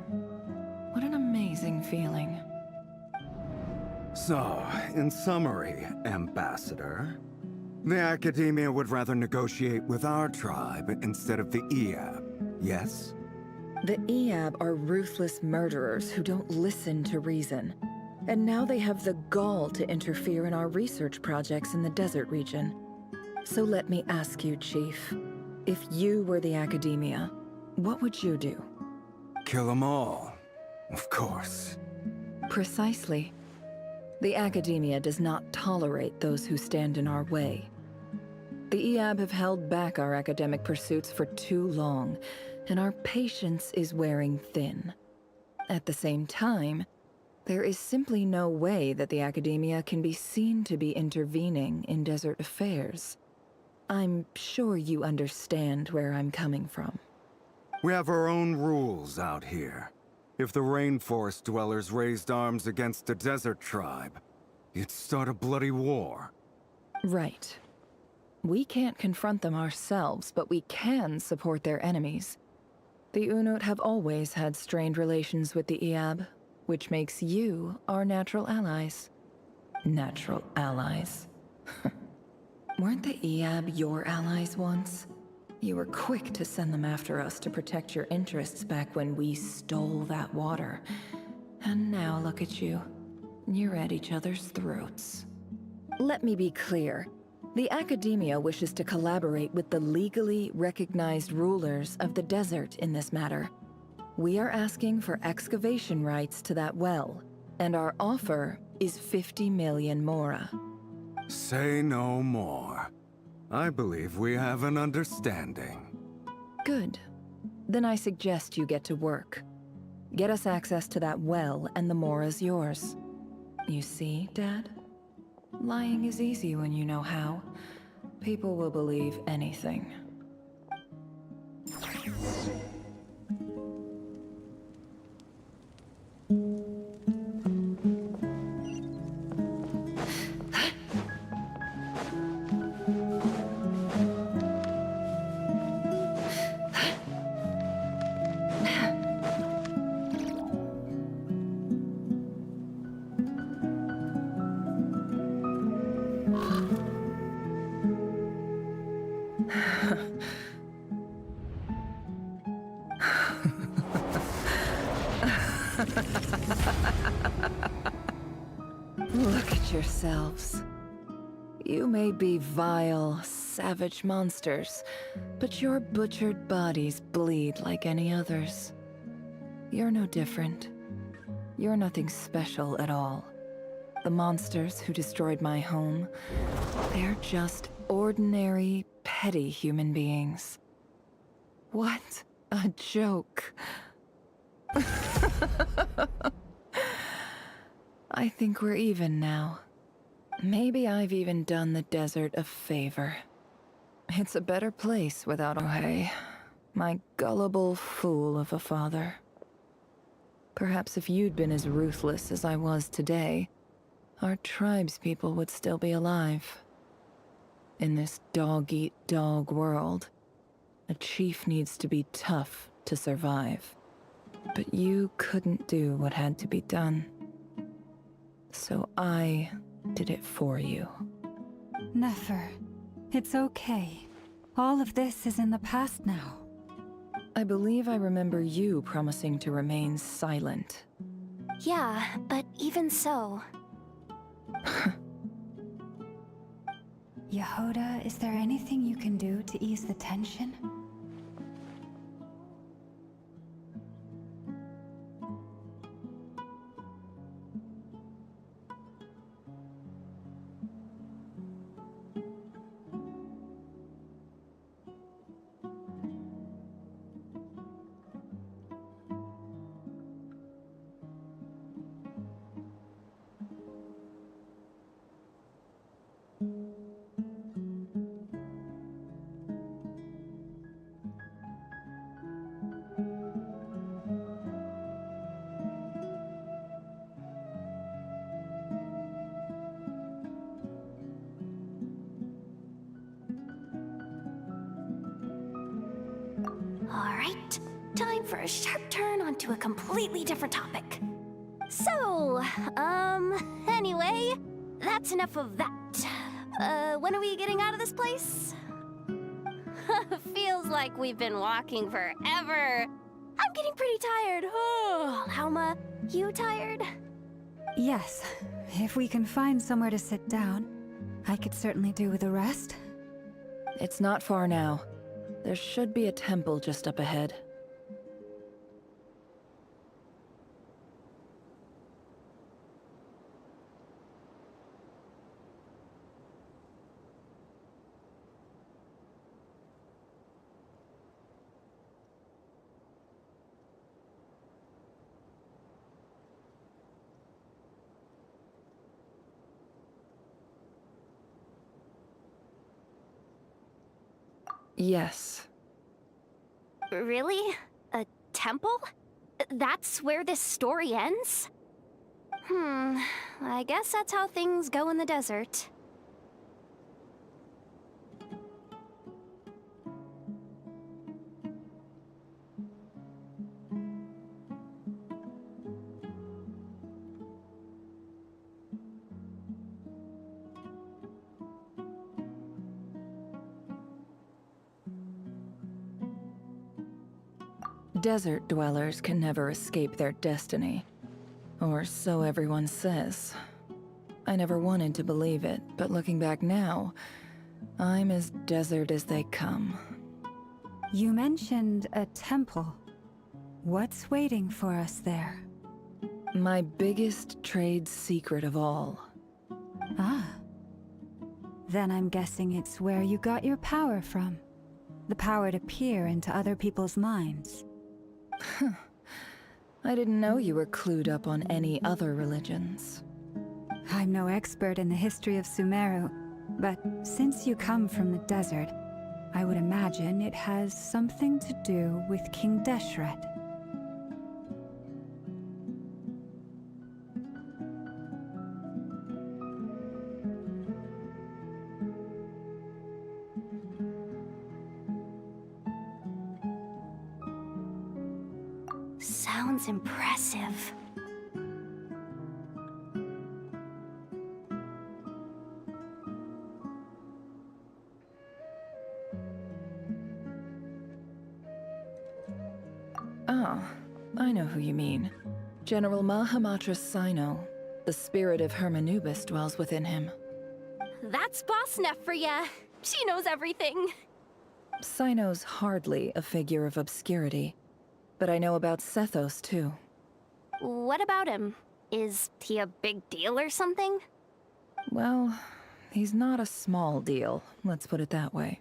What an amazing feeling. So, in summary, Ambassador, the Academia would rather negotiate with our tribe instead of the EAB, yes? The EAB are ruthless murderers who don't listen to reason. And now they have the gall to interfere in our research projects in the desert region. So let me ask you, Chief. If you were the Academia, what would you do? Kill them all, of course. Precisely. The Academia does not tolerate those who stand in our way. The EAB have held back our academic pursuits for too long, and our patience is wearing thin. At the same time, there is simply no way that the Academia can be seen to be intervening in desert affairs. I'm sure you understand where I'm coming from. We have our own rules out here. If the rainforest dwellers raised arms against a desert tribe, you'd start a bloody war. Right. We can't confront them ourselves, but we can support their enemies. The Unut have always had strained relations with the EAB, which makes you our natural allies. Natural allies? Weren't the EAB your allies once? You were quick to send them after us to protect your interests back when we stole that water. And now look at you. You're at each other's throats. Let me be clear. The Academia wishes to collaborate with the legally recognized rulers of the desert in this matter. We are asking for excavation rights to that well, and our offer is 50 million mora. Say no more. I believe we have an understanding. Good. Then I suggest you get to work. Get us access to that well, and the mora's yours. You see, Dad? Lying is easy when you know how. People will believe anything. Look at yourselves. You may be vile, savage monsters, but your butchered bodies bleed like any others. You're no different. You're nothing special at all. The monsters who destroyed my home, they're just ordinary, petty human beings. What a joke. I think we're even now. Maybe I've even done the desert a favor. It's a better place without Ohei, my gullible fool of a father. Perhaps if you'd been as ruthless as I was today, our tribespeople would still be alive. In this dog-eat-dog world, a chief needs to be tough to survive. But you couldn't do what had to be done. So I did it for you. Nefer, it's okay. All of this is in the past now. I believe I remember you promising to remain silent. Yeah, but even so... Yehoda, is there anything you can do to ease the tension? Alright, time for a sharp turn onto a completely different topic. So, anyway, that's enough of that. When are we getting out of this place? Feels like we've been walking forever. I'm getting pretty tired. Oh, Lauma, you tired? Yes, if we can find somewhere to sit down, I could certainly do with a rest. It's not far now. There should be a temple just up ahead. Yes. Really? A temple? That's where this story ends? I guess that's how things go in the desert. Desert dwellers can never escape their destiny. Or so everyone says. I never wanted to believe it, but looking back now, I'm as desert as they come. You mentioned a temple. What's waiting for us there? My biggest trade secret of all. Ah. Then I'm guessing it's where you got your power from. The power to peer into other people's minds. I didn't know you were clued up on any other religions. I'm no expert in the history of Sumeru, but since you come from the desert, I would imagine it has something to do with King Deshret. Sounds impressive. Oh, I know who you mean. General Mahamatra Sino. The spirit of Hermanubis dwells within him. That's Boss Neff for ya. She knows everything. Sino's hardly a figure of obscurity. But I know about Sethos, too. What about him? Is he a big deal or something? Well, he's not a small deal, let's put it that way.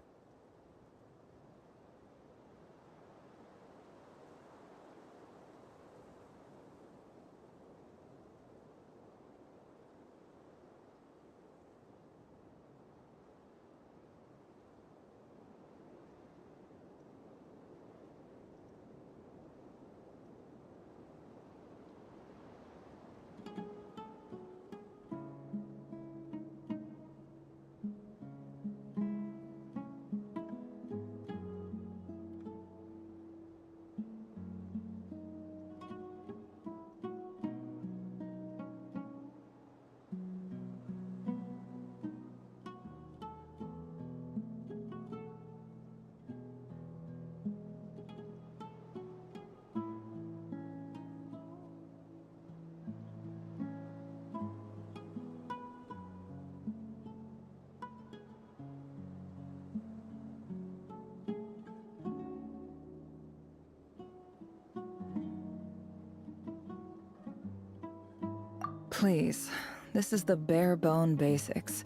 Please, this is the bare-bone basics.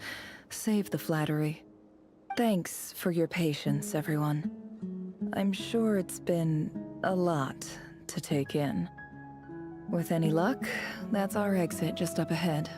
Save the flattery. Thanks for your patience, everyone. I'm sure it's been a lot to take in. With any luck, that's our exit just up ahead.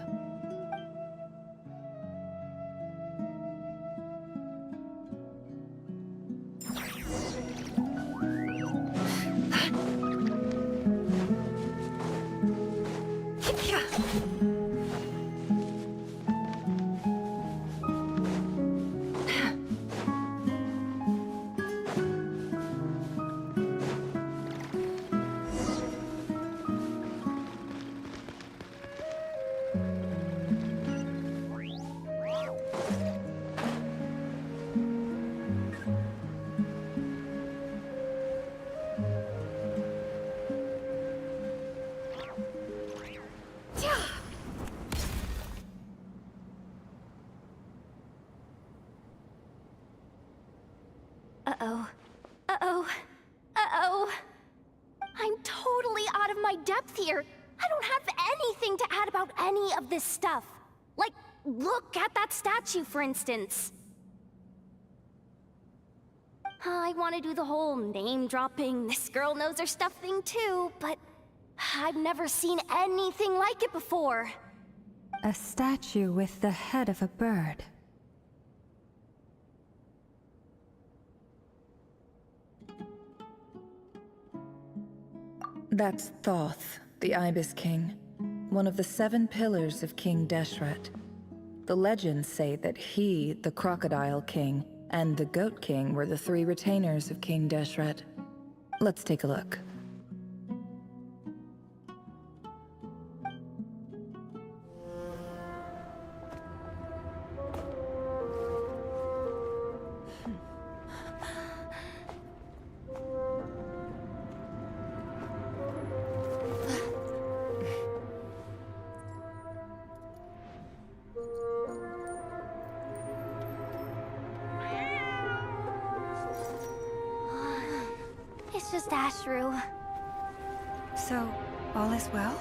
Uh-oh. Uh-oh. Uh-oh. I'm totally out of my depth here. I don't have anything to add about any of this stuff. Like, look at that statue, for instance. I want to do the whole name-dropping, this girl knows her stuff thing too, but I've never seen anything like it before. A statue with the head of a bird. That's Thoth, the Ibis King, one of the 7 pillars of King Deshret. The legends say that he, the Crocodile King, and the Goat King were the 3 retainers of King Deshret. Let's take a look. It's just Ashru. So, all is well?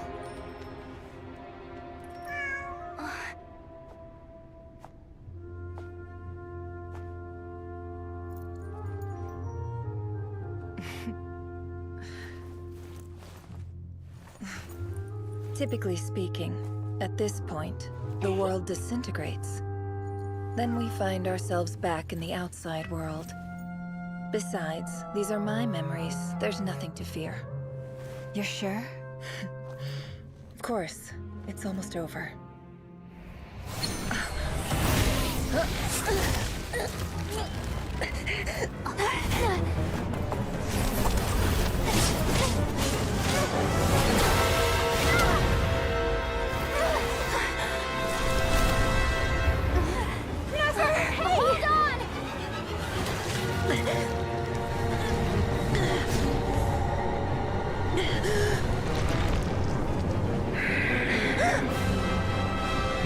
Typically speaking, at this point, the world disintegrates. Then we find ourselves back in the outside world. Besides, these are my memories. There's nothing to fear. You're sure? Of course. It's almost over.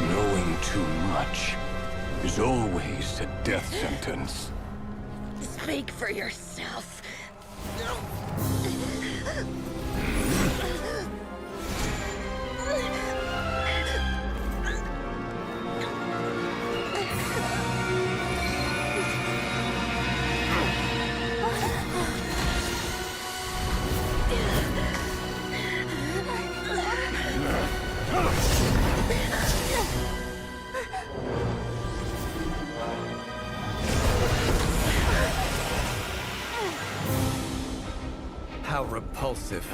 Knowing too much is always a death sentence. Speak for yourself. How repulsive.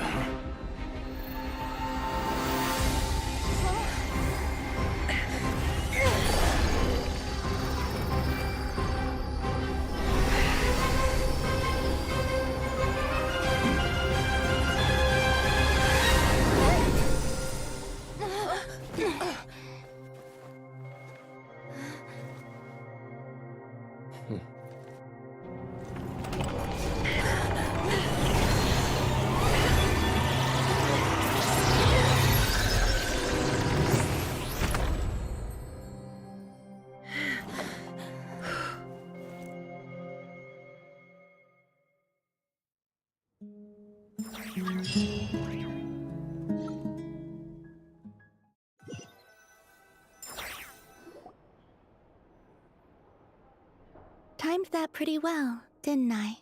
Timed that pretty well, didn't I?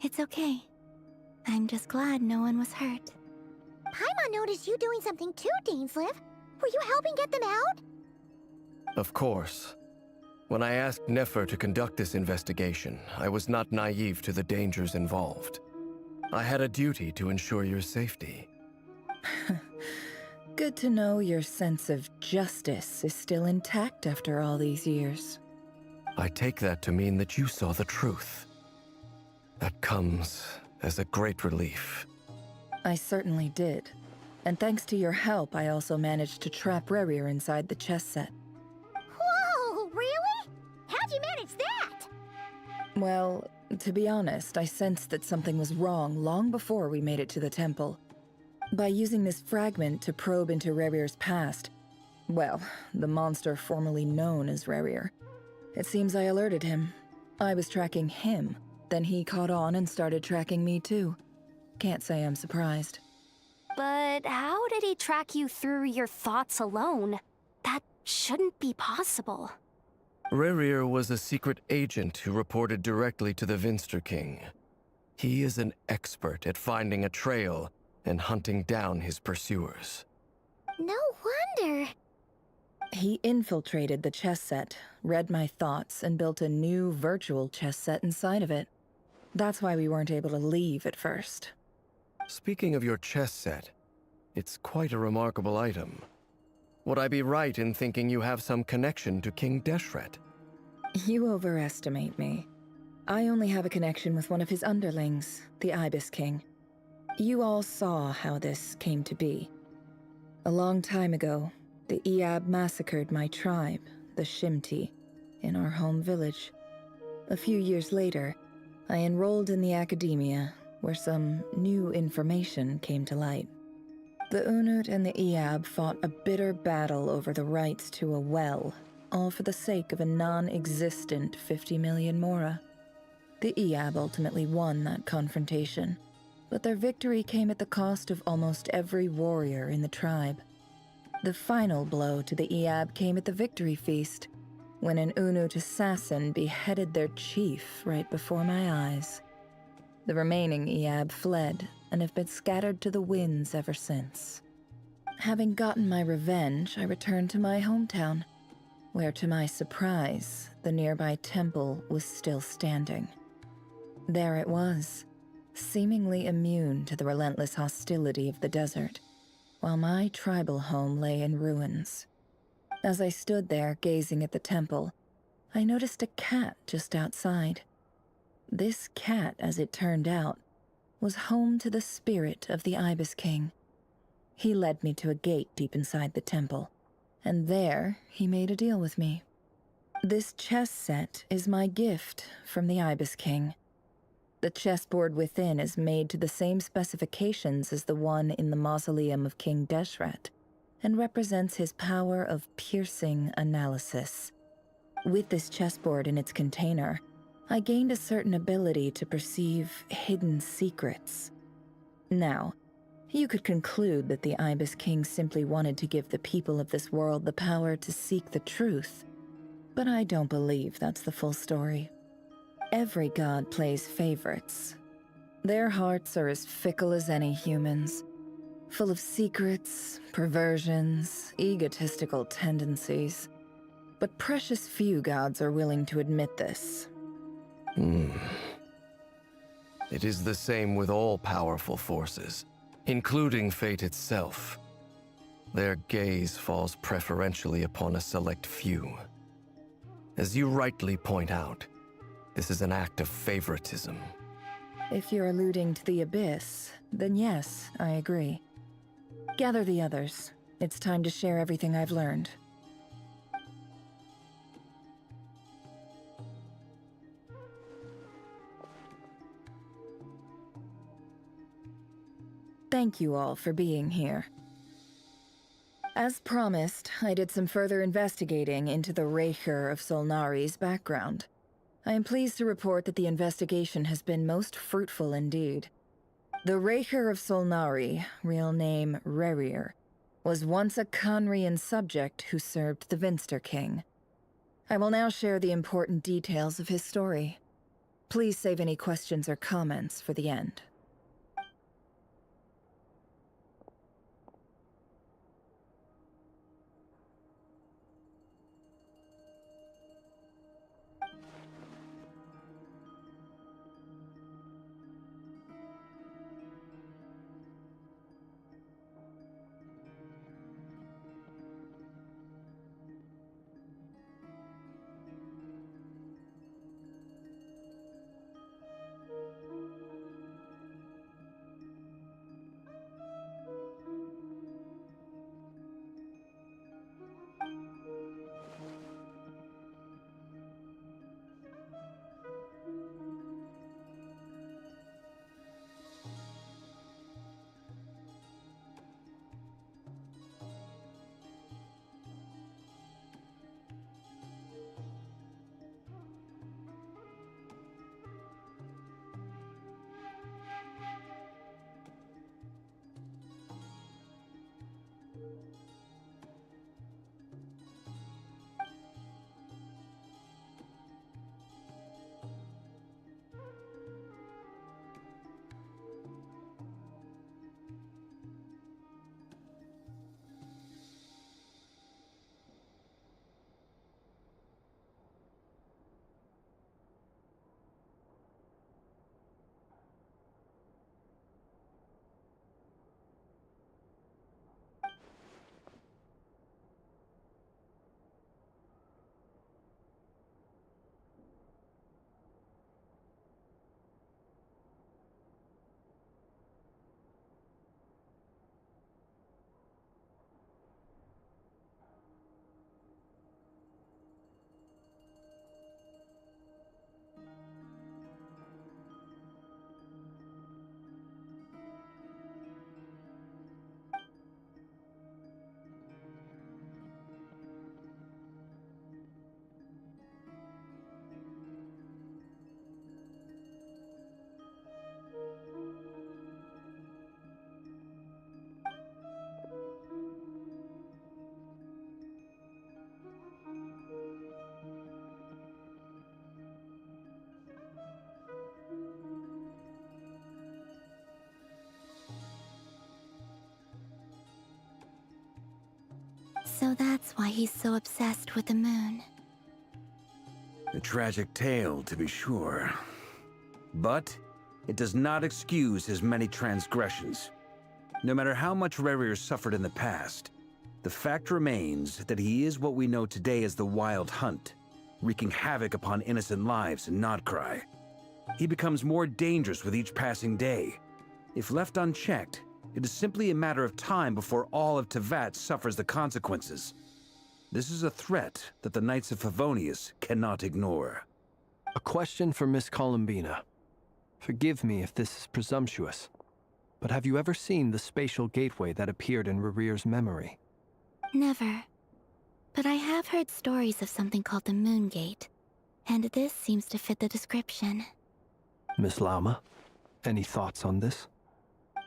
It's okay. I'm just glad no one was hurt. Paimon noticed you doing something too, Dainsleif. Were you helping get them out? Of course. When I asked Nefer to conduct this investigation, I was not naive to the dangers involved. I had a duty to ensure your safety. Good to know your sense of justice is still intact after all these years. I take that to mean that you saw the truth. That comes as a great relief. I certainly did. And thanks to your help, I also managed to trap Rerir inside the chess set. Whoa, really? How'd you manage that? Well, to be honest, I sensed that something was wrong long before we made it to the temple. By using this fragment to probe into Rerir's past, well, the monster formerly known as Rerir, it seems I alerted him. I was tracking him, then he caught on and started tracking me too. Can't say I'm surprised. But how did he track you through your thoughts alone? That shouldn't be possible. Rerir was a secret agent who reported directly to the Vinster King. He is an expert at finding a trail and hunting down his pursuers. No wonder. He infiltrated the chess set, read my thoughts, and built a new virtual chess set inside of it. That's why we weren't able to leave at first. Speaking of your chess set, it's quite a remarkable item. Would I be right in thinking you have some connection to King Deshret? You overestimate me. I only have a connection with one of his underlings, the Ibis King. You all saw how this came to be. A long time ago, the Eab massacred my tribe, the Shimti, in our home village. A few years later, I enrolled in the academia, where some new information came to light. The Unut and the Eab fought a bitter battle over the rights to a well, all for the sake of a non-existent 50 million Mora. The Eab ultimately won that confrontation, but their victory came at the cost of almost every warrior in the tribe. The final blow to the Eab came at the victory feast, when an Unut assassin beheaded their chief right before my eyes. The remaining Eab fled and have been scattered to the winds ever since. Having gotten my revenge, I returned to my hometown, where to my surprise, the nearby temple was still standing. There it was, seemingly immune to the relentless hostility of the desert, while my tribal home lay in ruins. As I stood there gazing at the temple, I noticed a cat just outside. This cat, as it turned out, was home to the spirit of the Ibis King. He led me to a gate deep inside the temple, and there he made a deal with me. This chess set is my gift from the Ibis King. The chessboard within is made to the same specifications as the one in the mausoleum of King Deshret, and represents his power of piercing analysis. With this chessboard in its container, I gained a certain ability to perceive hidden secrets. Now, you could conclude that the Ibis King simply wanted to give the people of this world the power to seek the truth, but I don't believe that's the full story. Every god plays favorites. Their hearts are as fickle as any human's, full of secrets, perversions, egotistical tendencies. But precious few gods are willing to admit this. It is the same with all powerful forces, including fate itself. Their gaze falls preferentially upon a select few. As you rightly point out, this is an act of favoritism. If you're alluding to the Abyss, then yes, I agree. Gather the others. It's time to share everything I've learned. Thank you all for being here. As promised, I did some further investigating into the Recher of Solnari's background. I am pleased to report that the investigation has been most fruitful indeed. The Recher of Solnari, real name Rerir, was once a Khanrian subject who served the Vinster King. I will now share the important details of his story. Please save any questions or comments for the end. So that's why he's so obsessed with the moon. A tragic tale, to be sure. But it does not excuse his many transgressions. No matter how much Rerir suffered in the past, the fact remains that he is what we know today as the Wild Hunt, wreaking havoc upon innocent lives in Krai. He becomes more dangerous with each passing day. If left unchecked, it is simply a matter of time before all of Teyvat suffers the consequences. This is a threat that the Knights of Favonius cannot ignore. A question for Miss Columbina. Forgive me if this is presumptuous, but have you ever seen the spatial gateway that appeared in Rerir's memory? Never. But I have heard stories of something called the Moon Gate, and this seems to fit the description. Miss Lauma, any thoughts on this?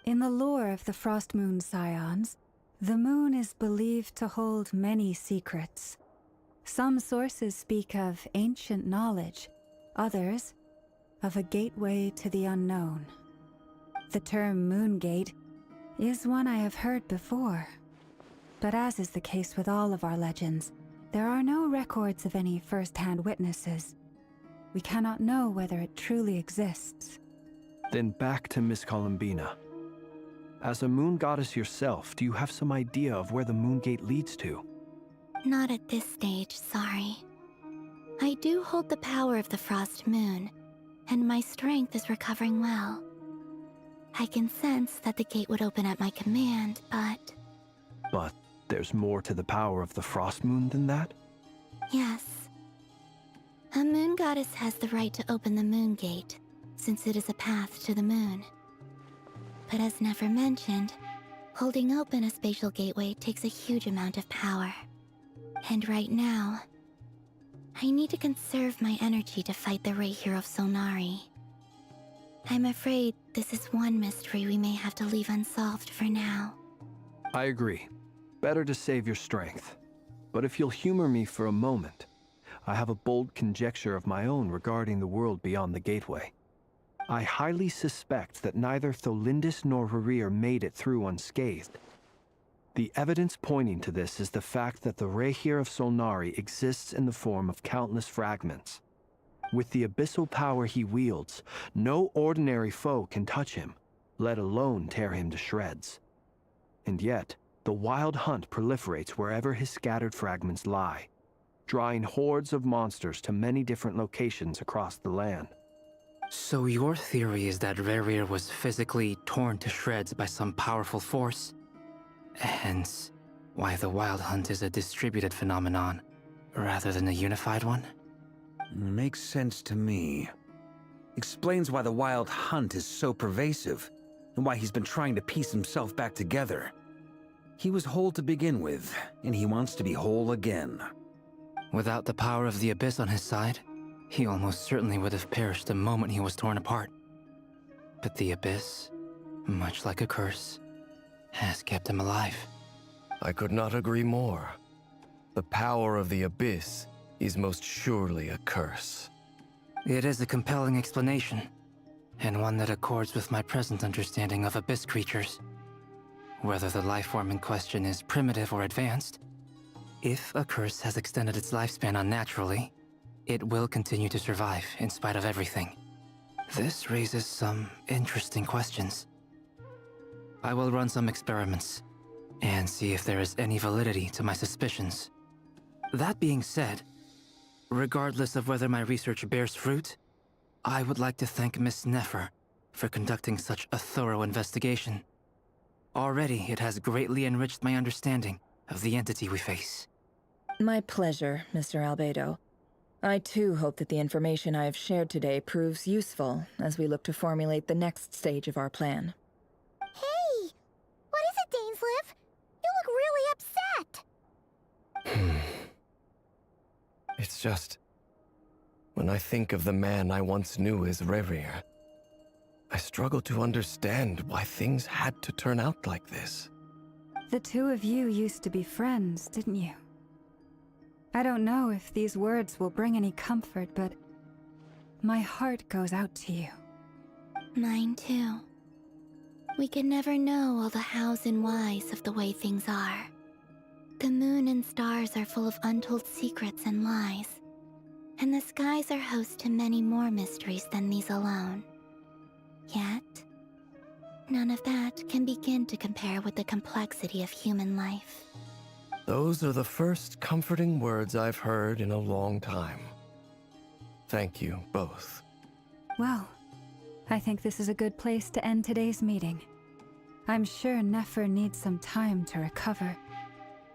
In the lore of the Frost Moon Scions, the moon is believed to hold many secrets. Some sources speak of ancient knowledge, others of a gateway to the unknown. The term Moon Gate is one I have heard before, but as is the case with all of our legends, there are no records of any first-hand witnesses. We cannot know whether it truly exists. Then back to Miss Columbina. As a moon goddess yourself, do you have some idea of where the Moon Gate leads to? Not at this stage, sorry. I do hold the power of the Frost Moon, and my strength is recovering well. I can sense that the gate would open at my command, but... But there's more to the power of the Frost Moon than that? Yes. A moon goddess has the right to open the Moon Gate, since it is a path to the moon. But as never mentioned, holding open a spatial gateway takes a huge amount of power. And right now, I need to conserve my energy to fight the Reihir of Solnari. I'm afraid this is one mystery we may have to leave unsolved for now. I agree. Better to save your strength. But if you'll humor me for a moment, I have a bold conjecture of my own regarding the world beyond the gateway. I highly suspect that neither Tholindis nor Rerir made it through unscathed. The evidence pointing to this is the fact that the Reihir of Solnari exists in the form of countless fragments. With the abyssal power he wields, no ordinary foe can touch him, let alone tear him to shreds. And yet, the Wild Hunt proliferates wherever his scattered fragments lie, drawing hordes of monsters to many different locations across the land. So your theory is that Rerir was physically torn to shreds by some powerful force? Hence, why the Wild Hunt is a distributed phenomenon, rather than a unified one? Makes sense to me. Explains why the Wild Hunt is so pervasive, and why he's been trying to piece himself back together. He was whole to begin with, and he wants to be whole again. Without the power of the Abyss on his side, he almost certainly would have perished the moment he was torn apart. But the Abyss, much like a curse, has kept him alive. I could not agree more. The power of the Abyss is most surely a curse. It is a compelling explanation, and one that accords with my present understanding of Abyss creatures. Whether the life form in question is primitive or advanced, if a curse has extended its lifespan unnaturally, it will continue to survive in spite of everything. This raises some interesting questions. I will run some experiments and see if there is any validity to my suspicions. That being said, regardless of whether my research bears fruit, I would like to thank Miss Nefer for conducting such a thorough investigation. Already, it has greatly enriched my understanding of the entity we face. My pleasure, Mr. Albedo. I too hope that the information I have shared today proves useful as we look to formulate the next stage of our plan. Hey! What is it, Dainsleif? You look really upset! It's just... when I think of the man I once knew as Rerir, I struggle to understand why things had to turn out like this. The two of you used to be friends, didn't you? I don't know if these words will bring any comfort, but my heart goes out to you. Mine too. We can never know all the hows and whys of the way things are. The moon and stars are full of untold secrets and lies. And the skies are host to many more mysteries than these alone. Yet, none of that can begin to compare with the complexity of human life. Those are the first comforting words I've heard in a long time. Thank you, both. Well, I think this is a good place to end today's meeting. I'm sure Nefer needs some time to recover.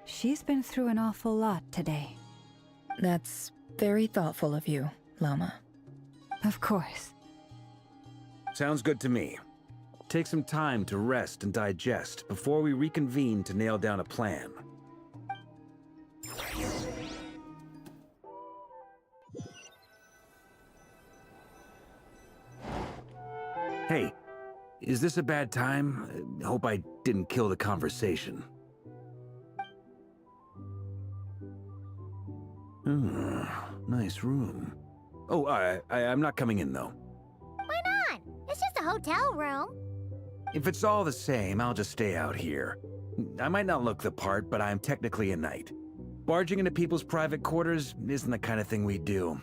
She's been through an awful lot today. That's very thoughtful of you, Llama. Of course. Sounds good to me. Take some time to rest and digest before we reconvene to nail down a plan. Hey, is this a bad time? Hope I didn't kill the conversation. Nice room. Oh, I'm not coming in, though. Why not? It's just a hotel room. If it's all the same, I'll just stay out here. I might not look the part, but I'm technically a knight. Barging into people's private quarters isn't the kind of thing we do.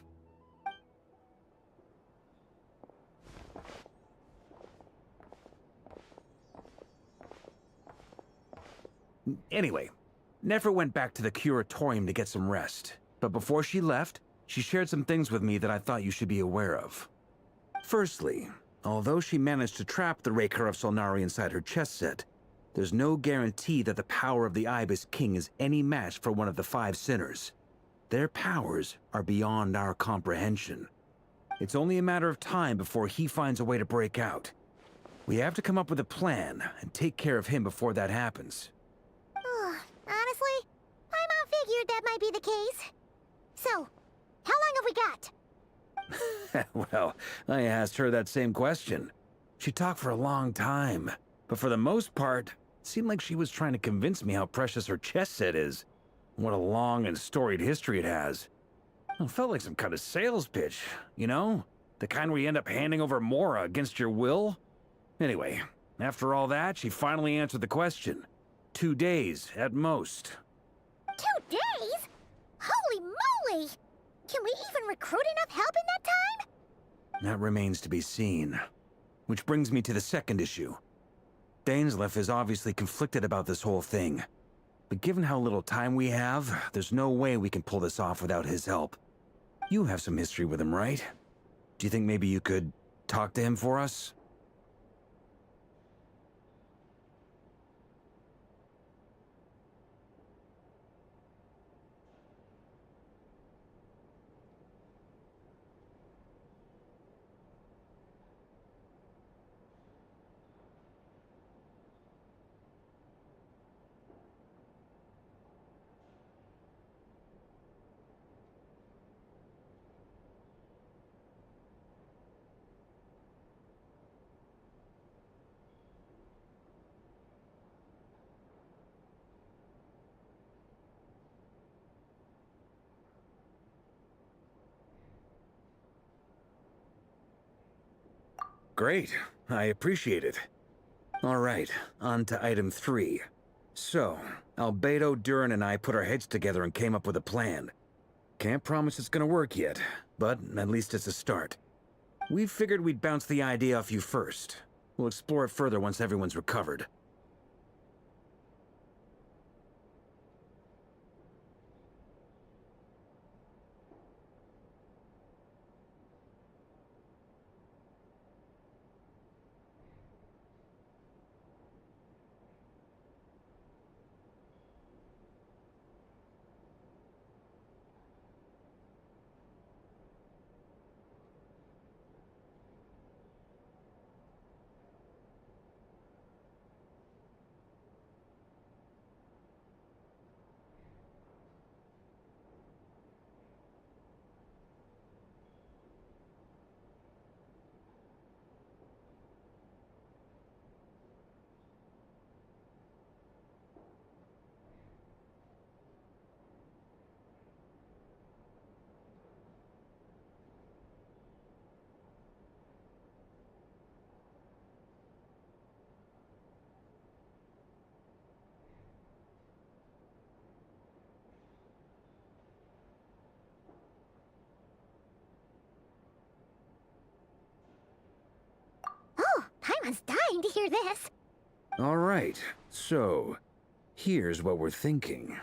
Anyway, Nefer went back to the curatorium to get some rest. But before she left, she shared some things with me that I thought you should be aware of. Firstly, although she managed to trap the Raker of Solnari inside her chess set, there's no guarantee that the power of the Ibis King is any match for one of the 5 sinners. Their powers are beyond our comprehension. It's only a matter of time before he finds a way to break out. We have to come up with a plan and take care of him before that happens. Honestly, my mom figured that might be the case. So, how long have we got? Well, I asked her that same question. She talked for a long time, but for the most part, it seemed like she was trying to convince me how precious her chess set is. What a long and storied history it has. It felt like some kind of sales pitch, you know? The kind where you end up handing over Mora against your will? Anyway, after all that, she finally answered the question. 2 days, at most. 2 days? Holy moly! Can we even recruit enough help in that time? That remains to be seen. Which brings me to the second issue. Dainsleif is obviously conflicted about this whole thing. But given how little time we have, there's no way we can pull this off without his help. You have some history with him, right? Do you think maybe you could talk to him for us? Great. I appreciate it. All right, on to item 3. So, Albedo, Durin, and I put our heads together and came up with a plan. Can't promise it's gonna work yet, but at least it's a start. We figured we'd bounce the idea off you first. We'll explore it further once everyone's recovered. Paimon's dying to hear this. All right, so here's what we're thinking.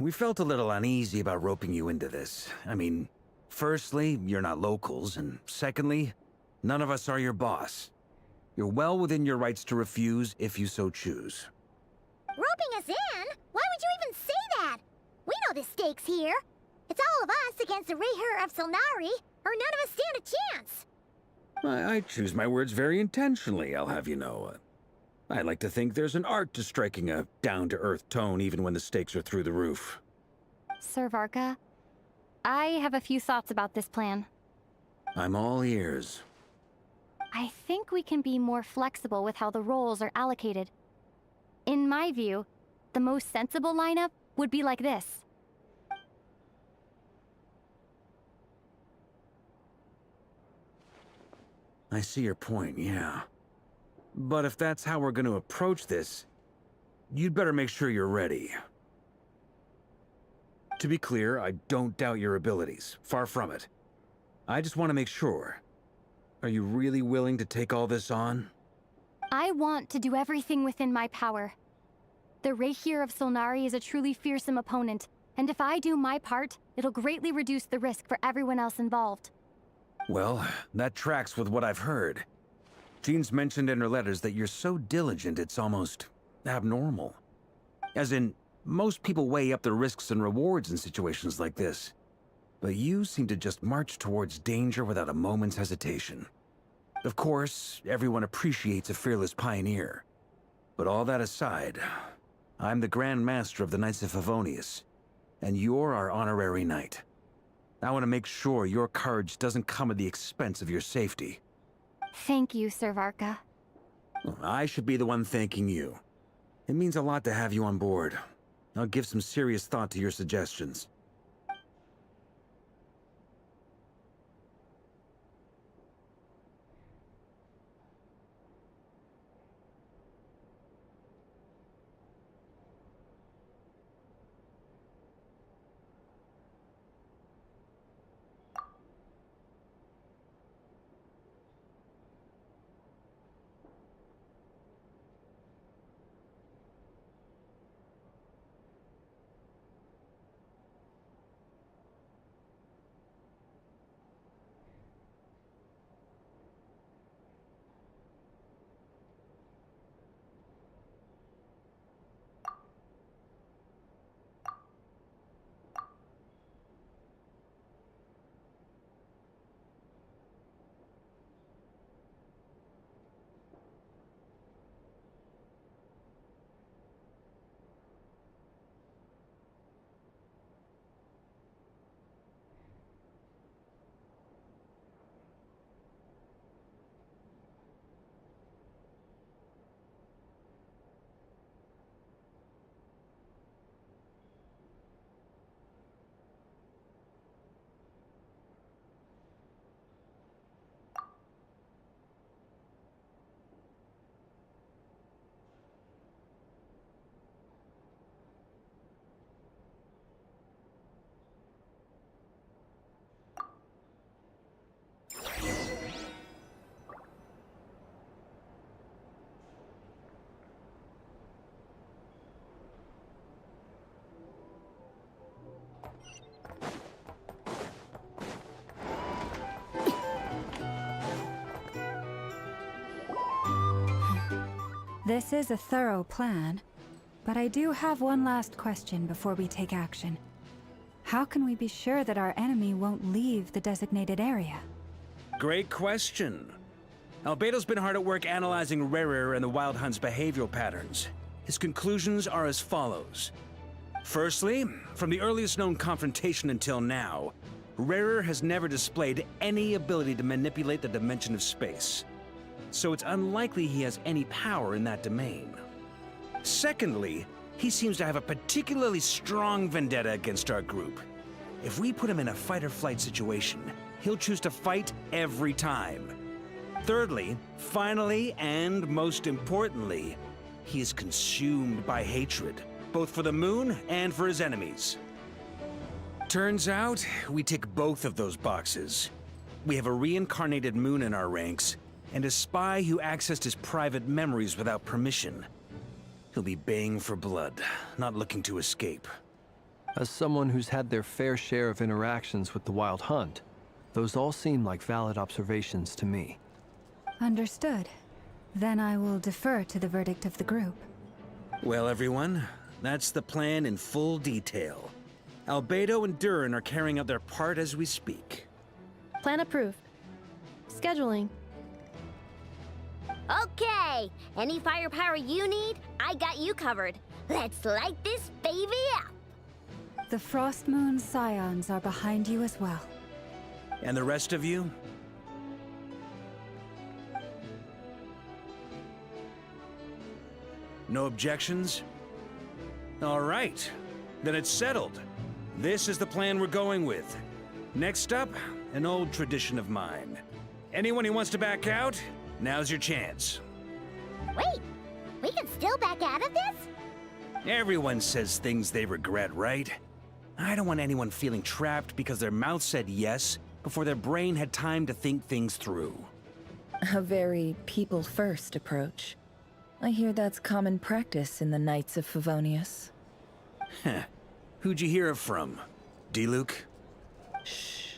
We felt a little uneasy about roping you into this. I mean, firstly, you're not locals, and secondly, none of us are your boss. You're well within your rights to refuse if you so choose. Roping us in? Why would you even say that? We know the stakes here. It's all of us against the Rayher of Solnari, or none of us stand a chance. I choose my words very intentionally, I'll have you know. I like to think there's an art to striking a down-to-earth tone even when the stakes are through the roof. Sir Varka, I have a few thoughts about this plan. I'm all ears. I think we can be more flexible with how the roles are allocated. In my view, the most sensible lineup would be like this. I see your point, yeah. But if that's how we're going to approach this, you'd better make sure you're ready. To be clear, I don't doubt your abilities. Far from it. I just want to make sure. Are you really willing to take all this on? I want to do everything within my power. The Rayher of Solnari is a truly fearsome opponent, and if I do my part, it'll greatly reduce the risk for everyone else involved. Well, that tracks with what I've heard. Jean's mentioned in her letters that you're so diligent it's almost abnormal. As in, most people weigh up the risks and rewards in situations like this. But you seem to just march towards danger without a moment's hesitation. Of course, everyone appreciates a fearless pioneer. But all that aside, I'm the Grand Master of the Knights of Favonius, and you're our honorary knight. I want to make sure your courage doesn't come at the expense of your safety. Thank you, Sir Varka. I should be the one thanking you. It means a lot to have you on board. I'll give some serious thought to your suggestions. This is a thorough plan, but I do have one last question before we take action. How can we be sure that our enemy won't leave the designated area? Great question. Albedo's been hard at work analyzing Rarer and the Wild Hunt's behavioral patterns. His conclusions are as follows. Firstly, from the earliest known confrontation until now, Rarer has never displayed any ability to manipulate the dimension of space. So it's unlikely he has any power in that domain. Secondly, he seems to have a particularly strong vendetta against our group. If we put him in a fight-or-flight situation, he'll choose to fight every time. Thirdly, finally, and most importantly, he is consumed by hatred, both for the moon and for his enemies. Turns out, we tick both of those boxes. We have a reincarnated moon in our ranks, and a spy who accessed his private memories without permission. He'll be baying for blood, not looking to escape. As someone who's had their fair share of interactions with the Wild Hunt, those all seem like valid observations to me. Understood. Then I will defer to the verdict of the group. Well, everyone, that's the plan in full detail. Albedo and Durin are carrying out their part as we speak. Plan approved. Scheduling. Okay, any firepower you need, I got you covered. Let's light this baby up. The Frost Moon Scions are behind you as well. And the rest of you? No objections? All right, then it's settled. This is the plan we're going with. Next up, an old tradition of mine. Anyone who wants to back out, now's your chance. Wait, we can still back out of this? Everyone says things they regret, right? I don't want anyone feeling trapped because their mouth said yes before their brain had time to think things through. A very people-first approach. I hear that's common practice in the Knights of Favonius. Heh. Who'd you hear it from? D-Luke? Shh.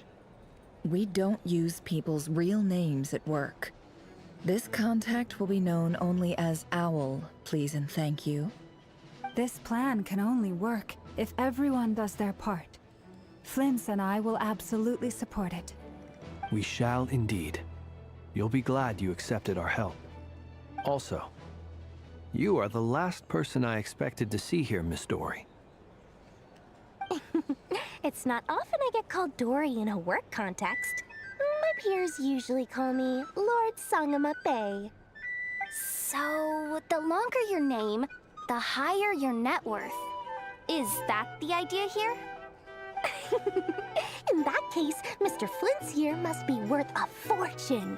We don't use people's real names at work. This contact will be known only as Owl, please and thank you. This plan can only work if everyone does their part. Flint's and I will absolutely support it. We shall indeed. You'll be glad you accepted our help. Also, you are the last person I expected to see here, Miss Dory. It's not often I get called Dory in a work context. My peers usually call me Lord Sangamabe. So, the longer your name, the higher your net worth. Is that the idea here? In that case, Mr. Flint's here must be worth a fortune.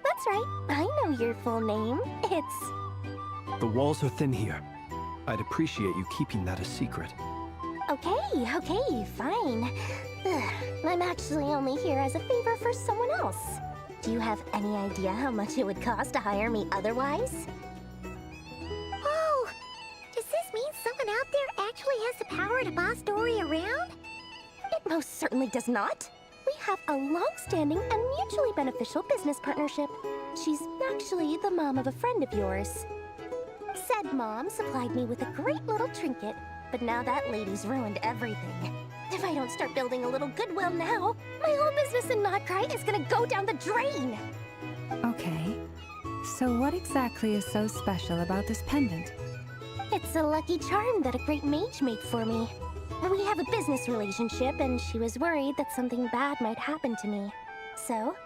That's right, I know your full name. It's... The walls are thin here. I'd appreciate you keeping that a secret. Okay, fine. I'm actually only here as a favor for someone else. Do you have any idea how much it would cost to hire me otherwise? Whoa! Does this mean someone out there actually has the power to boss Dory around? It most certainly does not. We have a long-standing and mutually beneficial business partnership. She's actually the mom of a friend of yours. Said mom supplied me with a great little trinket, but now that lady's ruined everything. If I don't start building a little goodwill now, my whole business in Krai is gonna go down the drain! Okay. So what exactly is so special about this pendant? It's a lucky charm that a great mage made for me. We have a business relationship, and she was worried that something bad might happen to me. So,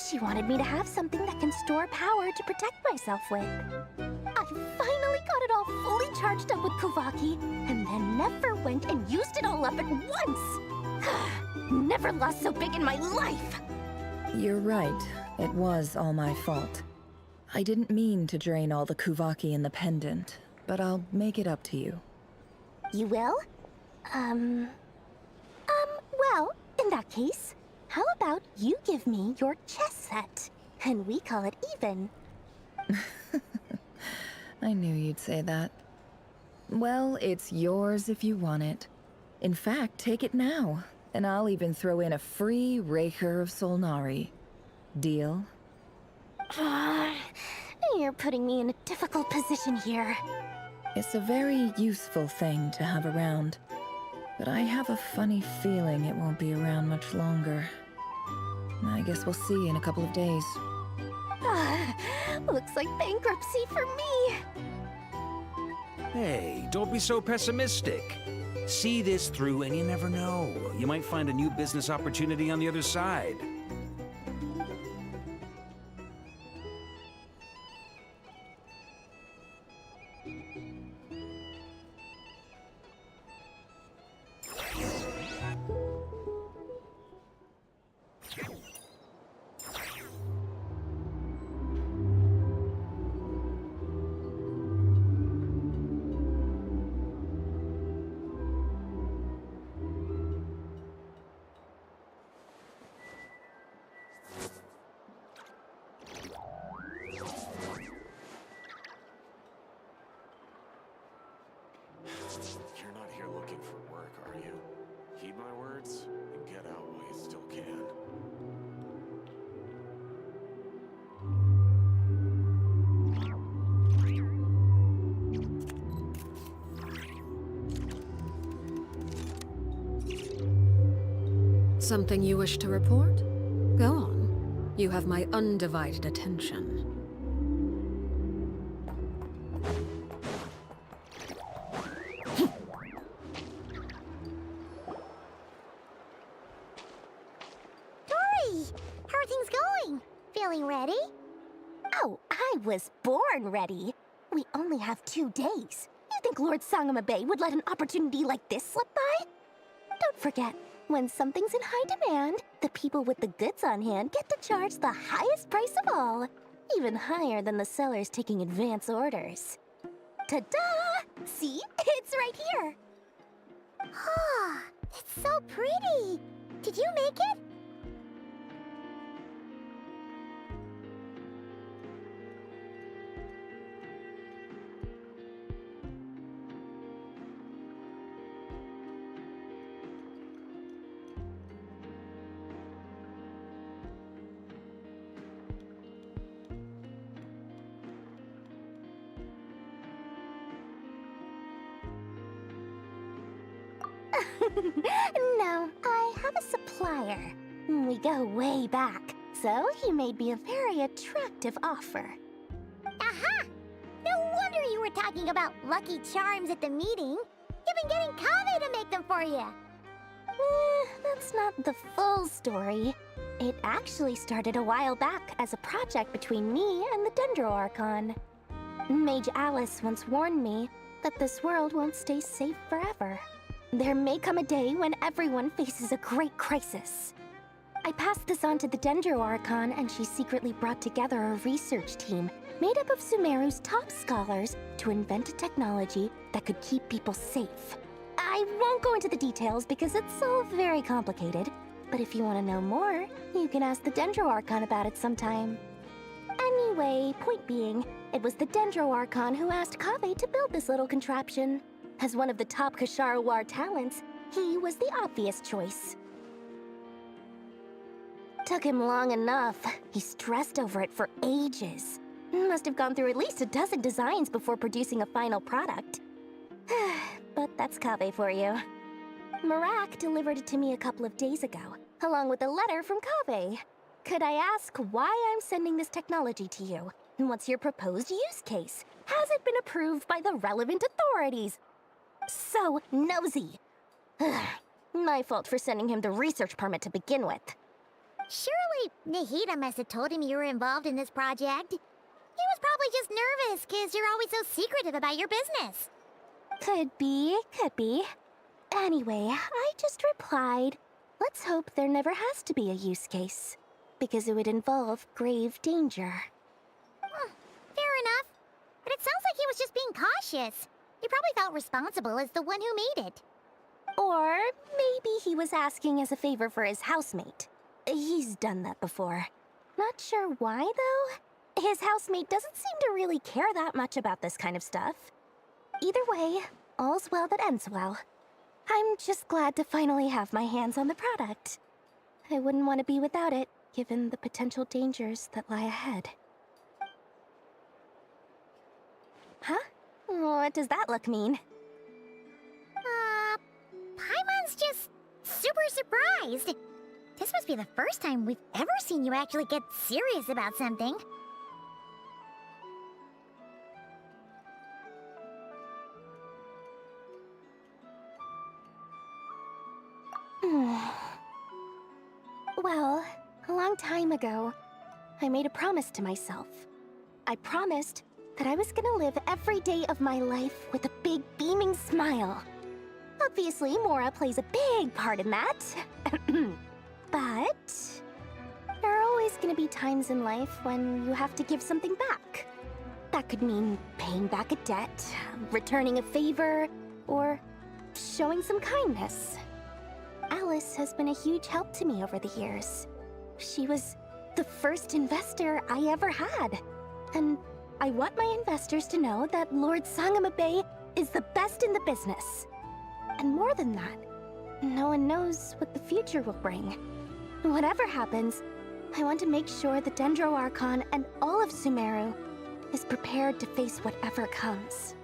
she wanted me to have something that can store power to protect myself with. I finally got it all fully charged up with Kovaki, and then never went and used it all up at once! Never lost so big in my life! You're right. It was all my fault. I didn't mean to drain all the Kuvaki in the pendant, but I'll make it up to you. You will? Well, in that case, how about you give me your chess set, and we call it even? I knew you'd say that. Well, it's yours if you want it. In fact, take it now, and I'll even throw in a free Raker of Solnari. Deal? You're putting me in a difficult position here. It's a very useful thing to have around, but I have a funny feeling it won't be around much longer. I guess we'll see in a couple of days. Looks like bankruptcy for me. Hey, don't be so pessimistic. See this through and you never know. You might find a new business opportunity on the other side. You're not here looking for work, are you? Heed my words and get out while you still can. Something you wish to report? Go on. You have my undivided attention. Oh, I was born ready. We only have 2 days. You think Lord Sangamabe would let an opportunity like this slip by? Don't forget, when something's in high demand, the people with the goods on hand get to charge the highest price of all. Even higher than the sellers taking advance orders. Ta-da! See? It's right here. Ah, it's so pretty. Did you make it? No, I have a supplier. We go way back, so he made me a very attractive offer. Aha! No wonder you were talking about Lucky Charms at the meeting. You've been getting Kave to make them for you. That's not the full story. It actually started a while back as a project between me and the Dendro Archon. Mage Alice once warned me that this world won't stay safe forever. There may come a day when everyone faces a great crisis. I passed this on to the Dendro Archon, and she secretly brought together a research team made up of Sumeru's top scholars to invent a technology that could keep people safe. I won't go into the details because it's all very complicated, but if you want to know more, you can ask the Dendro Archon about it sometime. Anyway, point being, it was the Dendro Archon who asked Kave to build this little contraption. As one of the top Kashara War talents, he was the obvious choice. Took him long enough. He stressed over it for ages. Must have gone through at least a dozen designs before producing a final product. But that's Kave for you. Marak delivered it to me a couple of days ago, along with a letter from Kave. Could I ask why I'm sending this technology to you? And what's your proposed use case? Has it been approved by the relevant authorities? So nosy. My fault for sending him the research permit to begin with. Surely Nahida must have told him you were involved in this project. He was probably just nervous because you're always so secretive about your business. Could be, could be. Anyway, I just replied, let's hope there never has to be a use case, because it would involve grave danger. Fair enough. But it sounds like he was just being cautious. He probably felt responsible as the one who made it. Or maybe he was asking as a favor for his housemate. He's done that before. Not sure why, though. His housemate doesn't seem to really care that much about this kind of stuff. Either way, all's well that ends well. I'm just glad to finally have my hands on the product. I wouldn't want to be without it, given the potential dangers that lie ahead. Huh? What does that look mean? Paimon's just super surprised. This must be the first time we've ever seen you actually get serious about something. Well, a long time ago, I made a promise to myself. I promised that I was gonna live every day of my life with a big beaming smile. Obviously, Mora plays a big part in that. But there are always gonna be times in life when you have to give something back. That could mean paying back a debt, returning a favor, or showing some kindness. Alice has been a huge help to me over the years. She was the first investor I ever had. And I want my investors to know that Lord Sangamabe is the best in the business. And more than that, no one knows what the future will bring. Whatever happens, I want to make sure the Dendro Archon and all of Sumeru is prepared to face whatever comes.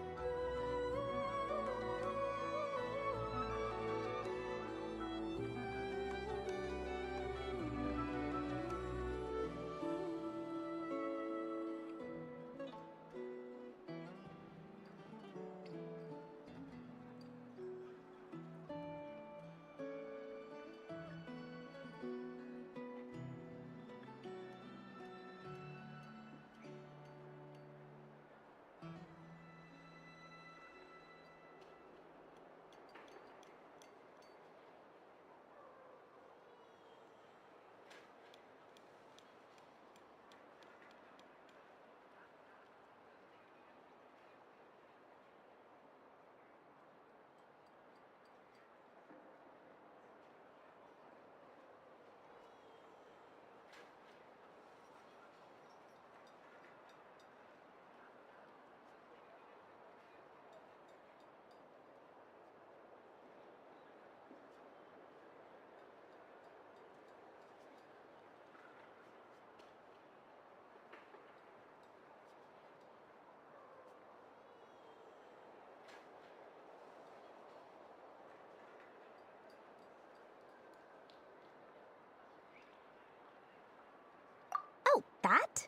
Oh, that?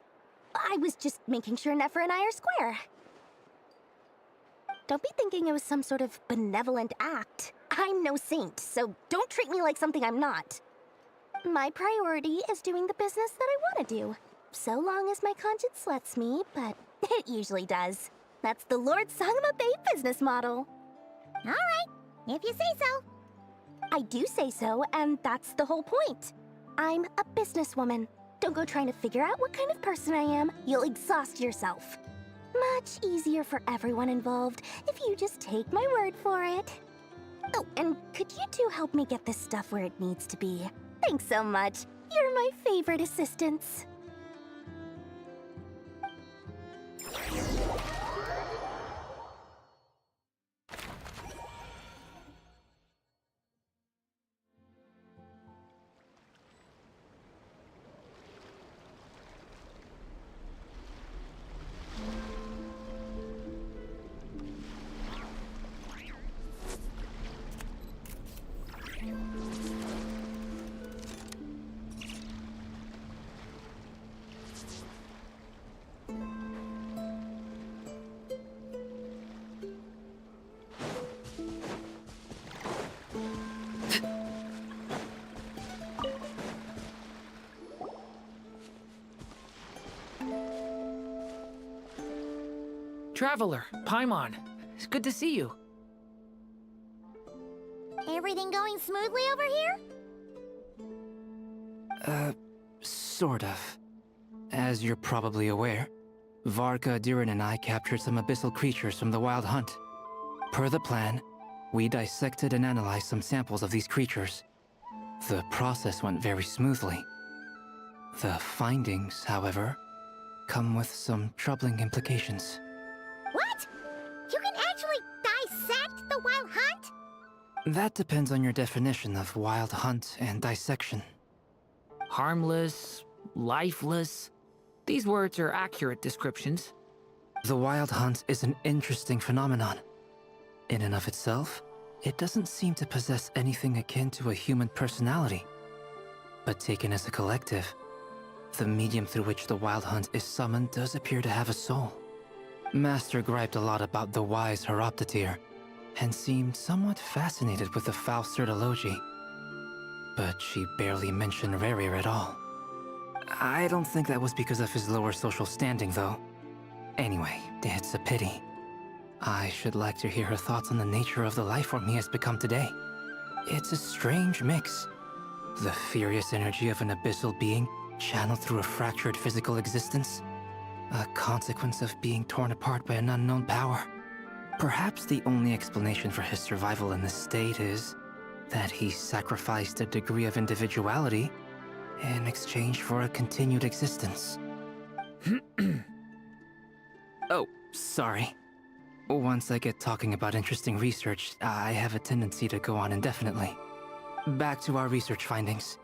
I was just making sure Nefer and I are square. Don't be thinking it was some sort of benevolent act. I'm no saint, so don't treat me like something I'm not. My priority is doing the business that I want to do. So long as my conscience lets me, but it usually does. That's the Lord Sangamabe business model. All right, if you say so. I do say so, and that's the whole point. I'm a businesswoman. Don't go trying to figure out what kind of person I am. You'll exhaust yourself. Much easier for everyone involved if you just take my word for it. Oh, and could you two help me get this stuff where it needs to be? Thanks so much. You're my favorite assistants. Traveler, Paimon, it's good to see you. Everything going smoothly over here? Sort of. As you're probably aware, Varka, Diren, and I captured some abyssal creatures from the Wild Hunt. Per the plan, we dissected and analyzed some samples of these creatures. The process went very smoothly. The findings, however, come with some troubling implications. What? You can actually dissect the Wild Hunt? That depends on your definition of Wild Hunt and dissection. Harmless, lifeless. These words are accurate descriptions. The Wild Hunt is an interesting phenomenon. In and of itself, it doesn't seem to possess anything akin to a human personality. But taken as a collective, the medium through which the Wild Hunt is summoned does appear to have a soul. Master griped a lot about the wise Horoptetyr, and seemed somewhat fascinated with the foul Certology. But she barely mentioned Rerir at all. I don't think that was because of his lower social standing, though. Anyway, it's a pity. I should like to hear her thoughts on the nature of the lifeform he has become today. It's a strange mix. The furious energy of an abyssal being channeled through a fractured physical existence. A consequence of being torn apart by an unknown power. Perhaps the only explanation for his survival in this state is that he sacrificed a degree of individuality in exchange for a continued existence. Oh, sorry. Once I get talking about interesting research, I have a tendency to go on indefinitely. Back to our research findings.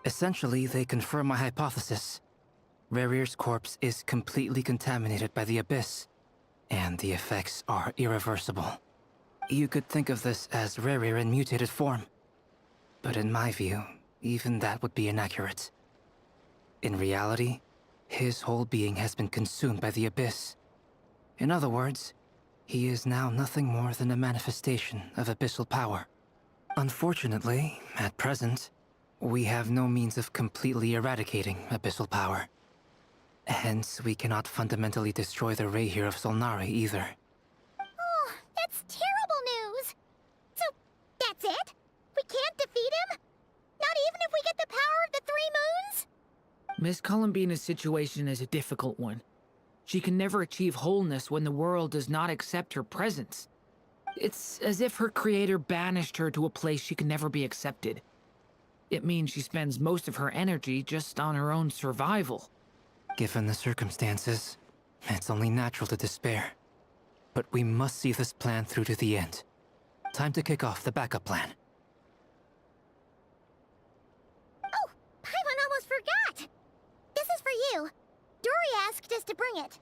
Essentially, they confirm my hypothesis. Rerir's corpse is completely contaminated by the Abyss, and the effects are irreversible. You could think of this as Rerir in mutated form. But in my view, even that would be inaccurate. In reality, his whole being has been consumed by the Abyss. In other words, he is now nothing more than a manifestation of abyssal power. Unfortunately, at present, we have no means of completely eradicating abyssal power. Hence, we cannot fundamentally destroy the Rerir of Solnari either. Oh, that's terrible news! So, that's it? We can't defeat him? Not even if we get the power of the Three Moons? Miss Columbina's situation is a difficult one. She can never achieve wholeness when the world does not accept her presence. It's as if her creator banished her to a place she can never be accepted. It means she spends most of her energy just on her own survival. Given the circumstances, it's only natural to despair. But we must see this plan through to the end. Time to kick off the backup plan. Oh, Paimon almost forgot! This is for you. Dory asked us to bring it.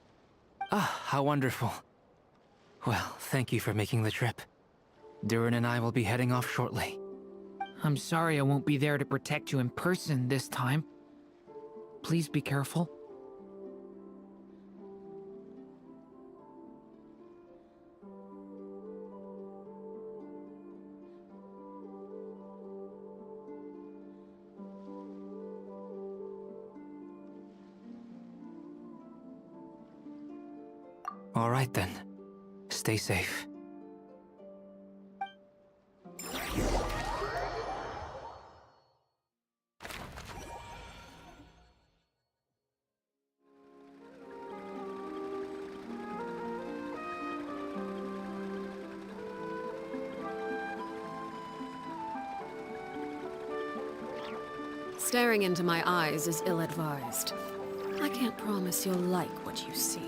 Ah, how wonderful. Well, thank you for making the trip. Durin and I will be heading off shortly. I'm sorry I won't be there to protect you in person this time. Please be careful. All right then. Stay safe. Staring into my eyes is ill-advised. I can't promise you'll like what you see.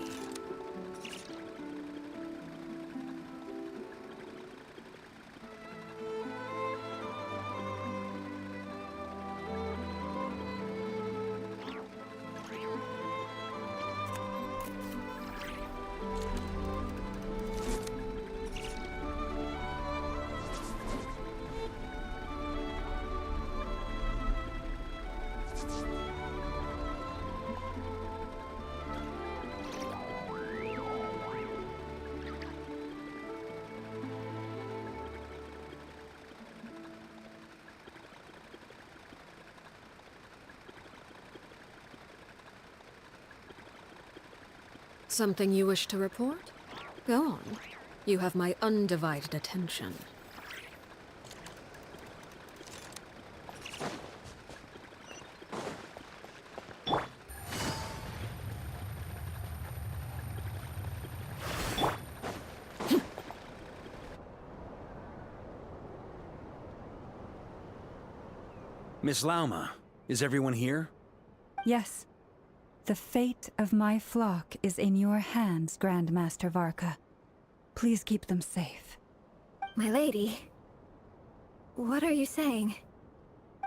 Something you wish to report? Go on. You have my undivided attention. Miss Lauma, is everyone here? Yes. The fate of my flock is in your hands, Grandmaster Varka. Please keep them safe. My lady, what are you saying?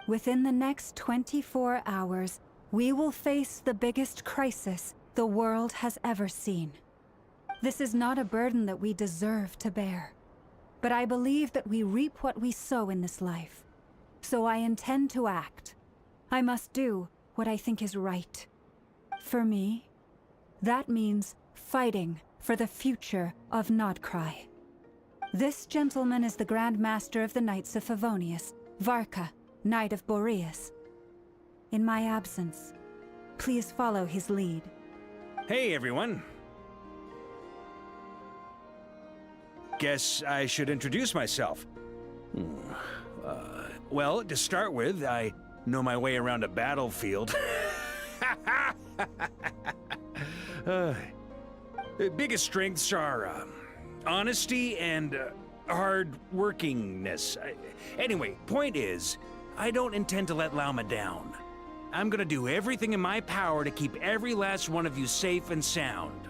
Within the next 24 hours, we will face the biggest crisis the world has ever seen. This is not a burden that we deserve to bear. But I believe that we reap what we sow in this life. So I intend to act. I must do what I think is right. For me, that means fighting for the future of Krai. This gentleman is the Grand Master of the Knights of Favonius, Varka, Knight of Boreas. In my absence, please follow his lead. Hey, everyone. Guess I should introduce myself. Well, to start with, I know my way around a battlefield. Biggest strengths are honesty and hard-workingness. Anyway, point is, I don't intend to let Lauma down. I'm gonna do everything in my power to keep every last one of you safe and sound.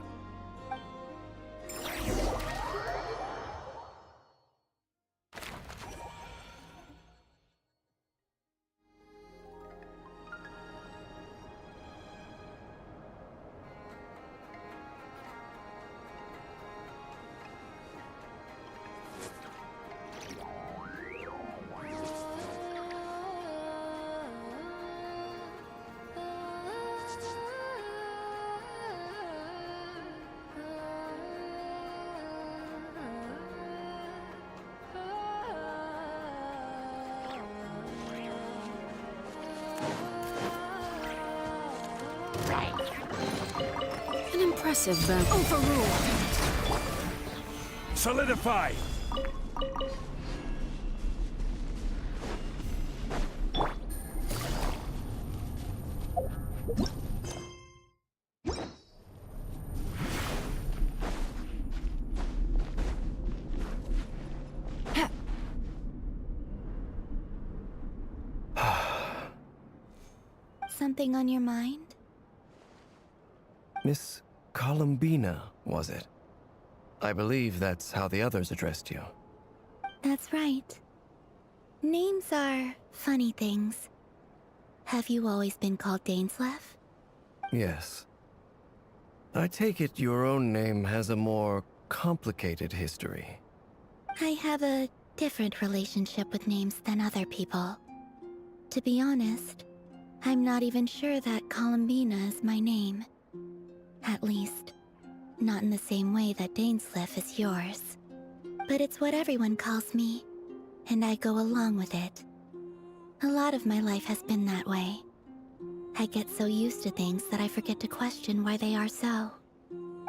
An impressive battle. Overruled! Solidify! Something on your mind? Miss Columbina, was it? I believe that's how the others addressed you. That's right. Names are funny things. Have you always been called Dainsleff? Yes. I take it your own name has a more complicated history. I have a different relationship with names than other people. To be honest, I'm not even sure that Columbina is my name. At least, not in the same way that Dainsleff is yours. But it's what everyone calls me, and I go along with it. A lot of my life has been that way. I get so used to things that I forget to question why they are so.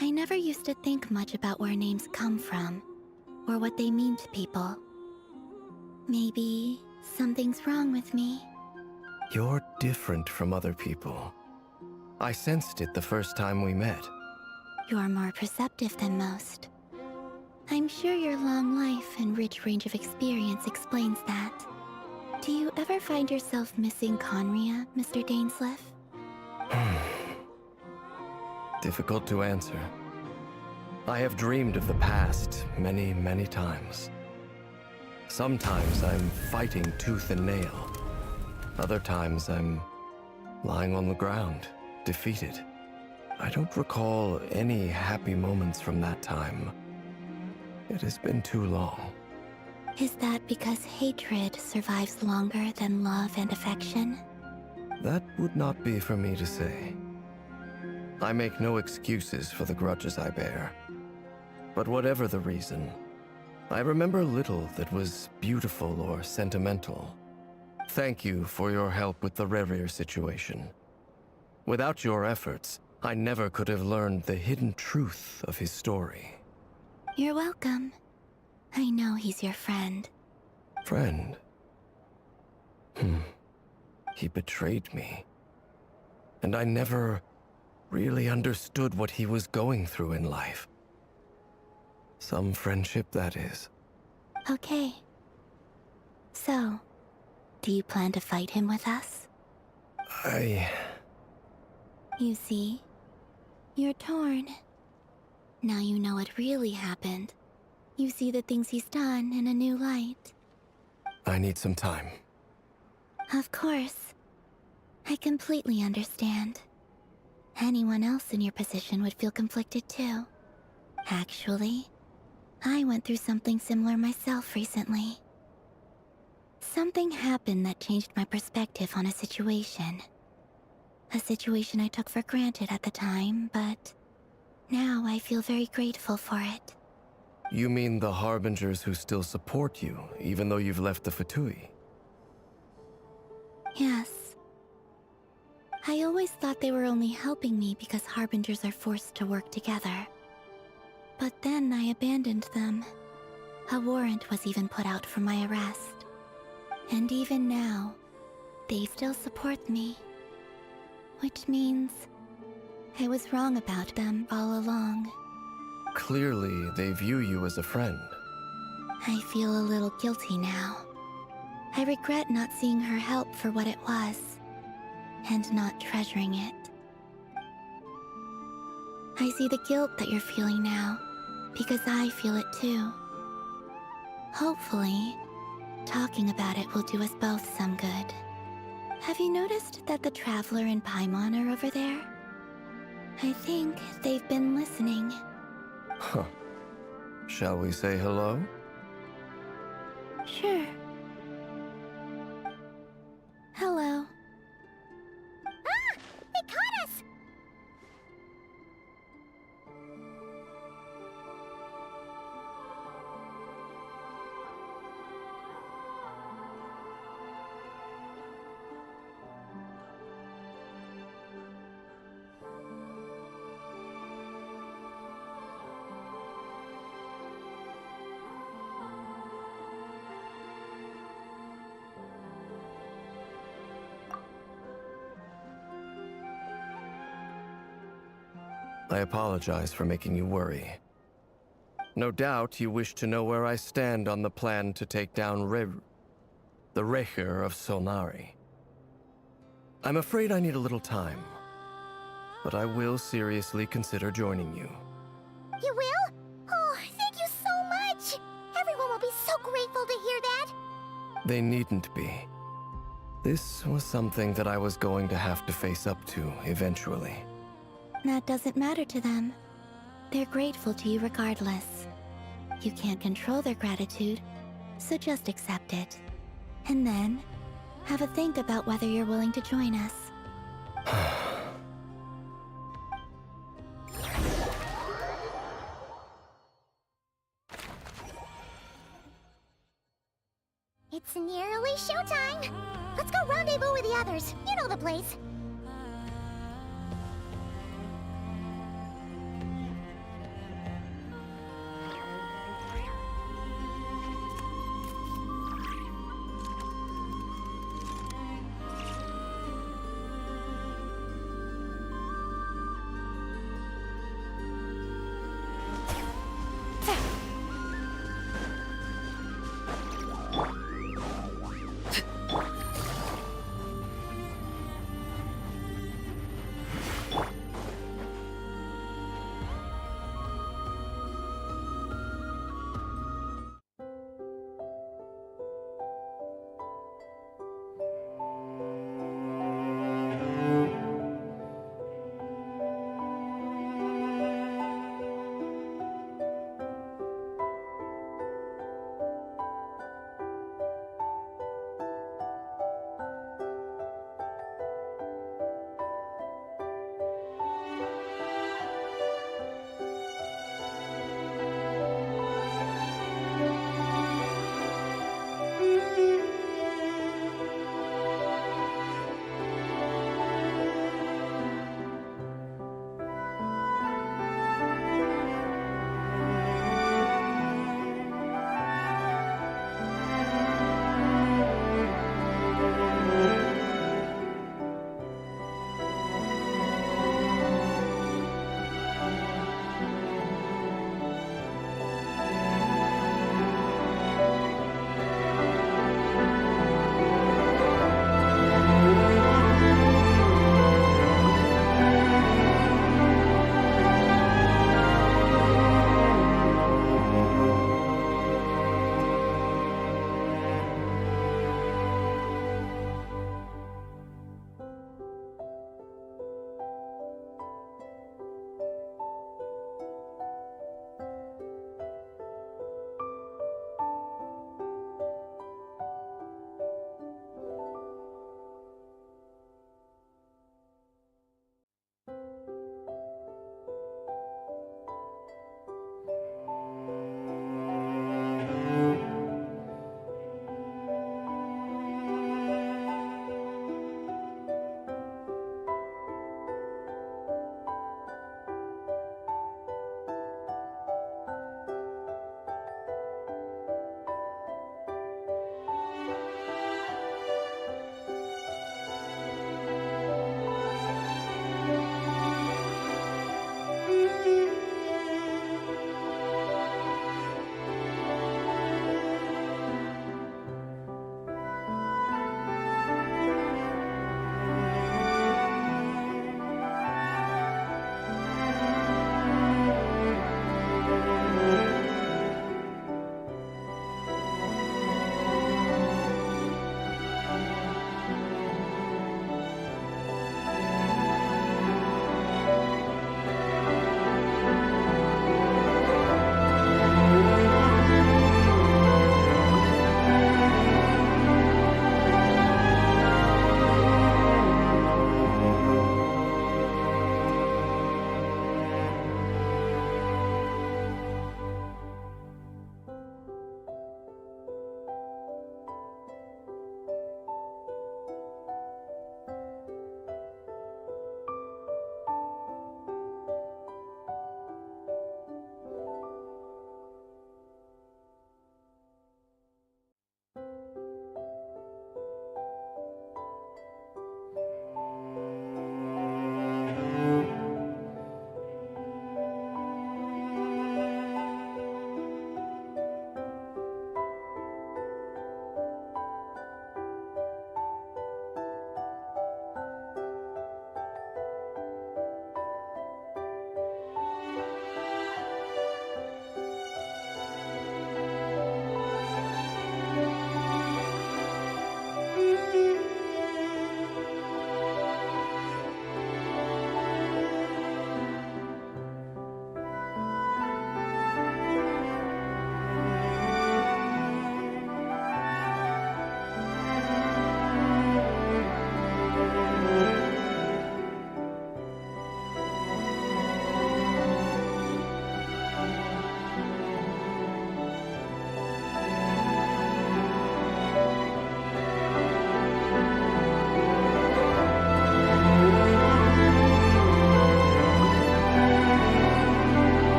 I never used to think much about where names come from, or what they mean to people. Maybe something's wrong with me. You're different from other people. I sensed it the first time we met. You're more perceptive than most. I'm sure your long life and rich range of experience explains that. Do you ever find yourself missing Conria, Mr. Dainsleff? Difficult to answer. I have dreamed of the past many, many times. Sometimes I'm fighting tooth and nail. Other times I'm lying on the ground, defeated. I don't recall any happy moments from that time. It has been too long. Is that because hatred survives longer than love and affection? That would not be for me to say. I make no excuses for the grudges I bear. But whatever the reason, I remember little that was beautiful or sentimental. Thank you for your help with the Rerir situation. Without your efforts, I never could have learned the hidden truth of his story. You're welcome. I know he's your friend. Friend? He betrayed me. And I never really understood what he was going through in life. Some friendship, that is. Okay. So, do you plan to fight him with us? You see, you're torn. Now you know what really happened. You see the things he's done in a new light. I need some time. Of course. I completely understand. Anyone else in your position would feel conflicted too. Actually, I went through something similar myself recently. Something happened that changed my perspective on a situation. A situation I took for granted at the time, but now I feel very grateful for it. You mean the Harbingers who still support you, even though you've left the Fatui? Yes. I always thought they were only helping me because Harbingers are forced to work together. But then I abandoned them. A warrant was even put out for my arrest. And even now, they still support me. Which means I was wrong about them all along. Clearly, they view you as a friend. I feel a little guilty now. I regret not seeing her help for what it was, and not treasuring it. I see the guilt that you're feeling now, because I feel it too. Hopefully, talking about it will do us both some good. Have you noticed that the Traveler and Paimon are over there? I think they've been listening. Huh. Shall we say hello? Sure. Hello. Ah! They caught us! I apologize for making you worry. No doubt you wish to know where I stand on the plan to take down the Recher of Solnari. I'm afraid I need a little time, but I will seriously consider joining you. You will? Oh, thank you so much! Everyone will be so grateful to hear that! They needn't be. This was something that I was going to have to face up to eventually. That doesn't matter to them. They're grateful to you regardless. You can't control their gratitude, so just accept it. And then, have a think about whether you're willing to join us. It's nearly showtime! Let's go rendezvous with the others. You know the place.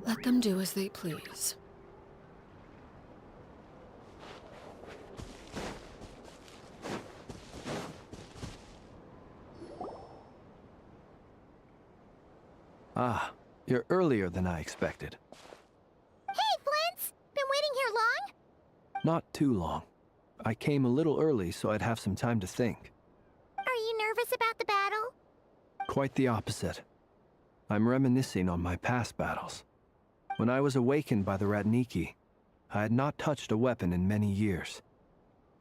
Let them do as they please. Ah, you're earlier than I expected. Hey, Flint's! Been waiting here long? Not too long. I came a little early so I'd have some time to think. Are you nervous about the battle? Quite the opposite. I'm reminiscing on my past battles. When I was awakened by the Ratniki, I had not touched a weapon in many years.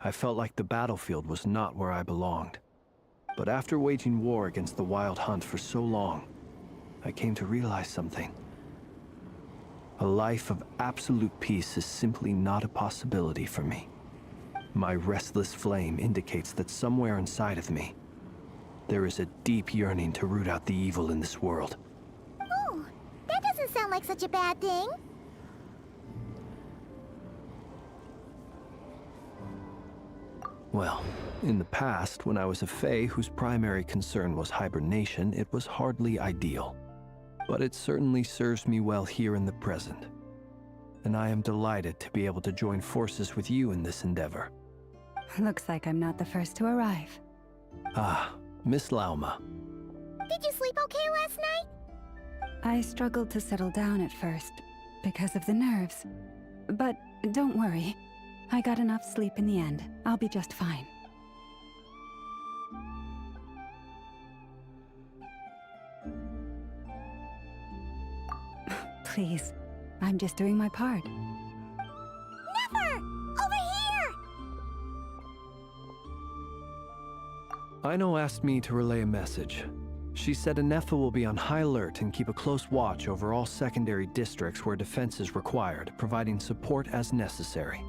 I felt like the battlefield was not where I belonged. But after waging war against the Wild Hunt for so long, I came to realize something. A life of absolute peace is simply not a possibility for me. My restless flame indicates that somewhere inside of me, there is a deep yearning to root out the evil in this world. Oh, that doesn't sound like such a bad thing. Well, in the past, when I was a Fae whose primary concern was hibernation, it was hardly ideal. But it certainly serves me well here in the present. And I am delighted to be able to join forces with you in this endeavor. Looks like I'm not the first to arrive. Ah, Miss Lauma. Did you sleep okay last night? I struggled to settle down at first, because of the nerves. But don't worry. I got enough sleep in the end. I'll be just fine. Please, I'm just doing my part. Never! Over here! Aino asked me to relay a message. She said Anefa will be on high alert and keep a close watch over all secondary districts where defense is required, providing support as necessary.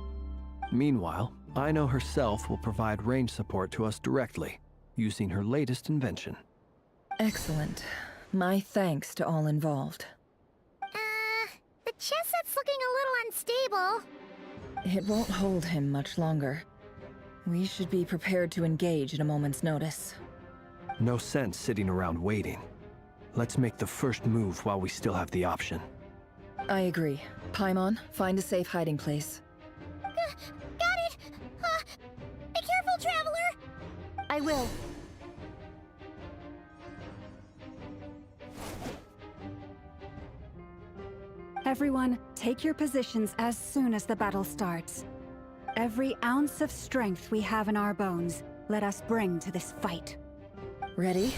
Meanwhile, Aino herself will provide range support to us directly, using her latest invention. Excellent. My thanks to all involved. The chess set's looking a little unstable. It won't hold him much longer. We should be prepared to engage at a moment's notice. No sense sitting around waiting. Let's make the first move while we still have the option. I agree. Paimon, find a safe hiding place. Got it! Be careful, Traveler! I will. Everyone, take your positions as soon as the battle starts. Every ounce of strength we have in our bones, let us bring to this fight. Ready?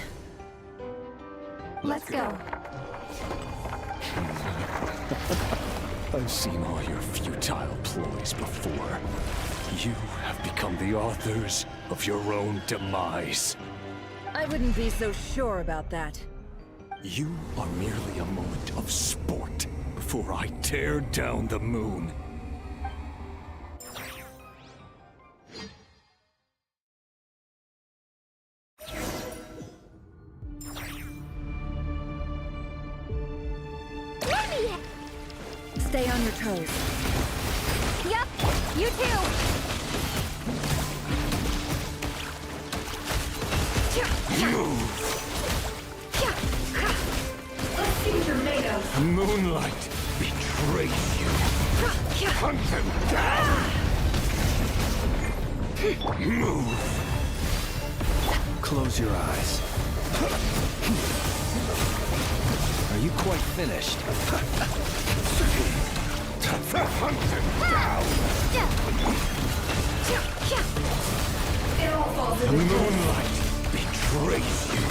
Let's go. I've seen all your futile ploys before. You have become the authors of your own demise. I wouldn't be so sure about that. You are merely a moment of sport before I tear down the moon. Stay on your toes. Yep, you too! Let's see what you're made of. Moonlight betrays you. Hunt them down! Move! Close your eyes. Are you quite finished? Hunt them down! It all falls The moonlight betrays you.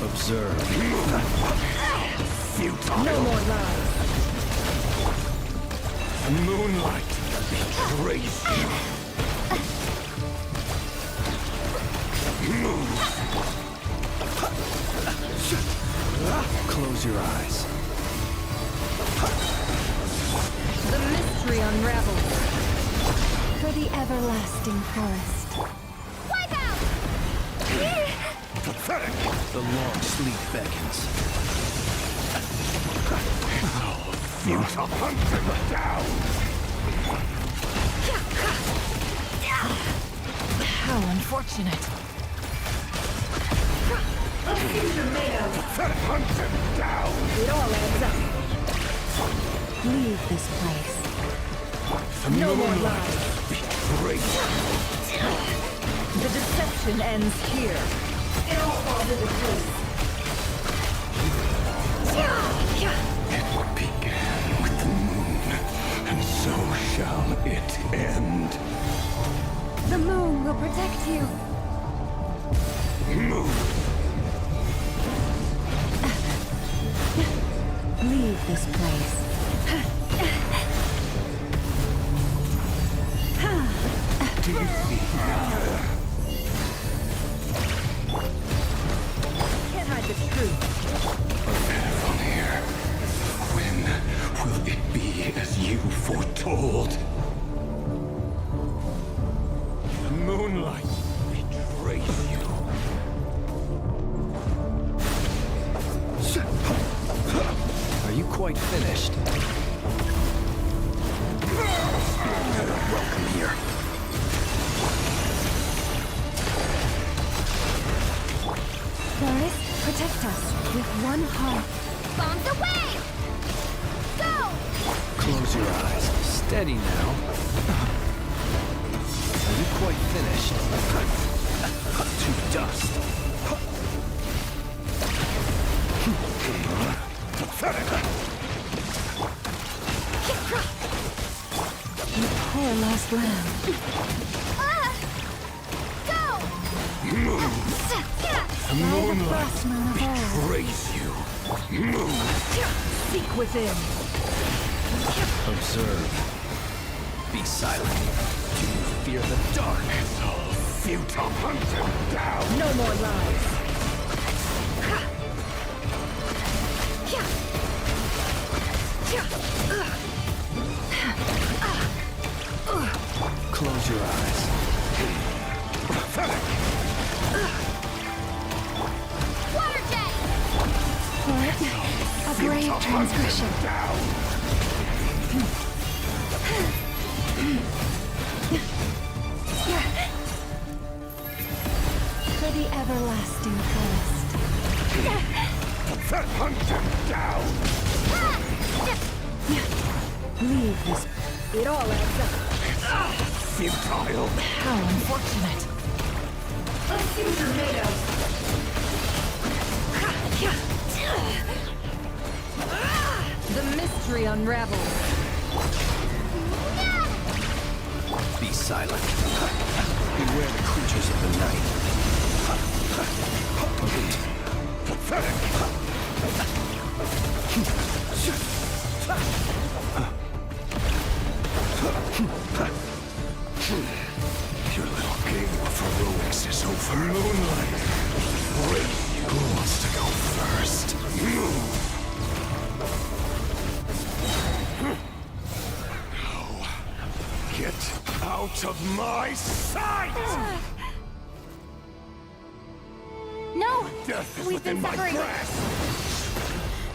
Observe. Futile. No more lies. Moonlight betrays you. Move. Close your eyes. The mystery unravels. For the everlasting forest. Wipe out! Pathetic. The long sleep beckons. Futile. Hunt them down. How unfortunate. Hunt them down! It all adds up. Leave this place. No more lies. Great! The deception ends here. It all falls into place. It began with the moon, and so shall it end. The moon will protect you. Move! Leave this place. Do you see now? Can't hide the truth. From here, when will it be as you foretold? The moonlight betrays you. Are you quite finished? Welcome here. Forest, protect us with one heart. Bombs away! Go! Close your eyes. Steady now. Are you quite finished? To dust. You poor lost lamb. Go! The moonlight betrays you. Move! Seek within. Observe. Be silent. Do you fear the dark? It's all futile. Hunt them down! No more lies. Close your eyes. Water jet! What? A brave transgression. For the everlasting forest. Hunt them down! Leave this. It all adds up. Futile! How unfortunate. Let's see what you're made of. The mystery unravels. Be silent. Beware the creatures of the night. Your little game of heroics is over. Moonlight, break you. Who wants to go first? Move! No. Get out of my sight! No! Death is We've within been my separated. grasp!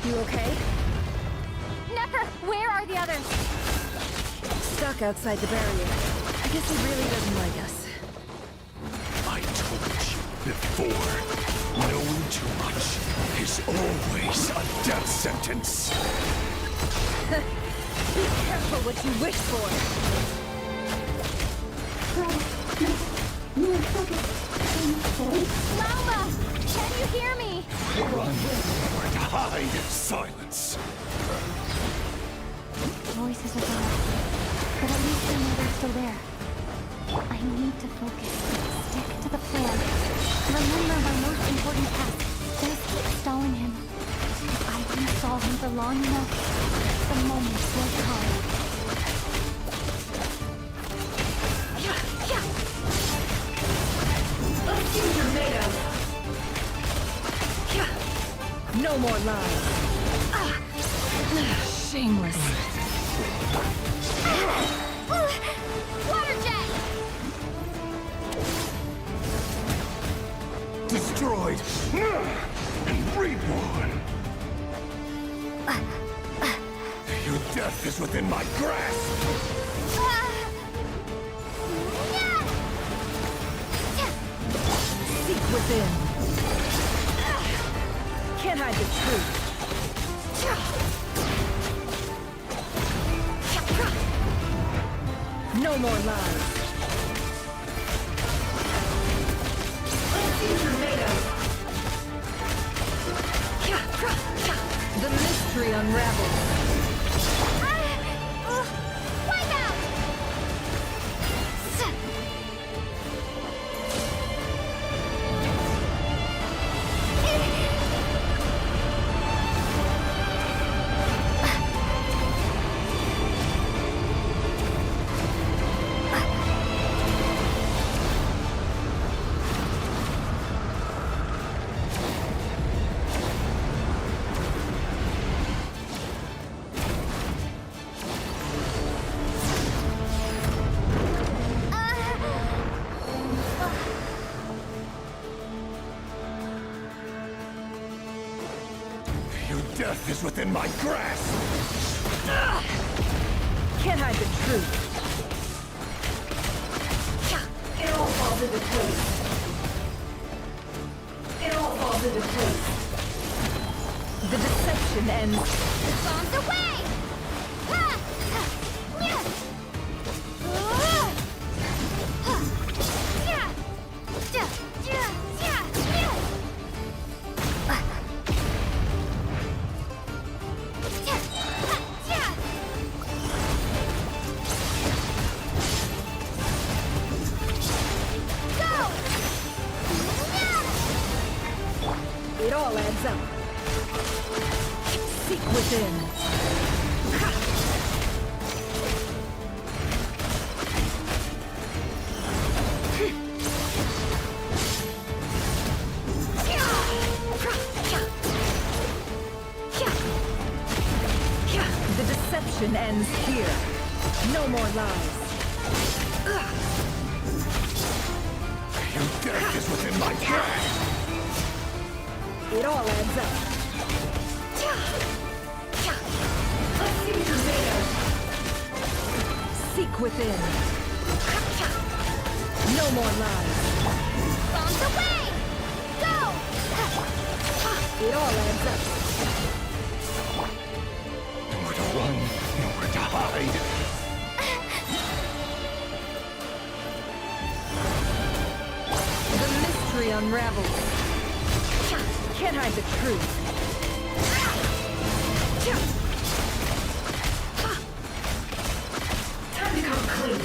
You okay? Nefer, where are the others? Stuck outside the barrier. I guess he really doesn't like us. I told you before, knowing too much is always a death sentence. Be careful what you wish for. Lauma! Can you hear me? Run or hide. Silence. Voices are gone. But at least I know they're still there. I need to focus. Stick to the plan. Remember my most important task. Just keep stalling him. If I can stall him for long enough, the moment will come. Let's see what you're made of. No more lies. Shameless. Water jet! Destroyed and reborn. Your death is within my grasp. Seek within. Can't hide the truth. No more lies. The mystery unravels. Wipe out! Your death is within my grasp! Can't hide the truth. It all falls into place. It all falls into place. The deception ends. Bombs away! Ha! Yeah! Yeah! Yeah! Yeah! Yeah! It all adds up. Seek within. The deception ends here. No more lies. Your death is within my grasp! It all adds up. Let's see what you're made of. Seek within. No more lies. Bombs away! Go! It all adds up. Nowhere to run, nowhere to hide. The mystery unravels. Can't hide the truth. Time to come clean.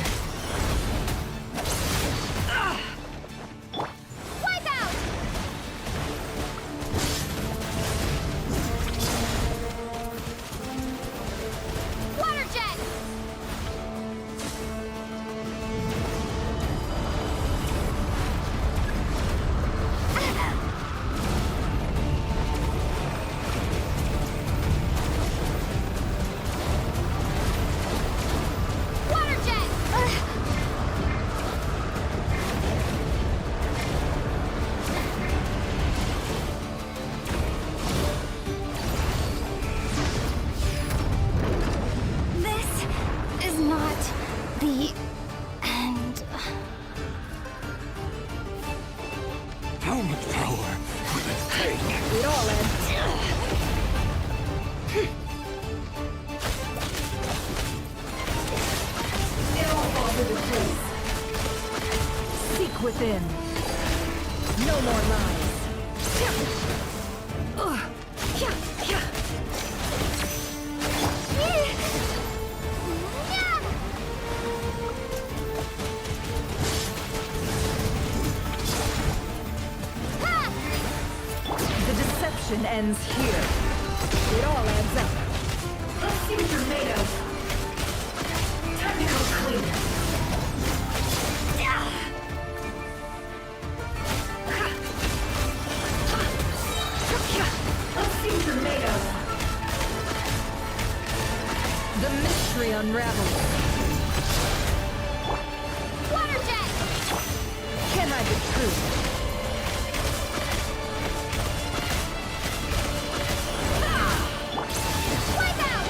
Wipe out! Water jet! Water jet! This is not the end. How much power will it take? It all ends. It all falls into place. Seek within. No more lies. The deception ends here. It all adds up. Let's see what you're made of. Time to come clean. Let's see what you're made of. The mystery unravels. Water jet! Can't hide the truth. Wipe out!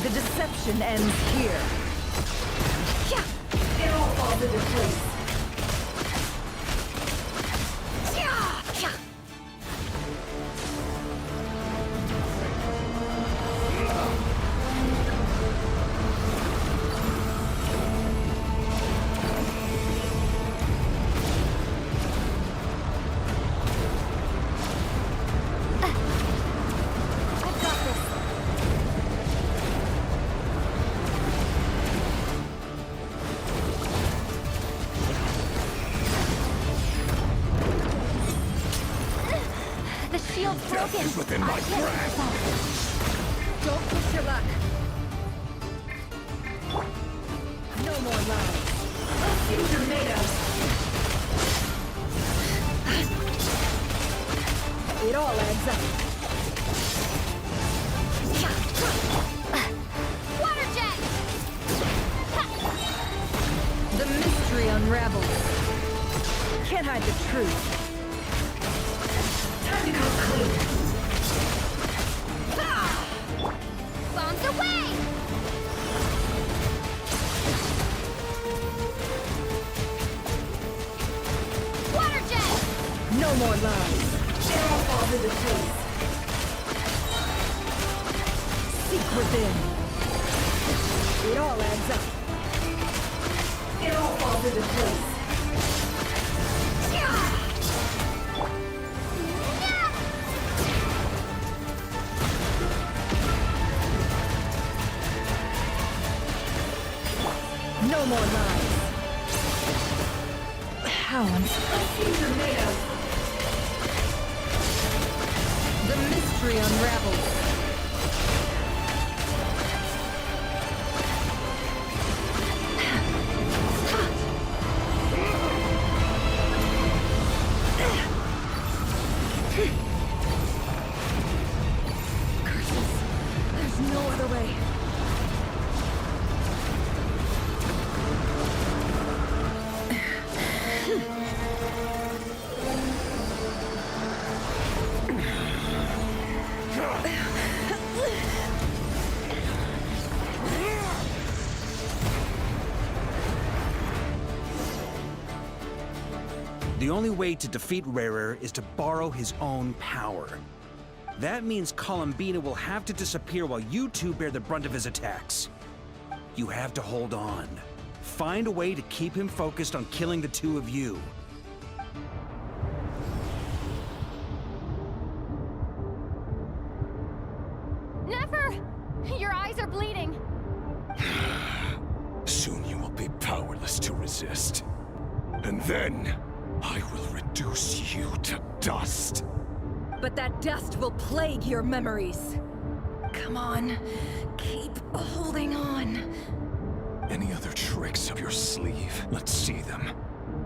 The deception ends here. It falls into place. The shield's broken. Is within my grasp. Don't push your luck. No more lies. Let's see what you're made of. It all adds up. Water jet! The mystery unravels. Can't hide the truth. Time to go clean. Bombs away! Water jet! No more lies. It all falls into place. Seek within. It all adds up. It all falls into place. No more lies. Hounds. These are made of. The mystery unravels. Curses. There's no other way. The only way to defeat Rarer is to borrow his own power. That means Columbina will have to disappear while you two bear the brunt of his attacks. You have to hold on. Find a way to keep him focused on killing the two of you. Never! Your eyes are bleeding. Soon you will be powerless to resist. And then, I will reduce you to dust. But that dust will plague your memories. Come on, keep holding on. Any other tricks up your sleeve? Let's see them.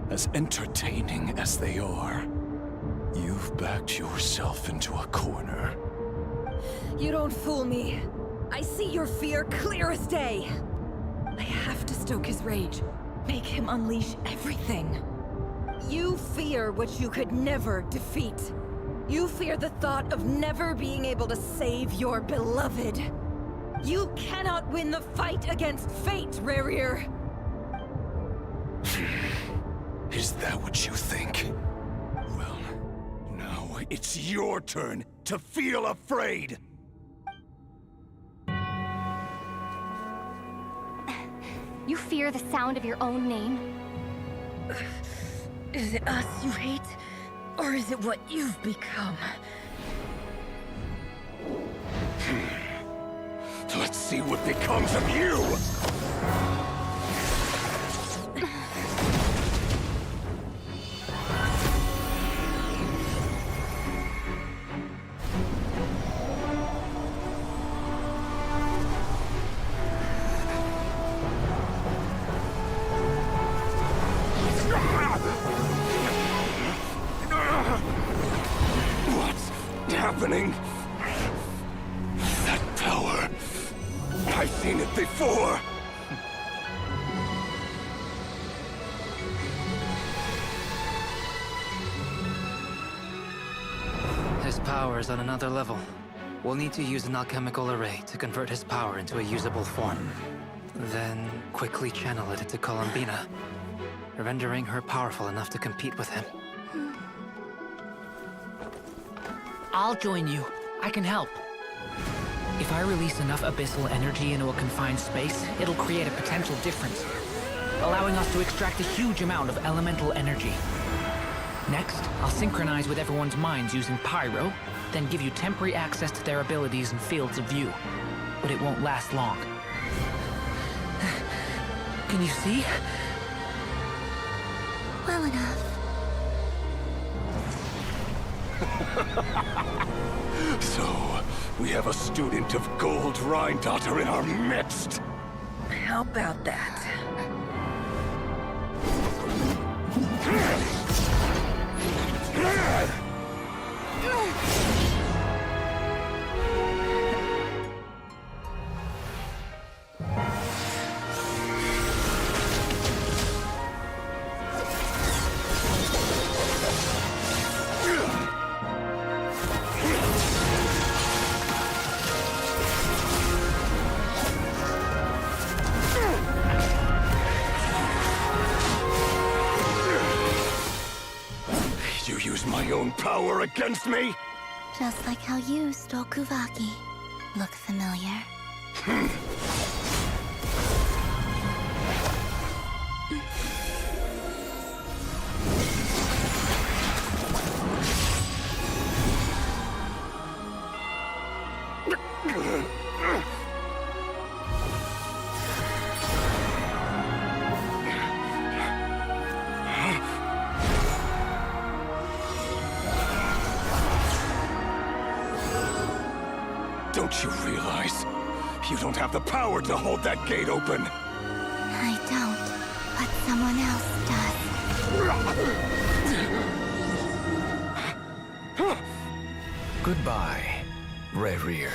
As entertaining as they are. You've backed yourself into a corner. You don't fool me. I see your fear clear as day. I have to stoke his rage. Make him unleash everything. You fear what you could never defeat. You fear the thought of never being able to save your beloved. You cannot win the fight against fate, Rarir. Is that what you think? Well, now it's your turn to feel afraid! You fear the sound of your own name? Is it us you hate? Or is it what you've become? Let's see what becomes of you! What's happening? That power. I've seen it before. His power is on another level. We'll need to use an alchemical array to convert his power into a usable form. Then quickly channel it into Columbina. rendering her powerful enough to compete with him. I'll join you. I can help. If I release enough abyssal energy into a confined space, it'll create a potential difference, allowing us to extract a huge amount of elemental energy. Next, I'll synchronize with everyone's minds using pyro, then give you temporary access to their abilities and fields of view. But it won't last long. Can you see? Well enough. So, we have a student of Gold Rhine-Daughter in our midst. How about that? You use my own power against me? Just like how you stole Kuvaki. Look familiar? Don't you realize? You don't have the power to hold that gate open. I don't, but someone else does. Goodbye, Rerir.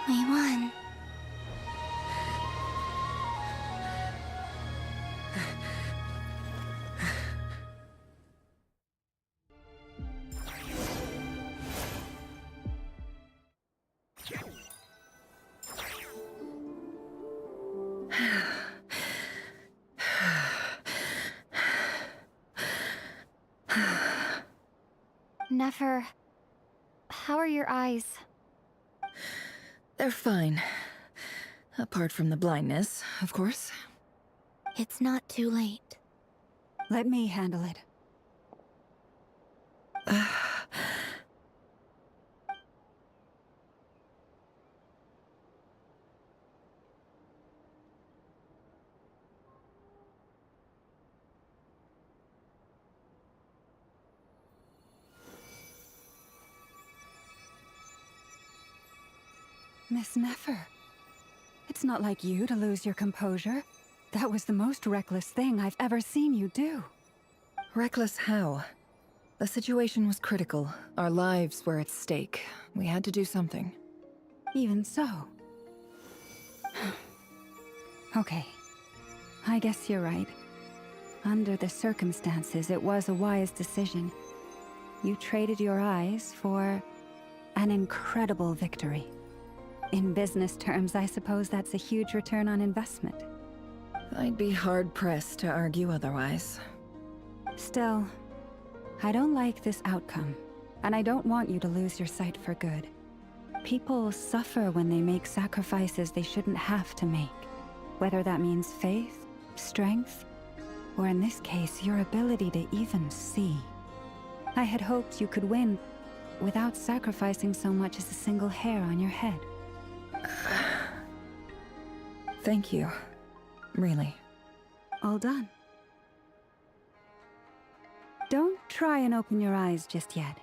We won. Nefer, how are your eyes? They're fine. Apart from the blindness, of course. It's not too late. Let me handle it. Miss Nefer, it's not like you to lose your composure. That was the most reckless thing I've ever seen you do. Reckless how? The situation was critical. Our lives were at stake. We had to do something. Even so. Okay. I guess you're right. Under the circumstances, it was a wise decision. You traded your eyes for an incredible victory. In business terms, I suppose that's a huge return on investment. I'd be hard-pressed to argue otherwise. Still, I don't like this outcome, and I don't want you to lose your sight for good. People suffer when they make sacrifices they shouldn't have to make, whether that means faith, strength, or in this case, your ability to even see. I had hoped you could win without sacrificing so much as a single hair on your head. Thank you. Really. All done. Don't try and open your eyes just yet.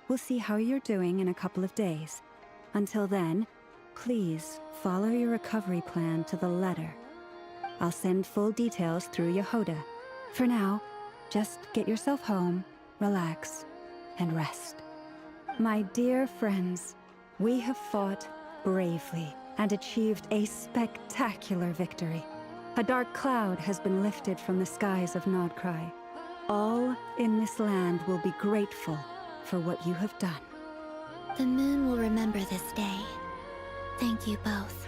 We'll see how you're doing in a couple of days. Until then, please follow your recovery plan to the letter. I'll send full details through Yehoda. For now, just get yourself home, relax, and rest. My dear friends, we have fought bravely and achieved a spectacular victory. A dark cloud has been lifted from the skies of Krai. All in this land will be grateful for what you have done. The moon will remember this day. Thank you both.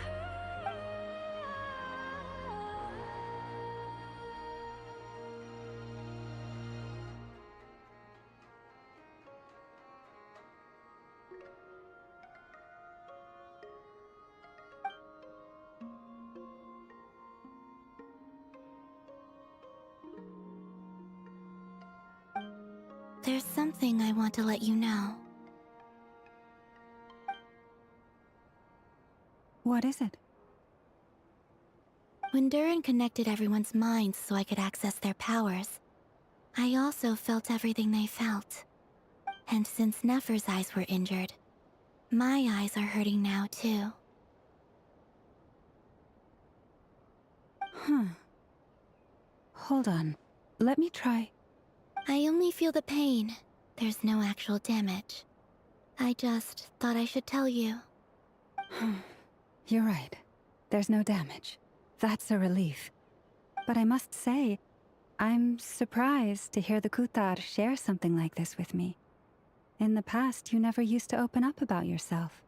There's something I want to let you know. What is it? When Durin connected everyone's minds so I could access their powers, I also felt everything they felt. And since Nefer's eyes were injured, my eyes are hurting now too. Huh. Hold on. Let me try. I only feel the pain. There's no actual damage. I just thought I should tell you. You're right. There's no damage. That's a relief. But I must say, I'm surprised to hear the Kutar share something like this with me. In the past, you never used to open up about yourself.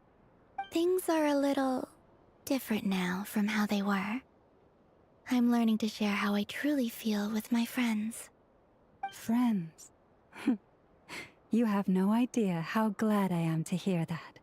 Things are a little different now from how they were. I'm learning to share how I truly feel with my friends. Friends? You have no idea how glad I am to hear that.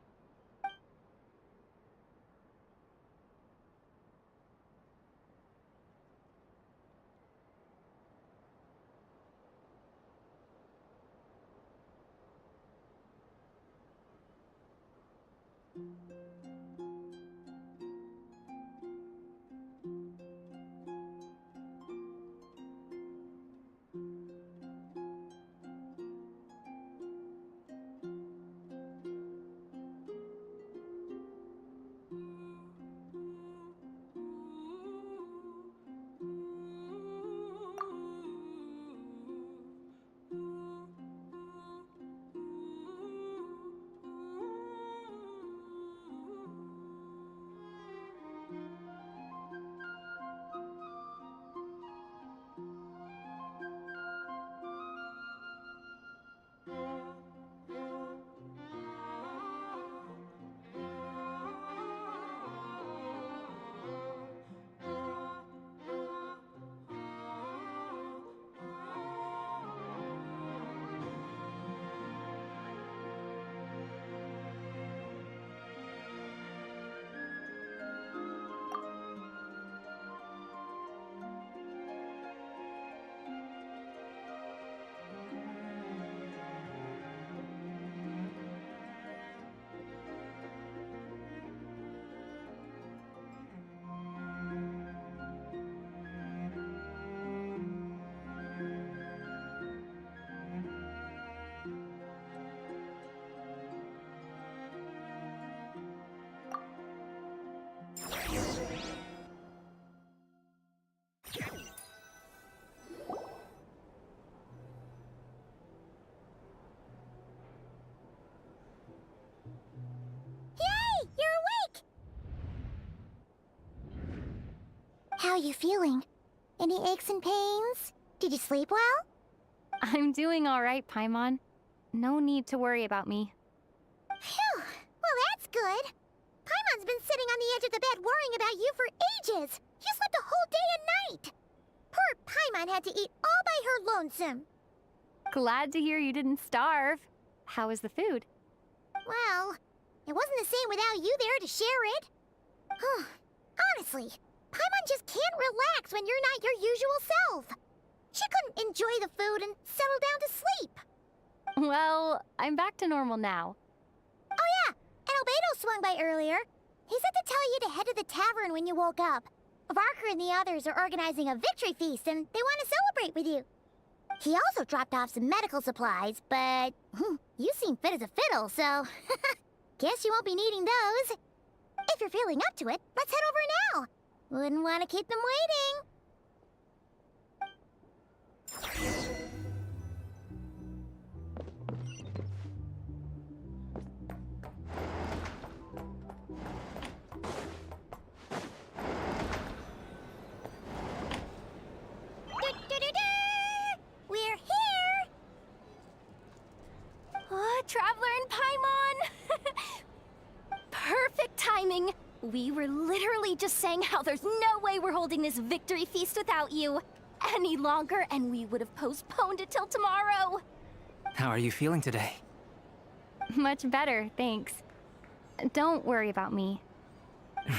How are you feeling? Any aches and pains? Did you sleep well? I'm doing all right, Paimon. No need to worry about me. Phew! Well, that's good. Paimon's been sitting on the edge of the bed worrying about you for ages. You slept a whole day and night. Poor Paimon had to eat all by her lonesome. Glad to hear you didn't starve. How was the food? Well, it wasn't the same without you there to share it. Honestly, Paimon just can't relax when you're not your usual self. She couldn't enjoy the food and settle down to sleep. Well, I'm back to normal now. Oh yeah, and Albedo swung by earlier. He said to tell you to head to the tavern when you woke up. Varker and the others are organizing a victory feast and they want to celebrate with you. He also dropped off some medical supplies, but you seem fit as a fiddle, so guess you won't be needing those. If you're feeling up to it, let's head over now. Wouldn't want to keep them waiting. We're here! Oh, Traveler and Paimon! We were literally just saying how there's no way we're holding this victory feast without you any longer, and we would have postponed it till tomorrow. How are you feeling today? Much better, thanks. Don't worry about me.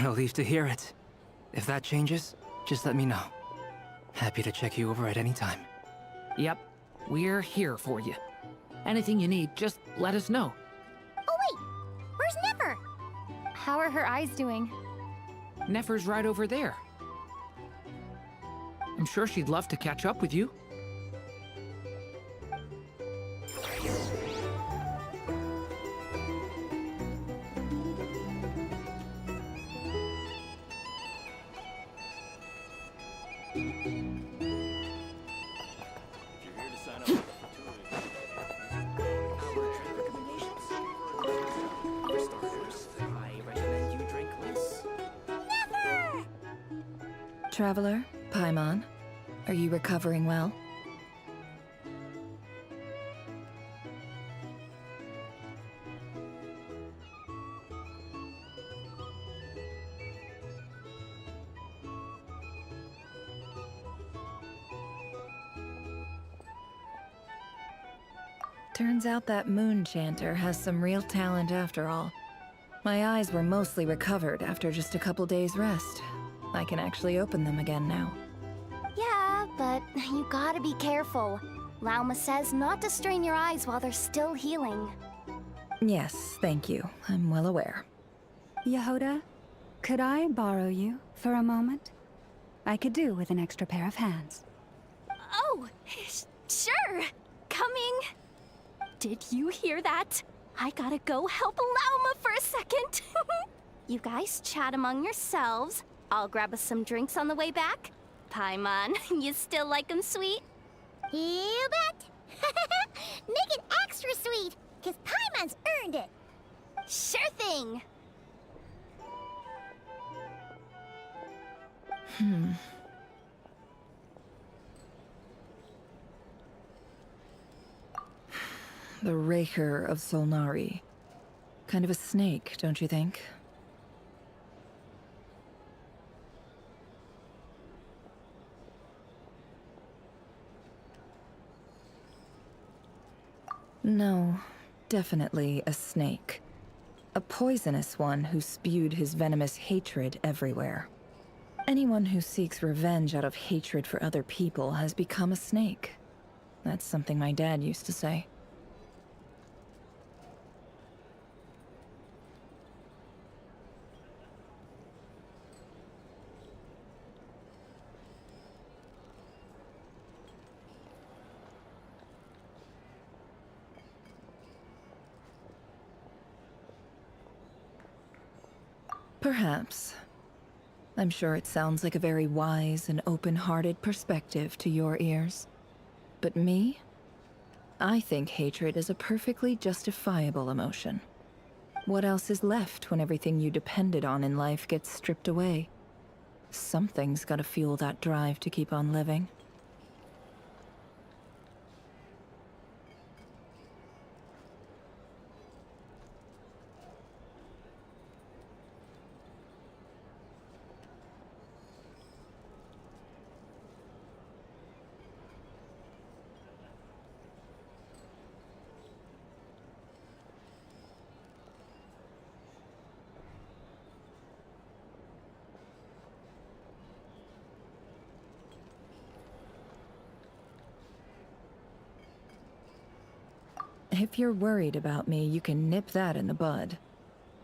Relieved to hear it. If that changes, just let me know. Happy to check you over at any time. Yep, we're here for you. Anything you need, just let us know. Oh wait, where's Nefer? How are her eyes doing? Nefer's right over there. I'm sure she'd love to catch up with you. Traveler, Paimon, are you recovering well? Turns out that moon chanter has some real talent after all. My eyes were mostly recovered after just a couple days' rest. I can actually open them again now. Yeah, but you gotta be careful. Lauma says not to strain your eyes while they're still healing. Yes, thank you. I'm well aware. Yehoda, could I borrow you for a moment? I could do with an extra pair of hands. Oh, sure. Coming. Did you hear that? I gotta go help Lauma for a second. You guys chat among yourselves. I'll grab us some drinks on the way back. Paimon, you still like them sweet? You bet! Make it extra sweet, because Paimon's earned it! Sure thing! The Raker of Solnari. Kind of a snake, don't you think? No, definitely a snake. A poisonous one who spewed his venomous hatred everywhere. Anyone who seeks revenge out of hatred for other people has become a snake. That's something my dad used to say. Perhaps. I'm sure it sounds like a very wise and open-hearted perspective to your ears. But me? I think hatred is a perfectly justifiable emotion. What else is left when everything you depended on in life gets stripped away? Something's gotta fuel that drive to keep on living. If you're worried about me, you can nip that in the bud.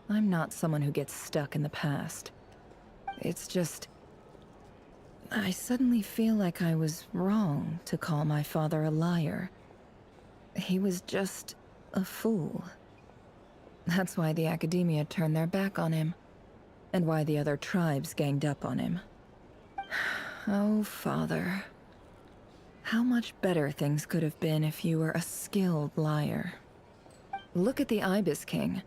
I'm not someone who gets stuck in the past. It's just... I suddenly feel like I was wrong to call my father a liar. He was just a fool. That's why the Academia turned their back on him, and why the other tribes ganged up on him. Oh, Father. How much better things could have been if you were a skilled liar. Look at the Ibis King.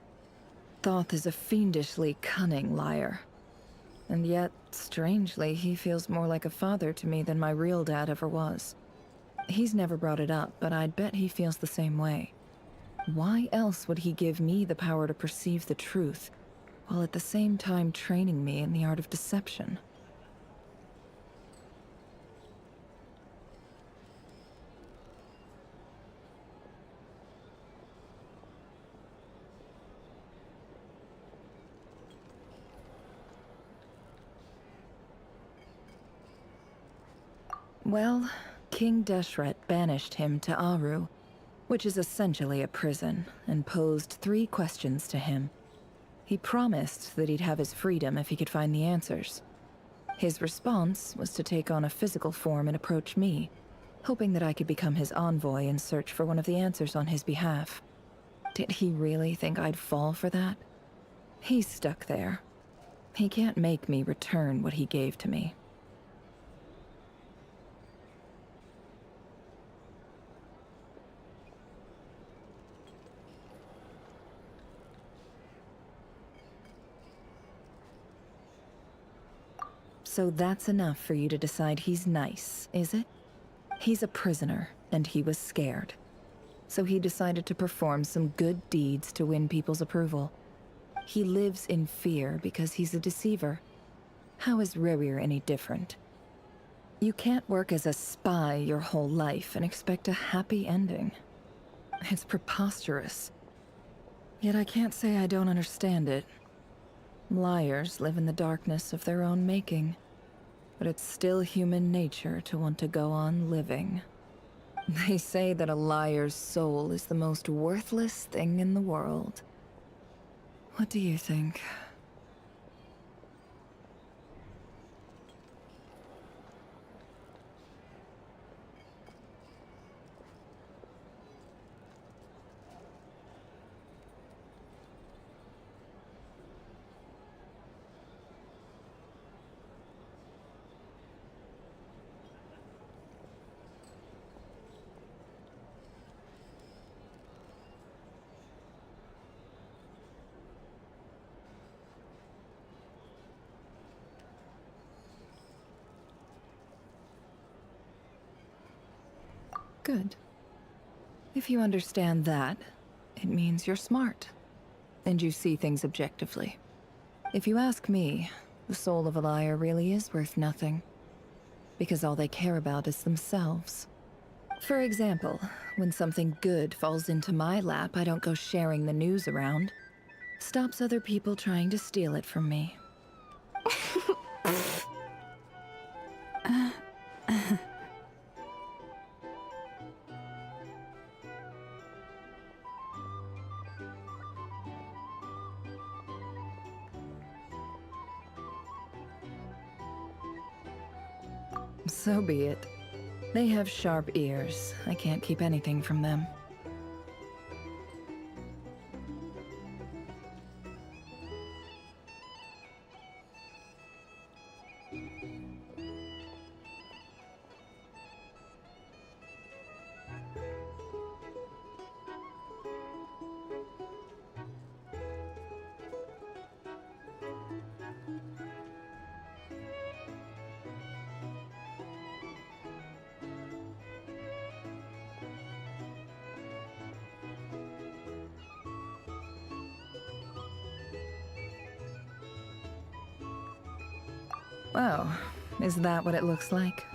Thoth is a fiendishly cunning liar. And yet, strangely, he feels more like a father to me than my real dad ever was. He's never brought it up, but I'd bet he feels the same way. Why else would he give me the power to perceive the truth, while at the same time training me in the art of deception. Well, King Deshret banished him to Aru, which is essentially a prison, and posed 3 questions to him. He promised that he'd have his freedom if he could find the answers. His response was to take on a physical form and approach me, hoping that I could become his envoy and search for one of the answers on his behalf. Did he really think I'd fall for that? He's stuck there. He can't make me return what he gave to me. So that's enough for you to decide he's nice, is it? He's a prisoner, and he was scared. So he decided to perform some good deeds to win people's approval. He lives in fear because he's a deceiver. How is Rerir any different? You can't work as a spy your whole life and expect a happy ending. It's preposterous. Yet I can't say I don't understand it. Liars live in the darkness of their own making, but it's still human nature to want to go on living. They say that a liar's soul is the most worthless thing in the world. What do you think? Good. If you understand that, it means you're smart, and you see things objectively. If you ask me, the soul of a liar really is worth nothing, because all they care about is themselves. For example, when something good falls into my lap, I don't go sharing the news around. Stops other people trying to steal it from me. So be it. They have sharp ears. I can't keep anything from them. Oh, is that what it looks like?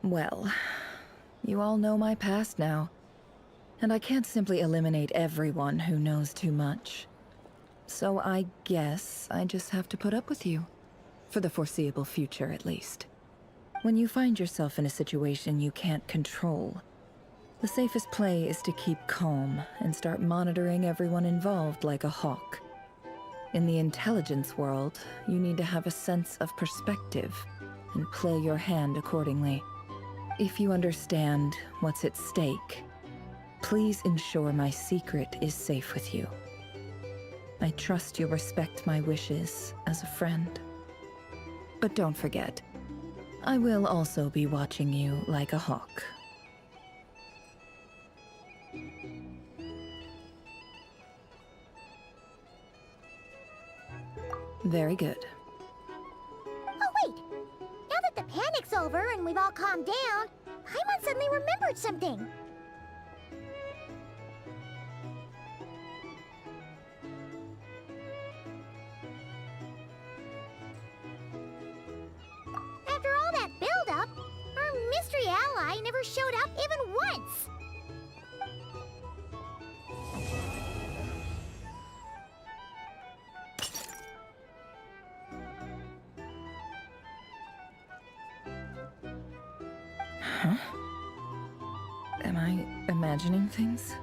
Well, you all know my past now, and I can't simply eliminate everyone who knows too much. So I guess I just have to put up with you. For the foreseeable future, at least. When you find yourself in a situation you can't control, the safest play is to keep calm and start monitoring everyone involved like a hawk. In the intelligence world, you need to have a sense of perspective and play your hand accordingly. If you understand what's at stake, Please ensure my secret is safe with you. I trust you'll respect my wishes as a friend. But don't forget, I will also be watching you like a hawk. Very good. Oh wait! Now that the panic's over and we've all calmed down, Paimon suddenly remembered something. After all that build-up, our mystery ally never showed up even once! Huh? Am I imagining things?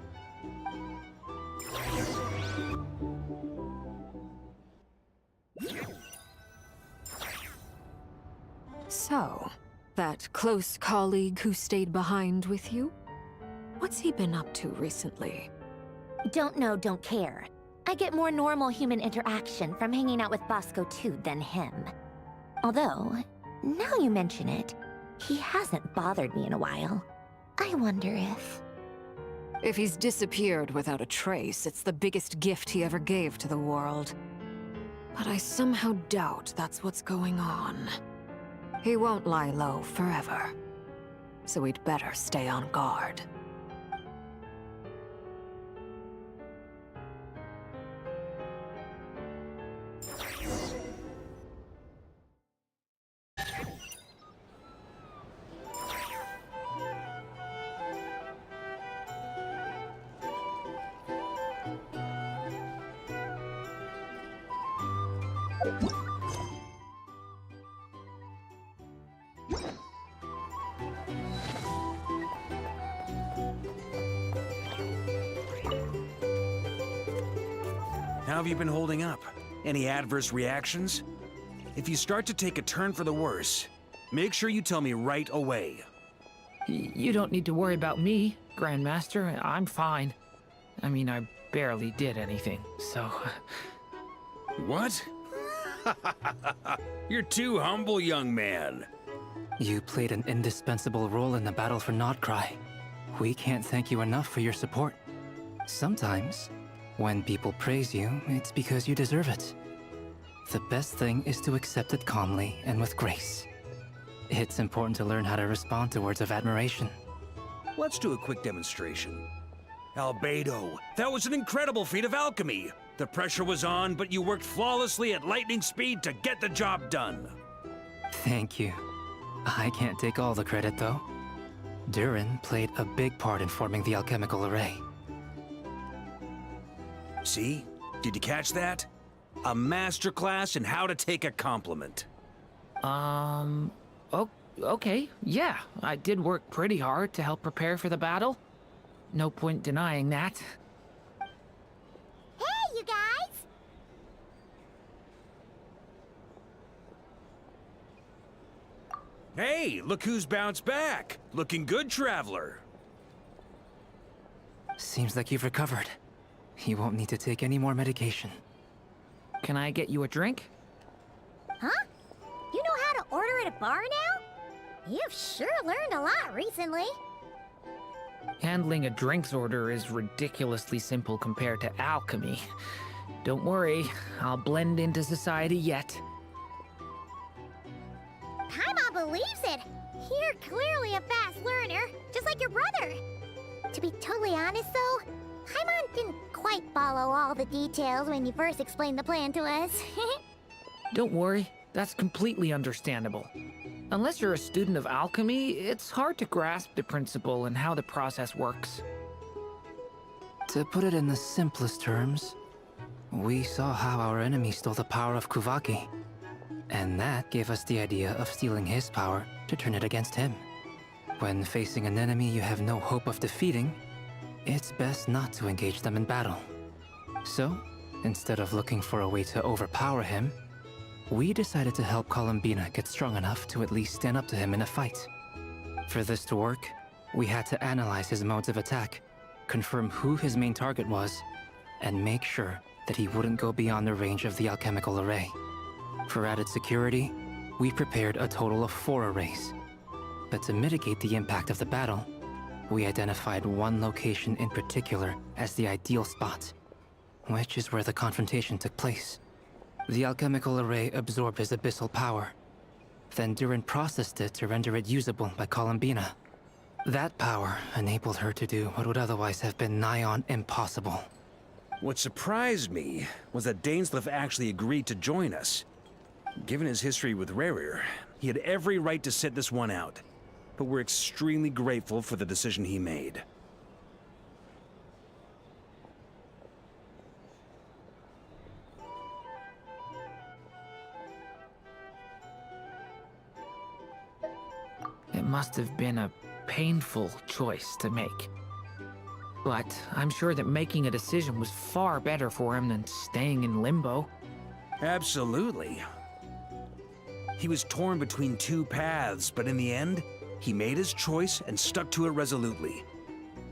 So, that close colleague who stayed behind with you? What's he been up to recently? Don't know, don't care. I get more normal human interaction from hanging out with Bosco too than him. Although, now you mention it, he hasn't bothered me in a while. I wonder if... If he's disappeared without a trace, it's the biggest gift he ever gave to the world. But I somehow doubt that's what's going on. He won't lie low forever. So we'd better stay on guard. How have you been holding up? Any adverse reactions? If you start to take a turn for the worse, make sure you tell me right away. You don't need to worry about me, Grandmaster. I'm fine. I mean, I barely did anything, so... What? You're too humble, young man. You played an indispensable role in the battle for Krai. We can't thank you enough for your support. Sometimes, when people praise you, it's because you deserve it. The best thing is to accept it calmly and with grace. It's important to learn how to respond to words of admiration. Let's do a quick demonstration. Albedo, that was an incredible feat of alchemy. The pressure was on, but you worked flawlessly at lightning speed to get the job done. Thank you. I can't take all the credit, though. Durin played a big part in forming the alchemical array. See? Did you catch that? A masterclass in how to take a compliment. Okay, yeah. I did work pretty hard to help prepare for the battle. No point denying that. Hey, you guys! Hey, look who's bounced back. Looking good, Traveler. Seems like you've recovered. You won't need to take any more medication. Can I get you a drink? Huh? You know how to order at a bar now? You've sure learned a lot recently. Handling a drinks order is ridiculously simple compared to alchemy. Don't worry, I'll blend into society yet. Paimon believes it! You're clearly a fast learner, just like your brother. To be totally honest though, Paimon didn't quite follow all the details when you first explained the plan to us. Don't worry, that's completely understandable. Unless you're a student of alchemy, it's hard to grasp the principle and how the process works. To put it in the simplest terms, we saw how our enemy stole the power of Kuvaki. And that gave us the idea of stealing his power to turn it against him. When facing an enemy you have no hope of defeating, it's best not to engage them in battle. So, instead of looking for a way to overpower him, we decided to help Columbina get strong enough to at least stand up to him in a fight. For this to work, we had to analyze his modes of attack, confirm who his main target was, and make sure that he wouldn't go beyond the range of the alchemical array. For added security, we prepared a total of 4 arrays. But to mitigate the impact of the battle, we identified one location in particular as the ideal spot, which is where the confrontation took place. The alchemical array absorbed his abyssal power. Then Durin processed it to render it usable by Columbina. That power enabled her to do what would otherwise have been nigh on impossible. What surprised me was that Dainsleif actually agreed to join us. Given his history with Rerir, he had every right to sit this one out. But we're extremely grateful for the decision he made. It must have been a painful choice to make. But I'm sure that making a decision was far better for him than staying in limbo. Absolutely. He was torn between 2 paths, but in the end, he made his choice and stuck to it resolutely.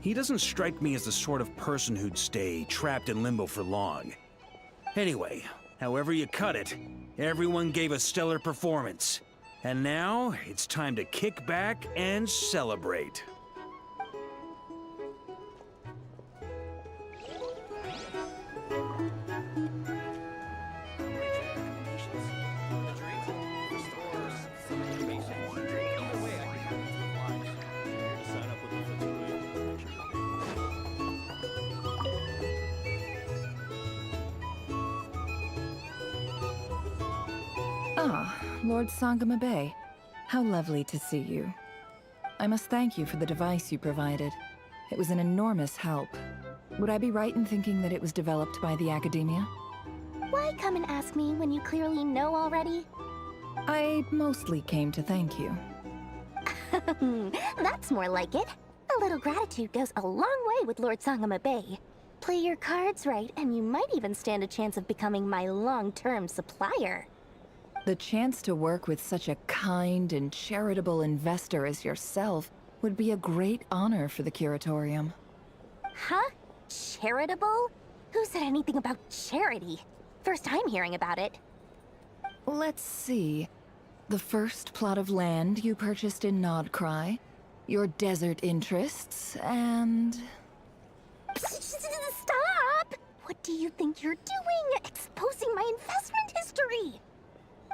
He doesn't strike me as the sort of person who'd stay trapped in limbo for long. Anyway, however you cut it, everyone gave a stellar performance. And now, it's time to kick back and celebrate. Ah, Lord Sangama Bay. How lovely to see you. I must thank you for the device you provided. It was an enormous help. Would I be right in thinking that it was developed by the Academia? Why come and ask me when you clearly know already? I mostly came to thank you. That's more like it. A little gratitude goes a long way with Lord Sangama Bay. Play your cards right, and you might even stand a chance of becoming my long-term supplier. The chance to work with such a kind and charitable investor as yourself would be a great honor for the Curatorium. Huh? Charitable? Who said anything about charity? First I'm hearing about it. Let's see. The first plot of land you purchased in Krai, your desert interests, and... Stop! What do you think you're doing? Exposing my investment history!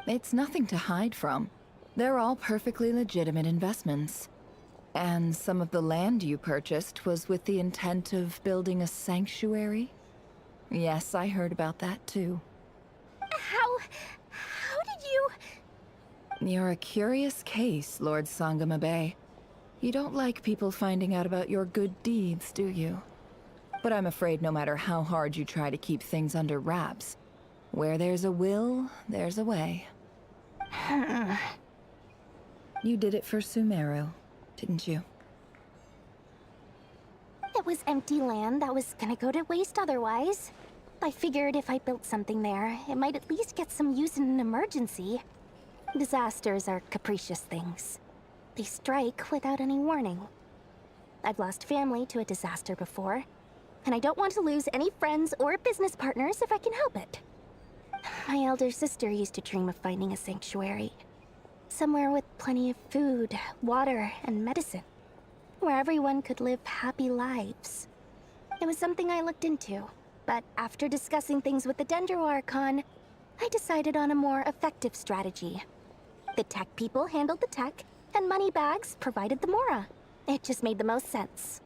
It's nothing to hide from. They're all perfectly legitimate investments. And some of the land you purchased was with the intent of building a sanctuary? Yes, I heard about that too. How did you... You're a curious case, Lord Sangama Bay. You don't like people finding out about your good deeds, do you? But I'm afraid no matter how hard you try to keep things under wraps, where there's a will, there's a way. You did it for Sumeru, didn't you? It was empty land that was gonna go to waste otherwise. I figured if I built something there, it might at least get some use in an emergency. Disasters are capricious things. They strike without any warning. I've lost family to a disaster before, and I don't want to lose any friends or business partners if I can help it. My elder sister used to dream of finding a sanctuary. Somewhere with plenty of food, water, and medicine. Where everyone could live happy lives. It was something I looked into, but after discussing things with the Dendro Archon, I decided on a more effective strategy. The tech people handled the tech, and Moneybags provided the Mora. It just made the most sense.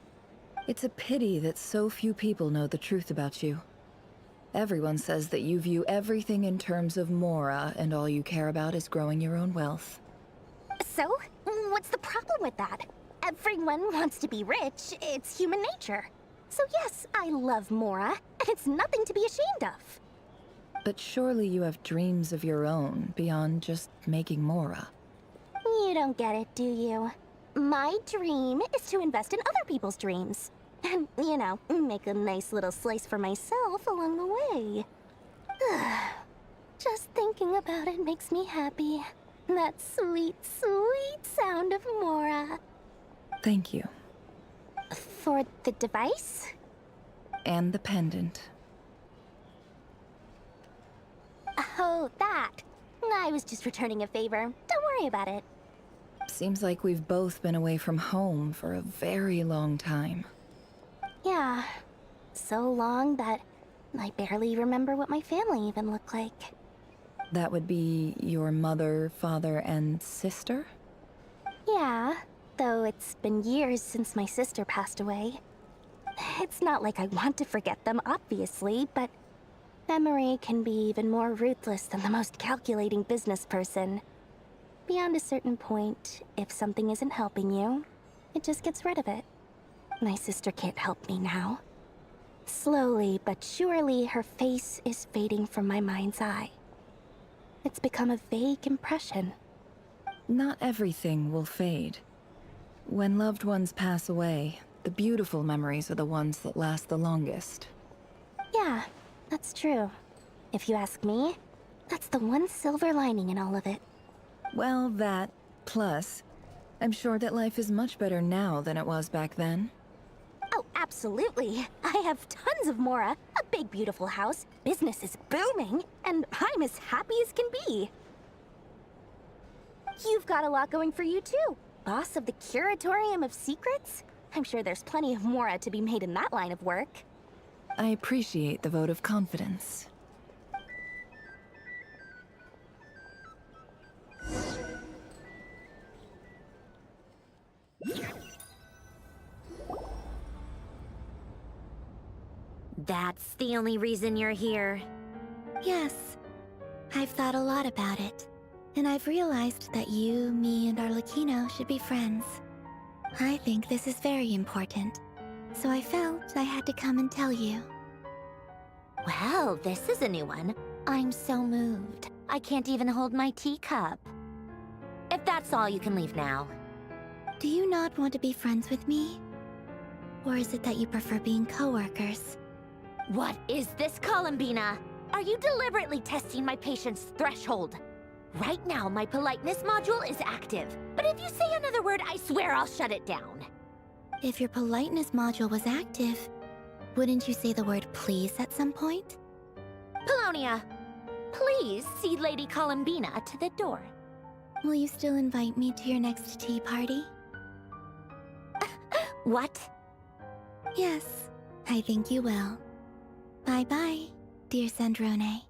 It's a pity that so few people know the truth about you. Everyone says that you view everything in terms of Mora, and all you care about is growing your own wealth. So, what's the problem with that? Everyone wants to be rich. It's human nature. So yes, I love Mora, and it's nothing to be ashamed of. But surely you have dreams of your own, beyond just making Mora. You don't get it, do you? My dream is to invest in other people's dreams. And, you know, make a nice little slice for myself along the way. Just thinking about it makes me happy. That sweet, sweet sound of Mora. Thank you. For the device? And the pendant. Oh, that. I was just returning a favor. Don't worry about it. Seems like we've both been away from home for a very long time. Yeah. So long that I barely remember what my family even looked like. That would be your mother, father, and sister? Yeah, though it's been years since my sister passed away. It's not like I want to forget them, obviously, but memory can be even more ruthless than the most calculating business person. Beyond a certain point, if something isn't helping you, it just gets rid of it. My sister can't help me now. Slowly but surely, her face is fading from my mind's eye. It's become a vague impression. Not everything will fade. When loved ones pass away, the beautiful memories are the ones that last the longest. Yeah, that's true. If you ask me, that's the one silver lining in all of it. Well, that, plus, I'm sure that life is much better now than it was back then. Oh, absolutely. I have tons of Mora, a big beautiful house, business is booming, and I'm as happy as can be. You've got a lot going for you too. Boss of the Curatorium of Secrets? I'm sure there's plenty of Mora to be made in that line of work. I appreciate the vote of confidence. That's the only reason you're here. Yes. I've thought a lot about it. And I've realized that you, me, and Arlecchino should be friends. I think this is very important. So I felt I had to come and tell you. Well, this is a new one. I'm so moved. I can't even hold my teacup. If that's all, you can leave now. Do you not want to be friends with me? Or is it that you prefer being coworkers? What is this, Columbina? Are you deliberately testing my patience threshold? Right now, my politeness module is active. But if you say another word, I swear I'll shut it down. If your politeness module was active, wouldn't you say the word please at some point? Polonia, please see Lady Columbina to the door. Will you still invite me to your next tea party? What? Yes, I think you will. Bye-bye, dear Sandrone.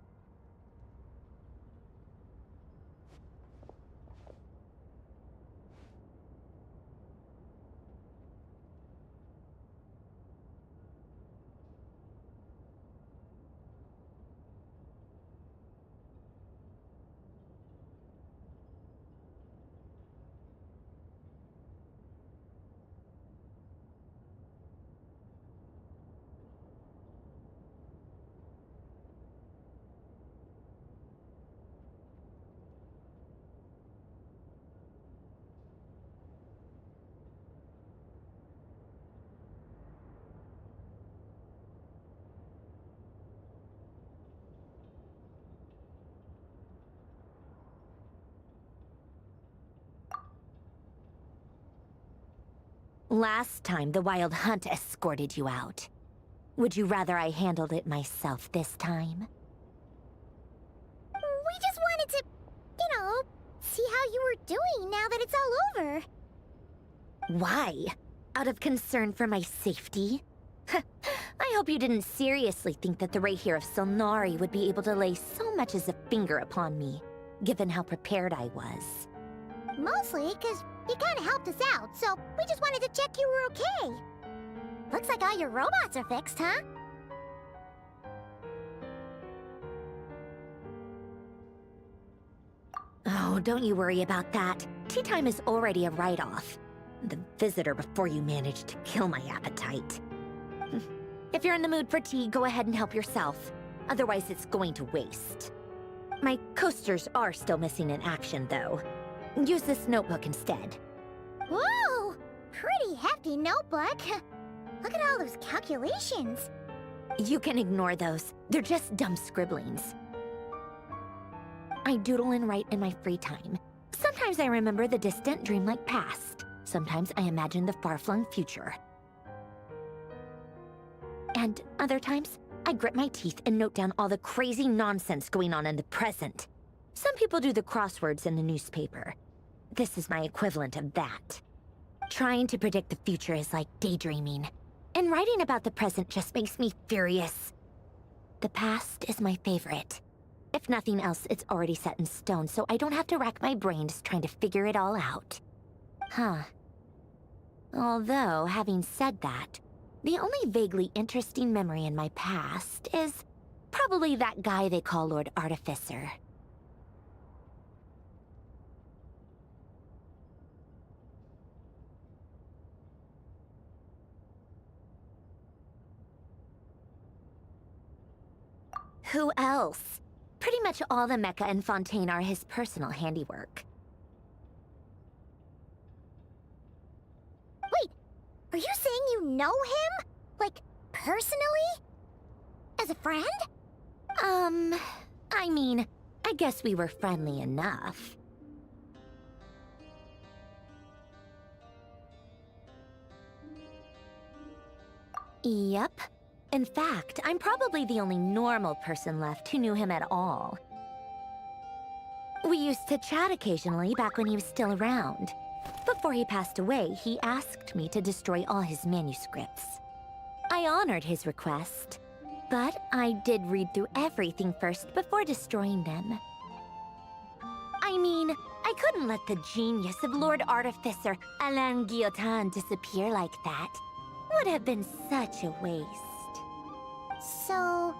Last time, the Wild Hunt escorted you out. Would you rather I handled it myself this time? We just wanted to, see how you were doing now that it's all over. Why? Out of concern for my safety? I hope you didn't seriously think that the Rayhir of Solnari would be able to lay so much as a finger upon me, given how prepared I was. Mostly because you kind of helped us out, so we just wanted to check you were okay. Looks like all your robots are fixed, huh? Oh, don't you worry about that. Tea time is already a write-off. The visitor before you managed to kill my appetite. If you're in the mood for tea, go ahead and help yourself. Otherwise, it's going to waste. My coasters are still missing in action, though. Use this notebook instead. Whoa! Pretty hefty notebook. Look at all those calculations. You can ignore those. They're just dumb scribblings. I doodle and write in my free time. Sometimes I remember the distant, dreamlike past. Sometimes I imagine the far-flung future. And other times, I grit my teeth and note down all the crazy nonsense going on in the present. Some people do the crosswords in the newspaper. This is my equivalent of that. Trying to predict the future is like daydreaming, and writing about the present just makes me furious. The past is my favorite. If nothing else, it's already set in stone, so I don't have to rack my brains trying to figure it all out. Huh. Although, having said that, the only vaguely interesting memory in my past is probably that guy they call Lord Artificer. Who else? Pretty much all the mecha and Fontaine are his personal handiwork. Wait, are you saying you know him? Like, personally? As a friend? I mean, I guess we were friendly enough. Yep. In fact, I'm probably the only normal person left who knew him at all. We used to chat occasionally back when he was still around. Before he passed away, he asked me to destroy all his manuscripts. I honored his request, but I did read through everything first before destroying them. I mean, I couldn't let the genius of Lord Artificer Alain Guillotin disappear like that. Would have been such a waste. So,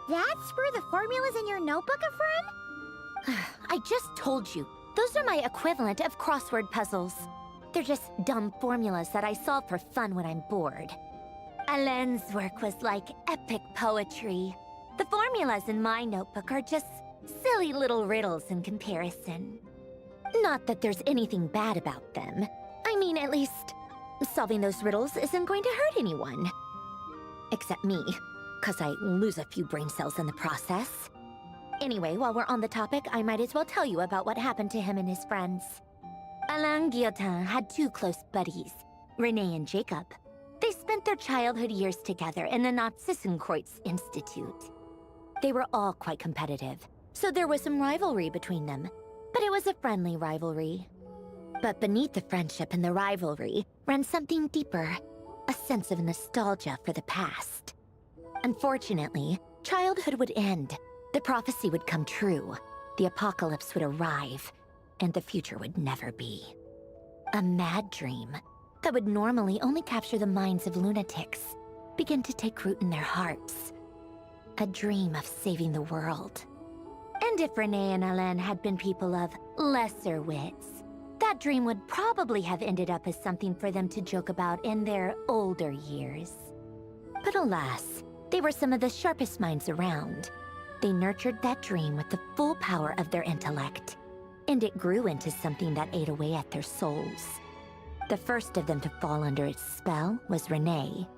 that's where the formulas in your notebook are from? I just told you. Those are my equivalent of crossword puzzles. They're just dumb formulas that I solve for fun when I'm bored. Alain's work was like epic poetry. The formulas in my notebook are just silly little riddles in comparison. Not that there's anything bad about them. I mean, at least, solving those riddles isn't going to hurt anyone. Except me, 'cause I lose a few brain cells in the process. Anyway, while we're on the topic, I might as well tell you about what happened to him and his friends. Alain Guillotin had two close buddies, Renee and Jacob. They spent their childhood years together in the Narzissenkreuz Institute. They were all quite competitive, so there was some rivalry between them, but it was a friendly rivalry. But beneath the friendship and the rivalry ran something deeper, a sense of nostalgia for the past. Unfortunately, childhood would end, the prophecy would come true, the apocalypse would arrive, and the future would never be. A mad dream that would normally only capture the minds of lunatics began to take root in their hearts. A dream of saving the world. And if Renee and Alain had been people of lesser wits, that dream would probably have ended up as something for them to joke about in their older years. But alas, they were some of the sharpest minds around. They nurtured that dream with the full power of their intellect, and it grew into something that ate away at their souls. The first of them to fall under its spell was Renee.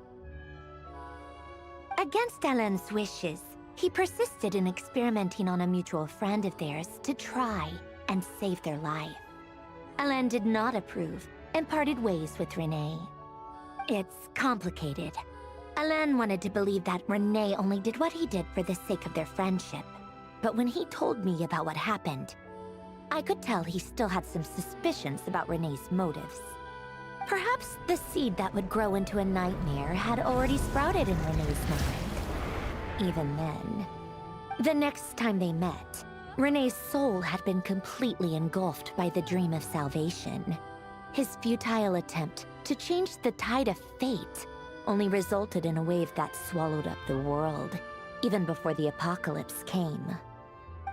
Against Alain's wishes, he persisted in experimenting on a mutual friend of theirs to try and save their life. Alain did not approve and parted ways with Renee. It's complicated. Alain wanted to believe that Renee only did what he did for the sake of their friendship. But when he told me about what happened, I could tell he still had some suspicions about Renee's motives. Perhaps the seed that would grow into a nightmare had already sprouted in Renee's mind. Even then, the next time they met, Renee's soul had been completely engulfed by the dream of salvation. His futile attempt to change the tide of fate only resulted in a wave that swallowed up the world, even before the apocalypse came.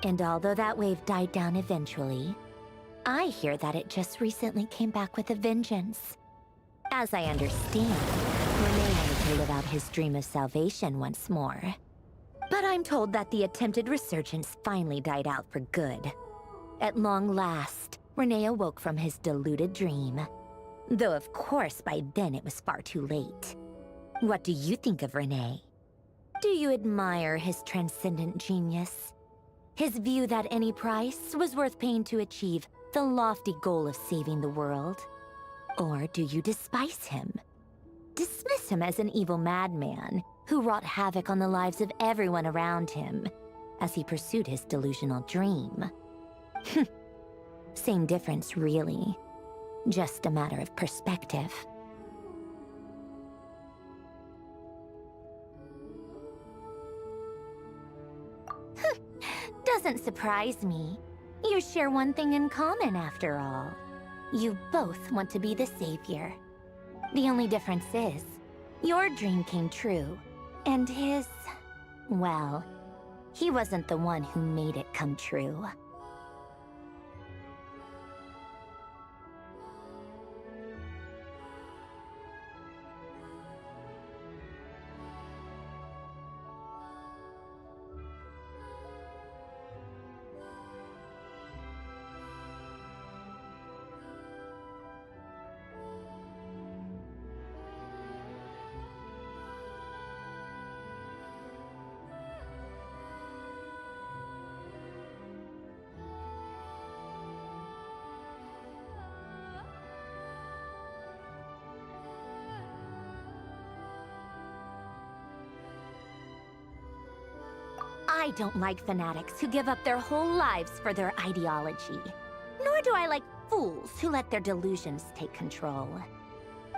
And although that wave died down eventually, I hear that it just recently came back with a vengeance. As I understand, Renee wanted to live out his dream of salvation once more. But I'm told that the attempted resurgence finally died out for good. At long last, Renee awoke from his deluded dream. Though of course by then it was far too late. What do you think of Renee? Do you admire his transcendent genius? His view that any price was worth paying to achieve the lofty goal of saving the world? Or do you despise him? Dismiss him as an evil madman, who wrought havoc on the lives of everyone around him as he pursued his delusional dream. Same difference, really. Just a matter of perspective. Doesn't surprise me. You share one thing in common, after all. You both want to be the savior. The only difference is, your dream came true, and his... well, he wasn't the one who made it come true. I don't like fanatics who give up their whole lives for their ideology. Nor do I like fools who let their delusions take control.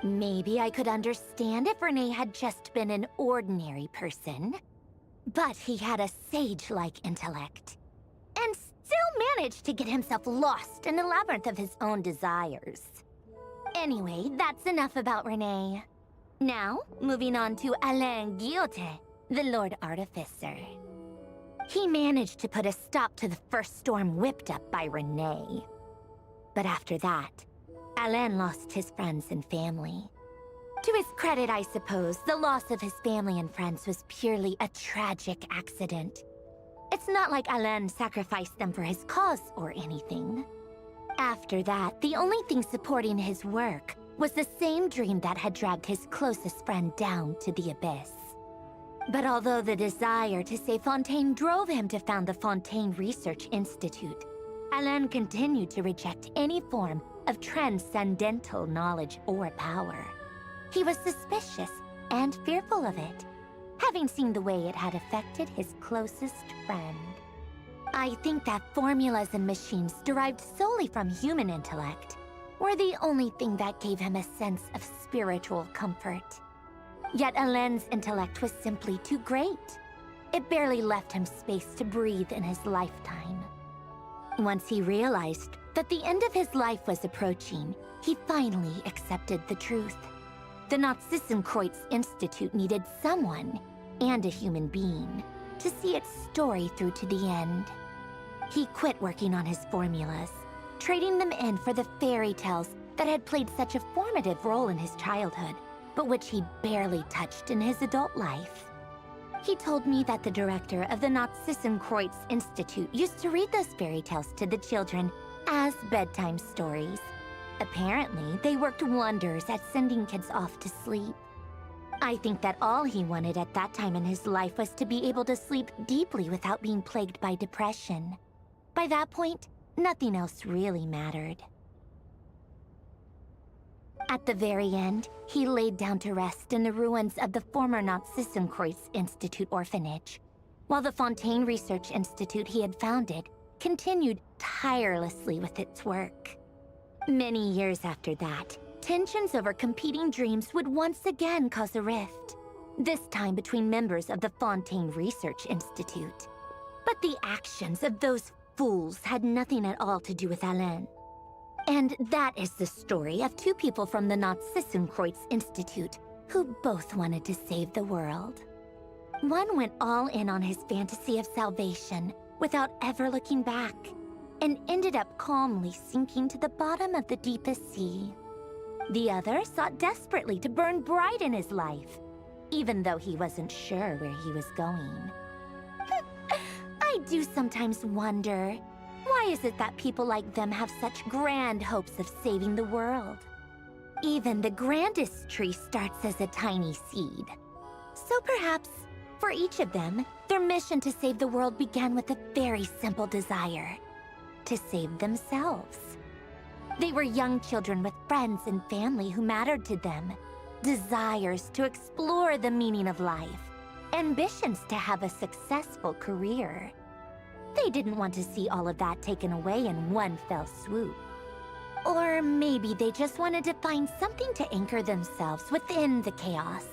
Maybe I could understand if Renee had just been an ordinary person. But he had a sage-like intellect. And still managed to get himself lost in a labyrinth of his own desires. Anyway, that's enough about Renee. Now, moving on to Alain Guillotin, the Lord Artificer. He managed to put a stop to the first storm whipped up by Renee. But after that, Alain lost his friends and family. To his credit, I suppose, the loss of his family and friends was purely a tragic accident. It's not like Alain sacrificed them for his cause or anything. After that, the only thing supporting his work was the same dream that had dragged his closest friend down to the abyss. But although the desire to save Fontaine drove him to found the Fontaine Research Institute, Alain continued to reject any form of transcendental knowledge or power. He was suspicious and fearful of it, having seen the way it had affected his closest friend. I think that formulas and machines derived solely from human intellect were the only thing that gave him a sense of spiritual comfort. Yet Alain's intellect was simply too great. It barely left him space to breathe in his lifetime. Once he realized that the end of his life was approaching, he finally accepted the truth. The Nazissenkreuz Institute needed someone, and a human being, to see its story through to the end. He quit working on his formulas, trading them in for the fairy tales that had played such a formative role in his childhood, but which he'd barely touched in his adult life. He told me that the director of the Nazissenkreuz Institute used to read those fairy tales to the children as bedtime stories. Apparently, they worked wonders at sending kids off to sleep. I think that all he wanted at that time in his life was to be able to sleep deeply without being plagued by depression. By that point, nothing else really mattered. At the very end, he laid down to rest in the ruins of the former Nazissenkreuz Institute orphanage, while the Fontaine Research Institute he had founded continued tirelessly with its work. Many years after that, tensions over competing dreams would once again cause a rift, this time between members of the Fontaine Research Institute. But the actions of those fools had nothing at all to do with Alain. And that is the story of two people from the Nazissenkreuz Institute who both wanted to save the world. One went all in on his fantasy of salvation without ever looking back, and ended up calmly sinking to the bottom of the deepest sea. The other sought desperately to burn bright in his life, even though he wasn't sure where he was going. I do sometimes wonder, why is it that people like them have such grand hopes of saving the world? Even the grandest tree starts as a tiny seed. So perhaps, for each of them, their mission to save the world began with a very simple desire: to save themselves. They were young children with friends and family who mattered to them, desires to explore the meaning of life, ambitions to have a successful career. They didn't want to see all of that taken away in one fell swoop. Or maybe they just wanted to find something to anchor themselves within the chaos,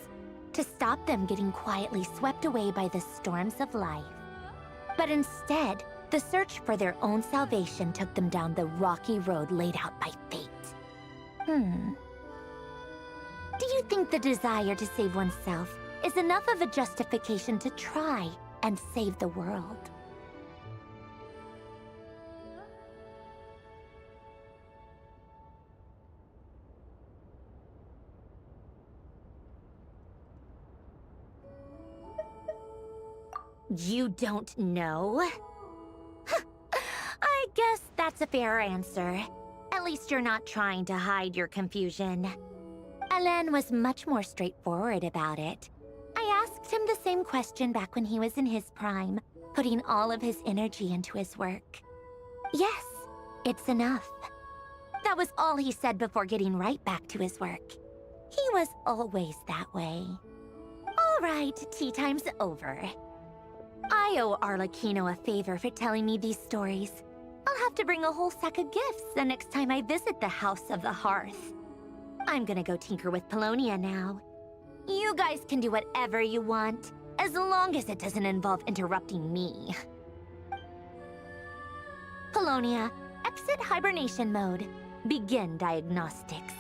to stop them getting quietly swept away by the storms of life. But instead, the search for their own salvation took them down the rocky road laid out by fate. Do you think the desire to save oneself is enough of a justification to try and save the world? You don't know? I guess that's a fair answer. At least you're not trying to hide your confusion. Alain was much more straightforward about it. I asked him the same question back when he was in his prime, putting all of his energy into his work. Yes, it's enough. That was all he said before getting right back to his work. He was always that way. All right, tea time's over. I owe Arlecchino a favor for telling me these stories. I'll have to bring a whole sack of gifts the next time I visit the House of the Hearth. I'm gonna go tinker with Polonia now. You guys can do whatever you want, as long as it doesn't involve interrupting me. Polonia, exit hibernation mode. Begin diagnostics.